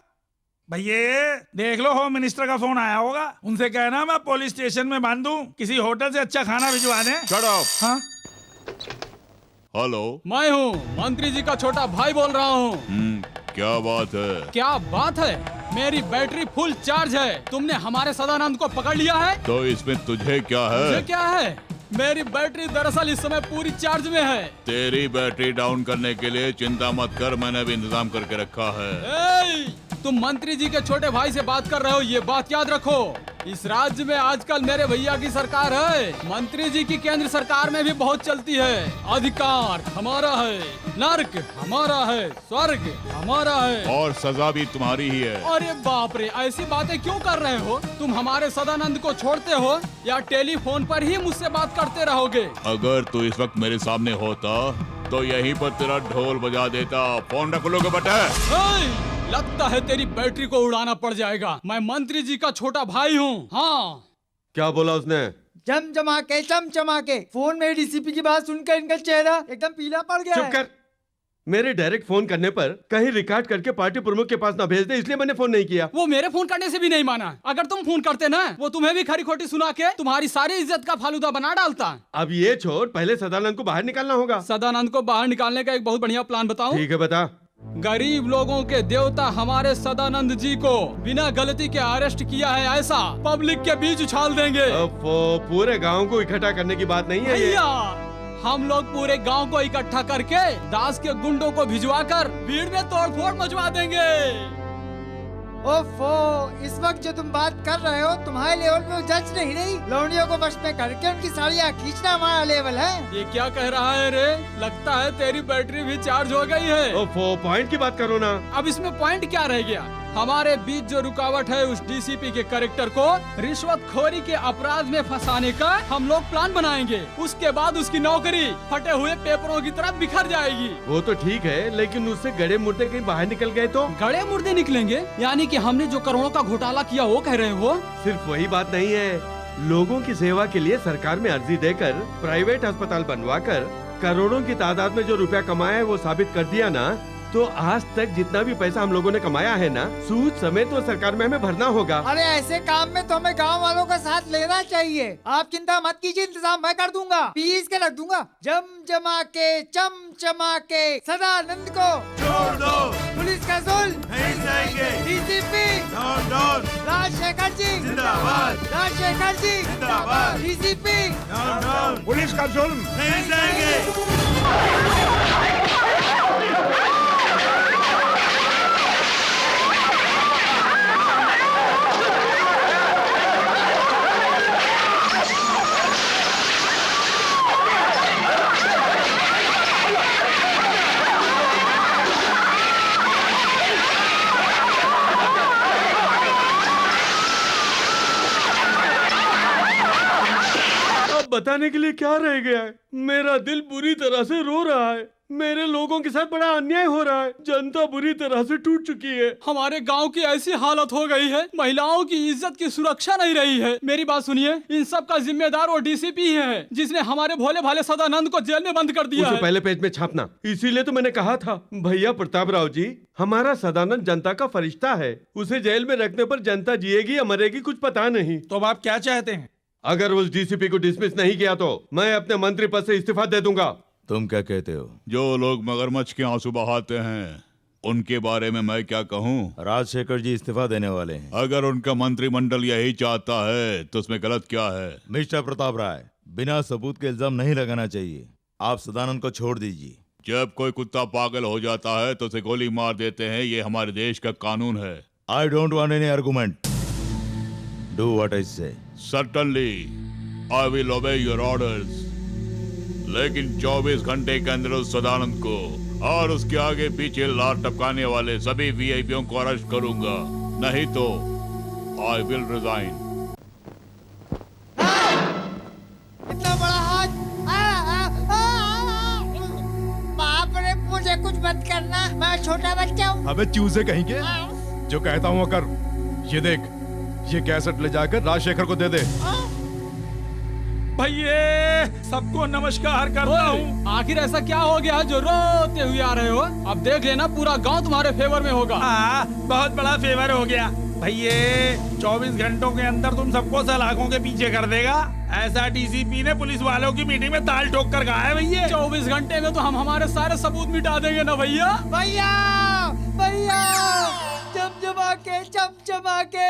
C: भैया देख लो, होम मिनिस्टर का फोन आया होगा, उनसे कहना मैं पुलिस स्टेशन में बांध दूं, किसी होटल से अच्छा खाना भिजवा दें।
E: Shut up.
C: हाँ?
E: हेलो,
L: मैं हूँ मंत्री जी का छोटा भाई बोल रहा हूँ।
E: क्या बात है?
L: क्या बात है? मेरी बैटरी फुल चार्ज है। तुमने हमारे सदानंद को पकड़ लिया है।
E: तो इसमें तुझे क्या है?
L: मुझे क्या है? मेरी बैटरी दरअसल इस समय पूरी चार्ज में है।
E: तेरी बैटरी डाउन करने के लिए चिंता मत कर, मैंने भी इंतजाम करके रखा है।
L: तुम मंत्री जी के छोटे भाई से बात कर रहे हो, ये बात याद रखो। इस राज्य में आजकल मेरे भैया की सरकार है। मंत्री जी की केंद्र सरकार में भी बहुत चलती है। अधिकार हमारा है, नर्क हमारा है, स्वर्ग हमारा है,
E: और सजा भी तुम्हारी ही है।
L: अरे बाप रे, ऐसी बातें क्यों कर रहे हो? तुम हमारे सदानंद को छोड़ते हो या टेलीफोन पर ही मुझसे बात करते रहोगे?
E: अगर तू इस वक्त मेरे सामने होता तो यहीं पर तेरा ढोल बजा देता। फोन रख लो बेटा।
L: लगता है तेरी बैटरी को उड़ाना पड़ जाएगा। मैं मंत्री जी का छोटा भाई हूँ। हाँ।
D: क्या बोला उसने?
F: चमचमा के फोन में डीसीपी की बात सुनकर इनका चेहरा एकदम पीला पड़ गया।
D: चुप कर। मेरे डायरेक्ट फोन करने पर कहीं रिकॉर्ड करके पार्टी प्रमुख के पास ना भेज दे, इसलिए मैंने फोन नहीं किया।
L: वो मेरे फोन करने से भी नहीं माना। अगर तुम फोन करते ना, वो तुम्हें भी खरी खोटी सुना के तुम्हारी सारी इज्जत का फालूदा बना डालता।
D: अब ये छोड़, पहले सदानंद को बाहर निकालना होगा।
L: सदानंद को बाहर निकालने का एक बहुत बढ़िया प्लान बताऊं?
D: ठीक है, बता।
L: गरीब लोगों के देवता हमारे सदानंद जी को बिना गलती के अरेस्ट किया है, ऐसा पब्लिक के बीच उछाल देंगे।
D: पूरे गांव को इकट्ठा करने की बात नहीं है ये।
L: हम लोग पूरे गांव को इकट्ठा करके दास के गुंडों को भिजवाकर भीड़ में तोड़फोड़ मचवा देंगे।
F: ओफो, इस वक्त जो तुम बात कर रहे हो तुम्हारे लेवल पे जज नहीं रही। लौंडियों को वश में करके उनकी साड़ियाँ खींचना हमारा लेवल है।
L: ये क्या कह रहा है रे? लगता है तेरी बैटरी भी चार्ज हो गई है।
D: ओफो, पॉइंट की बात करो ना।
L: अब इसमें पॉइंट क्या रह गया? हमारे बीच जो रुकावट है, उस डीसीपी के कैरेक्टर को रिश्वतखोरी के अपराध में फंसाने का हम लोग प्लान बनाएंगे। उसके बाद उसकी नौकरी फटे हुए पेपरों की तरह बिखर जाएगी।
D: वो तो ठीक है, लेकिन उससे गड़े मुर्दे कहीं बाहर निकल गए तो?
L: गड़े मुर्दे निकलेंगे? यानी कि हमने जो करोड़ों का घोटाला किया वो कह रहे हो?
D: सिर्फ वही बात नहीं है, लोगों की सेवा के लिए सरकार में अर्जी देकर प्राइवेट अस्पताल बनवाकर करोड़ों की तादाद में जो रुपया कमाया है वो साबित कर दिया ना, तो आज तक जितना भी पैसा हम लोगों ने कमाया है ना, सूद समेत तो सरकार में हमें भरना होगा।
F: अरे ऐसे काम में तो हमें गांव वालों का साथ लेना चाहिए। आप चिंता मत कीजिए, इंतजाम मैं कर दूंगा, पीस के रख दूंगा। चमचमा के सदानंद को छोड़ दो, पुलिस का जुल्म नहीं सहेंगे। डीसीपी राजशेखर जी जिंदाबाद, राजशेखर जी जिंदाबाद, डीसीपी
G: पुलिस का जुल्म
F: नहीं सहेंगे।
D: बताने के लिए क्या रह गया है? मेरा दिल बुरी तरह से रो रहा है। मेरे लोगों के साथ बड़ा अन्याय हो रहा है। जनता बुरी तरह से टूट चुकी है।
L: हमारे गांव की ऐसी हालत हो गई है, महिलाओं की इज्जत की सुरक्षा नहीं रही है। मेरी बात सुनिए, इन सब का जिम्मेदार वो डीसीपी है, जिसने हमारे भोले भाले सदानंद को जेल में बंद कर दिया
D: उसे
L: है।
D: पहले पेज में छापना। इसीलिए तो मैंने कहा था भैया प्रताप राव जी, हमारा सदानंद जनता का फरिश्ता है। उसे जेल में रखने पर जनता जिएगी या मरेगी कुछ पता नहीं।
C: तो अब आप क्या चाहते हैं?
D: अगर उस डीसीपी को डिसमिस नहीं किया तो मैं अपने मंत्री पद से इस्तीफा दे दूंगा।
A: तुम क्या कहते हो?
E: जो लोग मगरमच्छ के आंसू बहाते हैं उनके बारे में मैं क्या कहूँ?
A: राजशेखर जी इस्तीफा देने वाले हैं।
E: अगर उनका मंत्रिमंडल यही चाहता है तो उसमें गलत क्या है?
A: मिस्टर प्रताप राय, बिना सबूत के इल्जाम नहीं लगाना चाहिए। आप सदानंद को छोड़ दीजिए।
E: जब कोई कुत्ता पागल हो जाता है तो उसे गोली मार देते हैं, ये हमारे देश का कानून है।
A: I don't want any argument. Do what I say.
E: Certainly I will obey your orders, लेकिन 24 घंटे के अंदर उस सदानंद को और उसके आगे पीछे लाल टपकाने वाले सभी वीआईपीओ को अरेस्ट करूंगा, नहीं तो आई विल रिजाइन।
F: इतना बड़ा हाथ! बाप रे, मुझे कुछ मत करना, मैं छोटा बच्चा हूँ।
H: अबे चूजे कहीं के, जो कहता हूँ वो कर। ये देख, ये कैसेट ले जाकर राजशेखर को दे दे।
C: भैया सबको नमस्कार करता हूँ।
L: आखिर ऐसा क्या हो गया जो रोते हुए आ रहे हो? अब देख लेना, पूरा गांव तुम्हारे फेवर में होगा।
C: हाँ, बहुत बड़ा फेवर हो गया। भैया 24 घंटों के अंदर तुम सबको सलाखों के पीछे कर देगा, ऐसा डीसीपी ने पुलिस वालों की मीटिंग में ताल ठोक कर कहा है। भैया
L: 24 घंटे में तो हम हमारे सारे सबूत मिटा देंगे ना भैया।
F: भैया भैया, चमचमा के चमचमा के।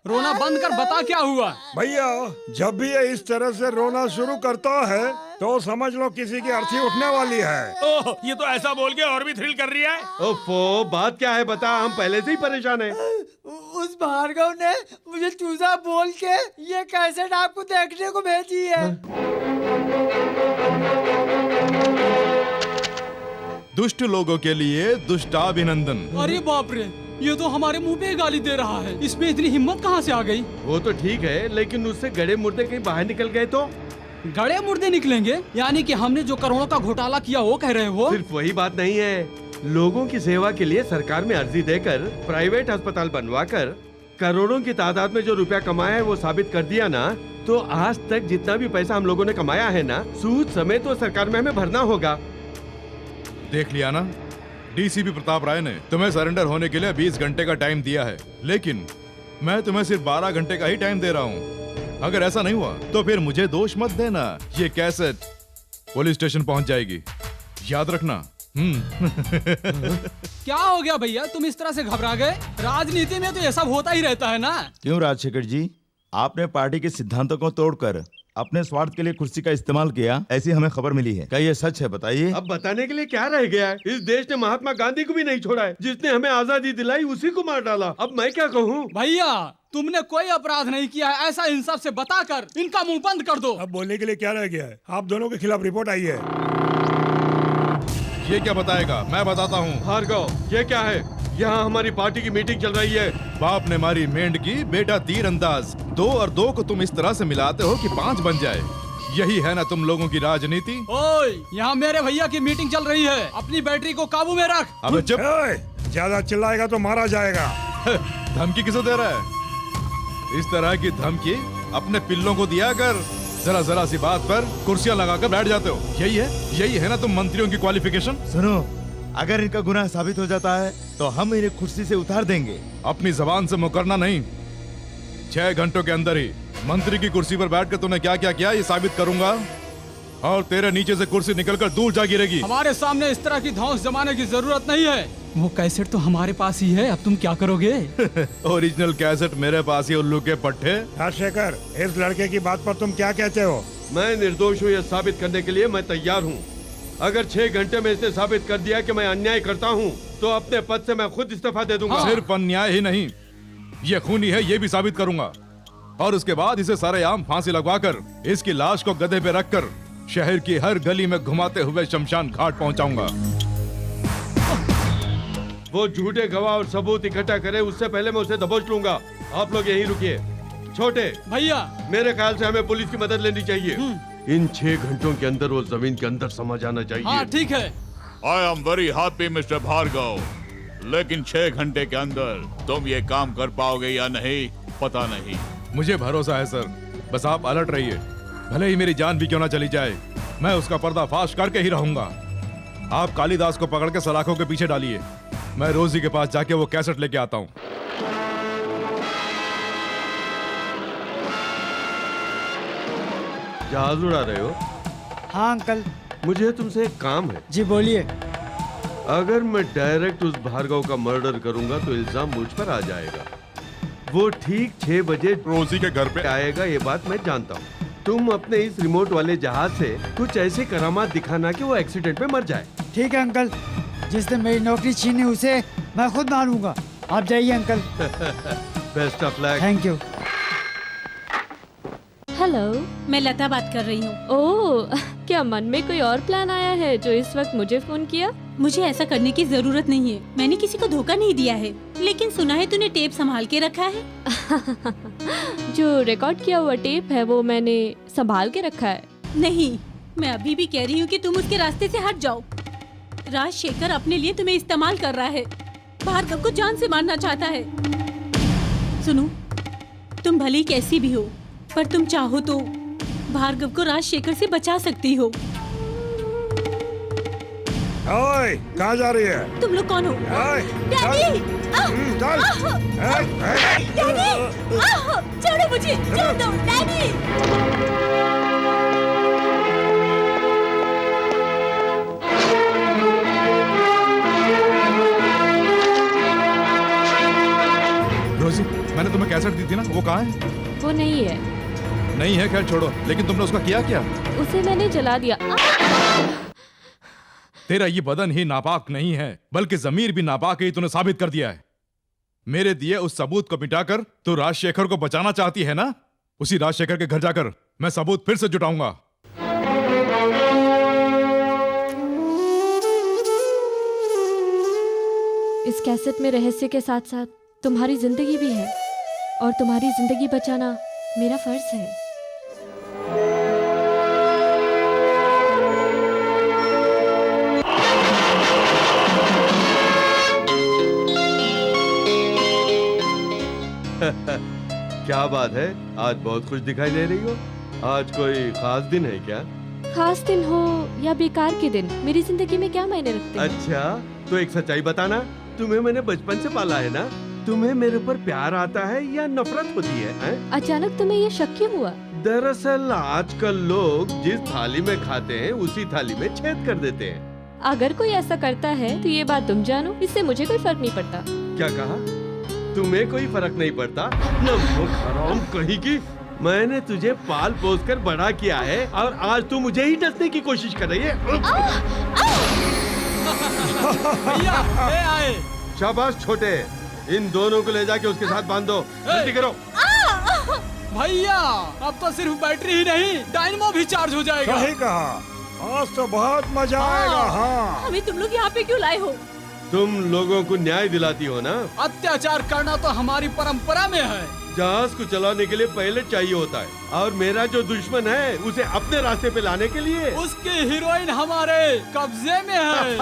L: रोना बंद कर, बता क्या हुआ?
G: भैया जब भी ये इस तरह से रोना शुरू करता है तो समझ लो किसी की अर्थी उठने वाली है।
C: ओह, ये तो ऐसा बोल के और भी थ्रिल कर रही है।
D: ओफो, बात क्या है बता, हम पहले से ही परेशान हैं।
F: उस भार्गव ने मुझे चूजा बोल के ये कैसेट आपको देखने को भेजी है।
H: दुष्ट लोगों के लिए दुष्टाभिनंदन।
L: अरे बाप रे, ये तो हमारे मुंह पे गाली दे रहा है। इसमें इतनी हिम्मत कहाँ से आ गई?
D: वो तो ठीक है, लेकिन उससे गड़े मुर्दे कहीं बाहर निकल गए तो?
L: गड़े मुर्दे निकलेंगे? यानी कि हमने जो करोड़ों का घोटाला किया वो कह रहे हो?
D: सिर्फ वही बात नहीं है, लोगों की सेवा के लिए सरकार में अर्जी देकर प्राइवेट अस्पताल बनवाकर करोड़ों की तादाद में जो रुपया कमाया है वो साबित कर दिया ना, तो आज तक जितना भी पैसा हम लोगों ने कमाया है ना, सूद समेत तो सरकार में हमें भरना होगा।
H: देख लिया ना, डीसीपी प्रताप राय ने तुम्हें सरेंडर होने के लिए 20 घंटे का टाइम दिया है, लेकिन मैं तुम्हें सिर्फ 12 घंटे का ही टाइम दे रहा हूँ। अगर ऐसा नहीं हुआ तो फिर मुझे दोष मत देना। ये कैसेट पुलिस स्टेशन पहुंच जाएगी, याद रखना।
L: क्या हो गया भैया, तुम इस तरह से घबरा गए? राजनीति में तो ये सब होता ही रहता है ना।
A: क्यों राजशेखर जी, आपने पार्टी के सिद्धांतों को तोड़कर अपने स्वार्थ के लिए कुर्सी का इस्तेमाल किया, ऐसी हमें खबर मिली है। क्या ये सच है? बताइए।
D: अब बताने के लिए क्या रह गया है? इस देश ने महात्मा गांधी को भी नहीं छोड़ा है, जिसने हमें आजादी दिलाई उसी को मार डाला। अब मैं क्या कहूँ?
L: भैया तुमने कोई अपराध नहीं किया है, ऐसा इंसाफ से बताकर इनका मुंह बंद कर दो।
G: अब बोलने के लिए क्या रह गया है? आप दोनों के खिलाफ रिपोर्ट आई है।
H: ये क्या बताएगा? मैं बताता हूँ।
D: भार्गव, ये क्या है? यहाँ हमारी पार्टी की मीटिंग चल रही है।
H: बाप ने मारी मेंढ की, बेटा तीर अंदाज। 2 और 2 को तुम इस तरह से मिलाते हो कि 5 बन जाए। यही है ना तुम लोगों की राजनीति।
L: ओए, यहाँ मेरे भैया की मीटिंग चल रही है, अपनी बैटरी को काबू में रख।
H: अबे चुप।
G: ज्यादा चिल्लाएगा तो मारा जाएगा।
H: धमकी किसे दे रहा है? इस तरह की धमकी अपने पिल्लों को दिया कर। जरा सी बात पर कुर्सियां लगाकर बैठ जाते हो। यही है ना तुम मंत्रियों की क्वालिफिकेशन।
A: सुनो, अगर इनका गुनाह साबित हो जाता है तो हम इन्हें कुर्सी से उतार देंगे।
H: अपनी जबान से मुकरना नहीं। 6 घंटों के अंदर ही मंत्री की कुर्सी पर बैठकर तूने क्या क्या किया ये साबित करूंगा, और तेरे नीचे से कुर्सी निकलकर दूर जा गिरेगी।
L: हमारे सामने इस तरह की धौंस जमाने की जरूरत नहीं है। वो कैसेट तो हमारे पास ही है, अब तुम क्या करोगे?
H: ओरिजिनल कैसेट मेरे पास ही, उल्लू के पट्टे।
G: राजशेखर, इस लड़के की बात पर तुम क्या कहते हो?
D: मैं निर्दोष हूँ यह साबित करने के लिए मैं तैयार हूँ। अगर 6 घंटे में इसने साबित कर दिया कि मैं अन्याय करता हूँ तो अपने पद से मैं खुद इस्तीफा दे दूंगा।
H: सिर्फ अन्याय ही नहीं, ये खूनी है ये भी साबित करूंगा, और उसके बाद इसे सरेआम फांसी लगवाकर इसकी लाश को गधे पे रखकर शहर की हर गली में घुमाते हुए शमशान घाट पहुंचाऊंगा।
D: वो झूठे गवाह और सबूत इकट्ठा करे उससे पहले मैं उसे दबोच लूंगा। आप लोग यहीं रुकिए। छोटे
L: भैया,
D: मेरे ख्याल से हमें पुलिस की मदद लेनी चाहिए। इन 6 घंटों के अंदर वो जमीन के अंदर समा जाना चाहिए।
L: हाँ ठीक है।
E: I am very happy mister Bhargav, लेकिन 6 घंटे के अंदर तुम ये काम कर पाओगे या नहीं पता नहीं।
H: मुझे भरोसा है सर, बस आप अलर्ट रहिए। भले ही मेरी जान भी क्यों ना चली जाए, मैं उसका पर्दाफाश करके ही रहूंगा। आप कालीदास को पकड़ के सलाखों के पीछे डालिए, मैं रोजी के पास जाके वो कैसेट लेके आता हूँ।
D: जहाज उड़ा रहे हो?
F: हाँ अंकल।
D: मुझे तुमसे एक काम है।
F: जी बोलिए।
D: अगर मैं डायरेक्ट उस भार्गव का मर्डर करूंगा तो इल्जाम मुझ पर आ जाएगा। वो ठीक 6 बजे
H: रोजी के घर पे
D: आएगा, ये बात मैं जानता हूँ। तुम अपने इस रिमोट वाले जहाज से कुछ ऐसे करामात दिखाना कि वो एक्सीडेंट में मर जाए।
F: ठीक है अंकल, जिसने मेरी नौकरी छीनी उसे मैं खुद मारूंगा। आप जाइए uncle.
D: Best of luck.
F: Thank you.
J: Hello,
B: मैं लता बात कर रही हूँ।
J: ओह, क्या मन में कोई और प्लान आया है जो इस वक्त मुझे फोन किया?
B: मुझे ऐसा करने की जरूरत नहीं है, मैंने किसी को धोखा नहीं दिया है। लेकिन सुना है तूने टेप संभाल के रखा है।
J: जो रिकॉर्ड किया हुआ टेप है वो मैंने संभाल के रखा है।
B: नहीं, मैं अभी भी कह रही हूँ कि तुम उसके रास्ते से हट जाओ। राजशेखर अपने लिए तुम्हें इस्तेमाल कर रहा है, भार्गव को जान से मारना चाहता है। सुनो, तुम भली कैसी भी हो, पर तुम चाहो तो भार्गव को राजशेखर से बचा सकती हो।
G: ओए, कहाँ जा रही है?
B: तुम लोग कौन हो? डैडी!
G: चल!
B: डैडी! छोड़ो मुझे, छोड़ दो, डैडी!
H: रोजी, मैंने तुम्हें कैसेट दी थी ना, वो कहाँ है?
J: वो नहीं है।
H: नहीं है, खैर छोड़ो। लेकिन तुमने उसका किया क्या?
J: उसे मैंने जला दिया।
H: तेरा ये बदन ही नापाक नहीं है, बल्कि जमीर भी नापाक है, तूने साबित कर दिया है। मेरे दिए उस सबूत को मिटाकर तू राजशेखर को बचाना चाहती है ना? उसी राजशेखर के घर जाकर मैं सबूत फिर से जुटाऊंगा।
J: इस कैसेट में रहस्य के साथ साथ तुम्हारी जिंदगी भी है, और तुम्हारी जिंदगी बचाना मेरा फर्ज है।
D: क्या बात है, आज बहुत खुश दिखाई दे रही हो। आज कोई खास दिन है क्या?
J: खास दिन हो या बेकार के दिन, मेरी जिंदगी में क्या मायने रखते हैं?
D: अच्छा, तो एक सच्चाई बताना, तुम्हें मैंने बचपन से पाला है ना? तुम्हें मेरे पर प्यार आता है या नफरत होती है?
J: अचानक तुम्हें ये शक क्यों हुआ?
D: दरअसल आजकल लोग जिस थाली में खाते हैं उसी थाली में छेद कर देते हैं।
J: अगर कोई ऐसा करता है तो ये बात तुम जानो, इससे मुझे कोई फर्क नहीं पड़ता।
D: क्या कहा? तुम्हें कोई फर्क नहीं पड़ता? नमक हराम कहीं की। मैंने तुझे पाल पोस कर बड़ा किया है और आज तू मुझे ही डसने की कोशिश कर रही है।
L: भैया, ये आए।
D: शाबाश छोटे, इन दोनों को ले जाके उसके साथ बांध दो। जल्दी करो।
L: भैया, अब तो सिर्फ बैटरी ही नहीं, डायनेमो भी चार्ज हो जाएगा।
G: सही कहा, आज तो बहुत मजा आएगा। हाँ,
B: हमें तुम लोग यहाँ पे क्यों लाए हो?
D: तुम लोगों को न्याय दिलाती हो ना?
L: अत्याचार करना तो हमारी परंपरा में है।
D: जहाज को चलाने के लिए पायलट चाहिए होता है, और मेरा जो दुश्मन है उसे अपने रास्ते पे लाने के लिए
L: उसकी हीरोइन हमारे कब्जे में है।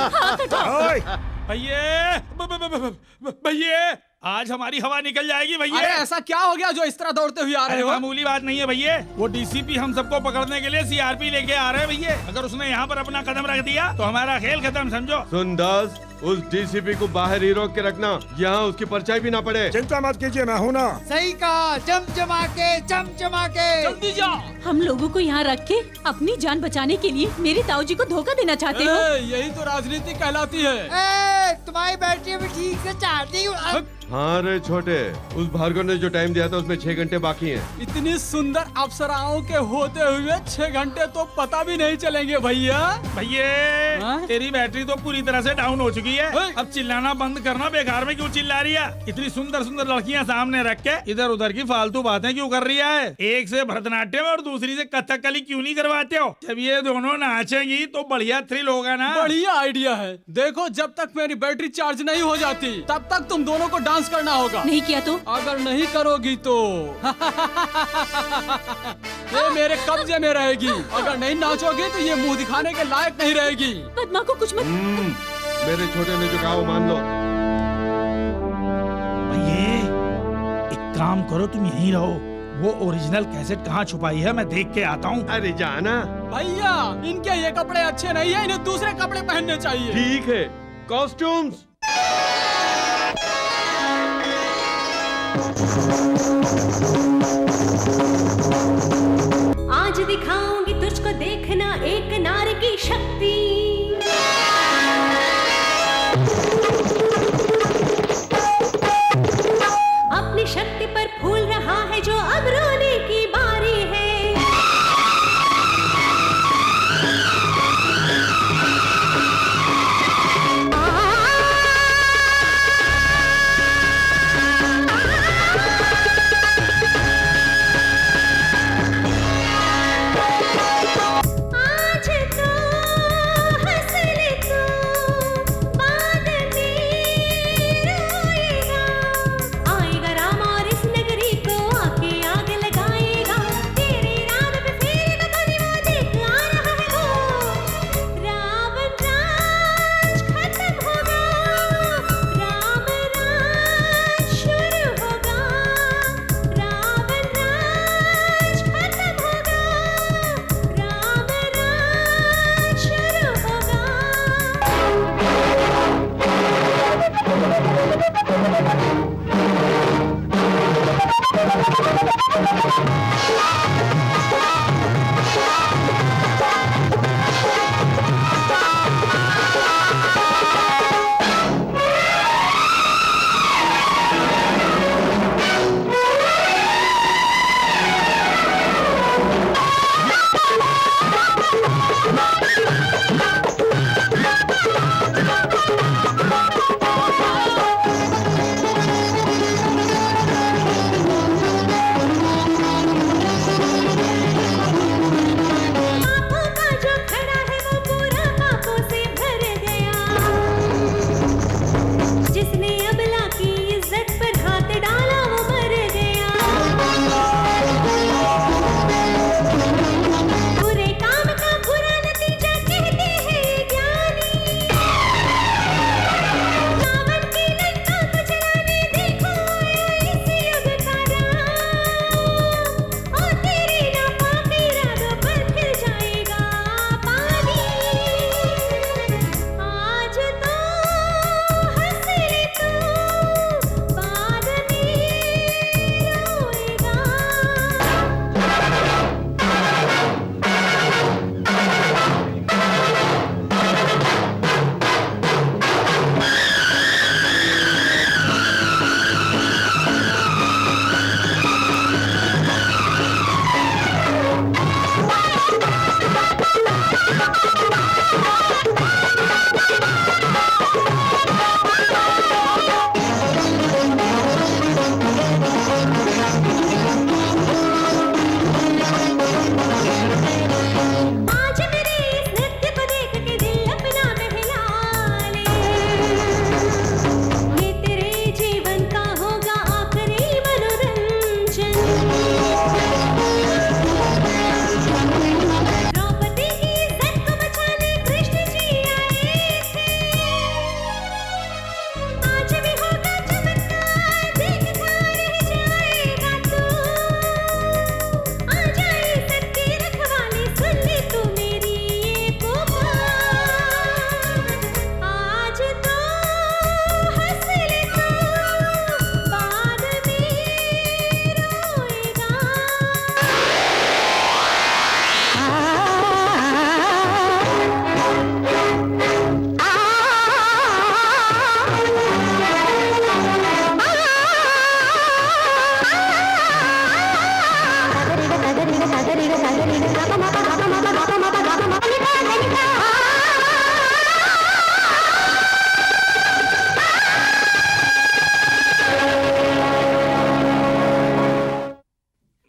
C: भैया, आज हमारी हवा निकल जाएगी भैया।
L: अरे ऐसा क्या हो गया जो इस तरह दौड़ते हुए आ रहे हो?
C: मामूली बात नहीं है भैया, वो डीसीपी हम सबको पकड़ने के लिए सीआरपी लेके आ रहे हैं भैया। अगर उसने यहाँ पर अपना कदम रख दिया तो हमारा खेल खत्म, समझो।
D: सुन दास, उस डीसीपी को बाहर ही रोक के रखना, यहाँ उसकी परछाई भी ना पड़े।
G: चिंता मत कीजिए, मैं हूँ ना।
F: सही कहा, चमचमा के चमचमा के।
L: जल्दी जा।
B: हम लोगों को यहाँ रख के अपनी जान बचाने के लिए मेरे ताऊजी को धोखा देना चाहते हो?
L: यही तो राजनीति कहलाती है।
F: तुम्हारी बैटरी भी ठीक से चार्ज नहीं हुआ।
D: हाँ रे छोटे, उस भार्गव ने जो टाइम दिया था उसमें 6 घंटे बाकी हैं।
L: इतनी सुंदर अप्सराओं के होते हुए 6 घंटे तो पता भी नहीं चलेंगे भैया।
C: भैया, तेरी बैटरी तो पूरी तरह से डाउन हो चुकी है। अब चिल्लाना बंद करना, बेकार में क्यों चिल्ला रही है? इतनी सुंदर सुंदर लड़कियां सामने रख के इधर उधर की फालतू बातें क्यों कर रही है? एक से भरतनाट्यम और दूसरी से कथकली क्यों नहीं करवाते हो? जब ये दोनों नाचेंगी तो बढ़िया थ्रिल होगा ना।
L: बढ़िया आइडिया है। देखो, जब तक मेरी बैटरी चार्ज नहीं हो जाती तब तक तुम दोनों को डांस करना होगा।
B: नहीं किया तो?
L: अगर नहीं करोगी तो ये मेरे कब्जे में रहेगी। अगर नहीं नाचोगी तो ये मुंह दिखाने के लायक नहीं रहेगी।
B: पद्मा को कुछ मत।
D: मेरे छोटे ने जो कहा वो मान लो।
C: ये एक काम करो, तुम यहीं रहो। वो ओरिजिनल कैसेट कहाँ छुपाई है मैं देख के आता हूँ।
D: अरे जाना
L: भैया, इनके ये कपड़े अच्छे नहीं है, इन्हें दूसरे कपड़े पहनने चाहिए।
D: ठीक है, कॉस्ट्यूम्स।
P: आज दिखाऊंगी तुझको देखना एक नारी की शक्ति। अपनी शक्ति पर फूल रहा है जो अब रोने की बारी है।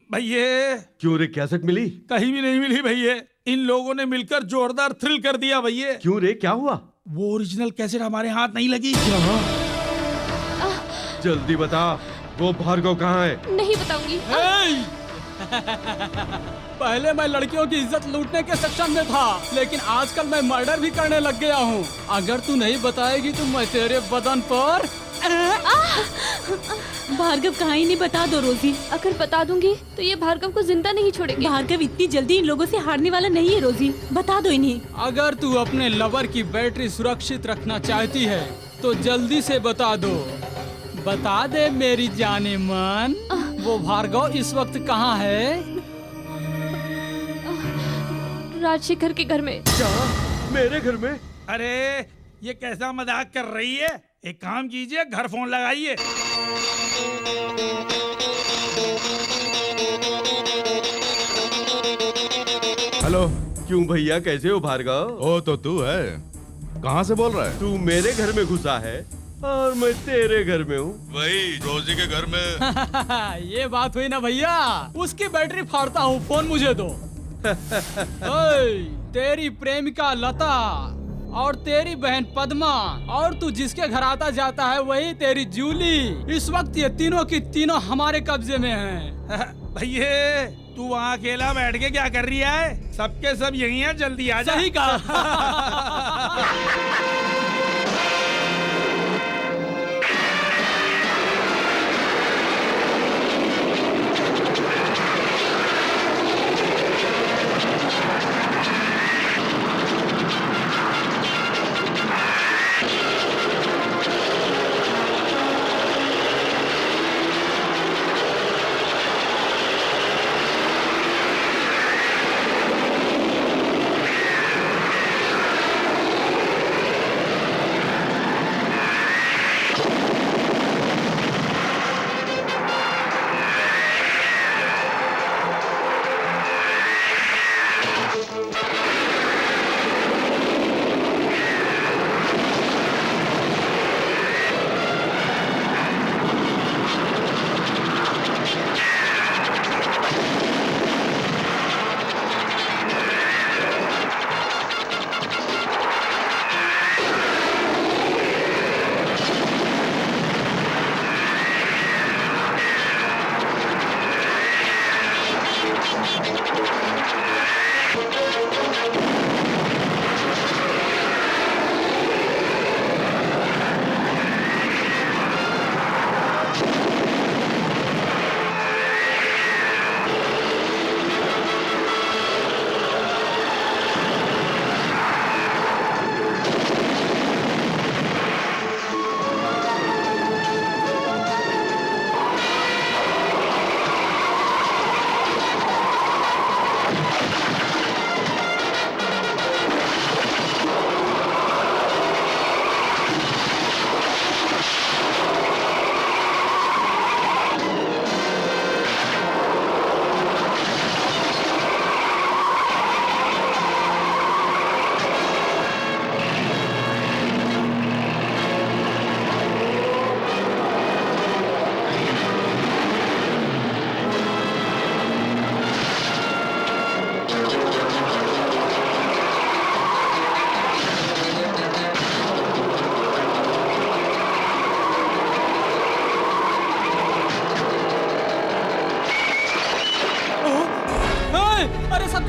C: भैया
D: क्यों रे, कैसेट मिली?
C: कहीं भी नहीं मिली भैया। इन लोगों ने मिलकर जोरदार थ्रिल कर दिया भैया।
D: क्यों रे, क्या हुआ?
C: वो ओरिजिनल कैसेट हमारे हाथ नहीं लगी।
D: जल्दी बता, वो भार्गव कहाँ है?
J: नहीं बताऊंगी।
L: पहले मैं लड़कियों की इज्जत लूटने के सक्षम में था, लेकिन आजकल मैं मर्डर भी करने लग गया हूँ। अगर तू नहीं बताएगी तो मैं तेरे बदन पर
B: भार्गव कहाँ ही नहीं, बता दो रोजी।
J: अगर बता दूंगी तो ये भार्गव को जिंदा नहीं छोड़ेंगे।
B: भार्गव इतनी जल्दी इन लोगों से हारने वाला नहीं है रोजी, बता दो इन्हें।
L: अगर तू अपने लवर की बैटरी सुरक्षित रखना चाहती है तो जल्दी से बता दो। बता दे मेरी जाने मन, वो भार्गव इस वक्त कहाँ है?
J: राजशेखर के घर में।
D: क्या? मेरे घर में?
C: अरे ये कैसा मजाक कर रही है? एक काम कीजिए, घर फोन लगाइए।
H: हेलो।
D: क्यों भैया, कैसे हो भार्गव?
H: ओ तो तू है, कहाँ से बोल रहा है?
D: तू मेरे घर में घुसा है और मैं तेरे घर में हूँ।
E: वही रोजी के घर में।
L: ये बात हुई ना भैया, उसकी बैटरी फाड़ता हूँ, फोन मुझे दो। ओए, तेरी प्रेमिका लता और तेरी बहन पद्मा और तू जिसके घर आता जाता है वही तेरी जूली, इस वक्त ये तीनों की तीनों हमारे कब्जे में हैं।
C: भैया तू वहाँ अकेला बैठ के क्या कर रही है? सबके सब यही हैं, जल्दी आ जा।
L: सही कहा।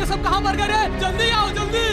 L: सब कहाँ मर गए रे? जल्दी आओ जल्दी।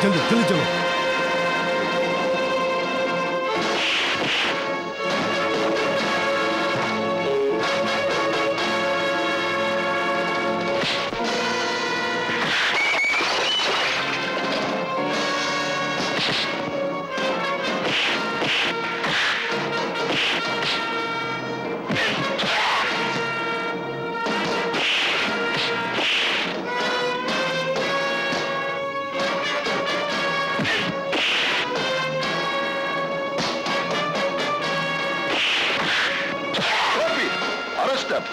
H: जल्दी जल्दी चलो।
Q: Arrest them.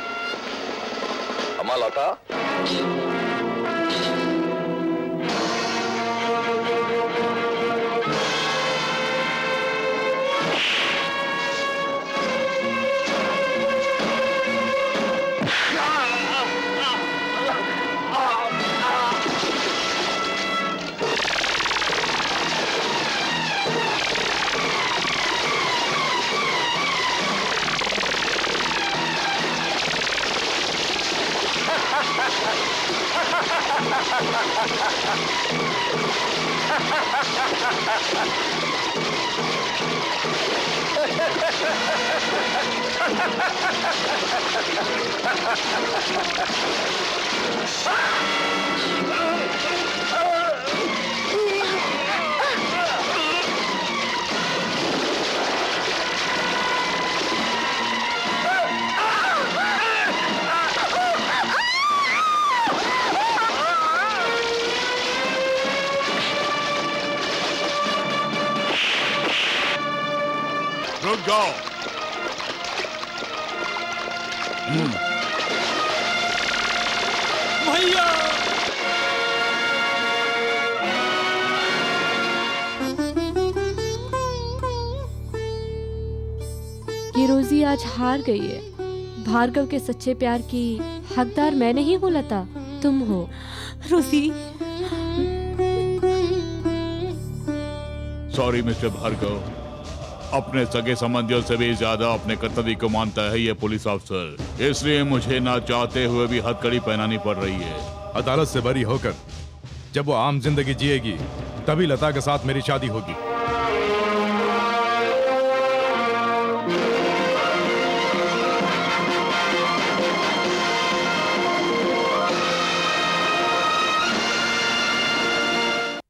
Q: Amalata.
E: रुक जाओ।
L: भैया
J: ये रोजी आज हार गई है। भार्गव के सच्चे प्यार की हकदार मैं नहीं हूँ लता, तुम हो।
B: रोजी
E: सॉरी मिस्टर भार्गव, अपने सगे संबंधियों से भी ज्यादा अपने कर्तव्य को मानता है ये पुलिस अफसर, इसलिए मुझे ना चाहते हुए भी हथकड़ी पहनानी पड़ रही है।
H: अदालत से बरी होकर जब वो आम जिंदगी जिएगी तभी लता के साथ मेरी शादी होगी।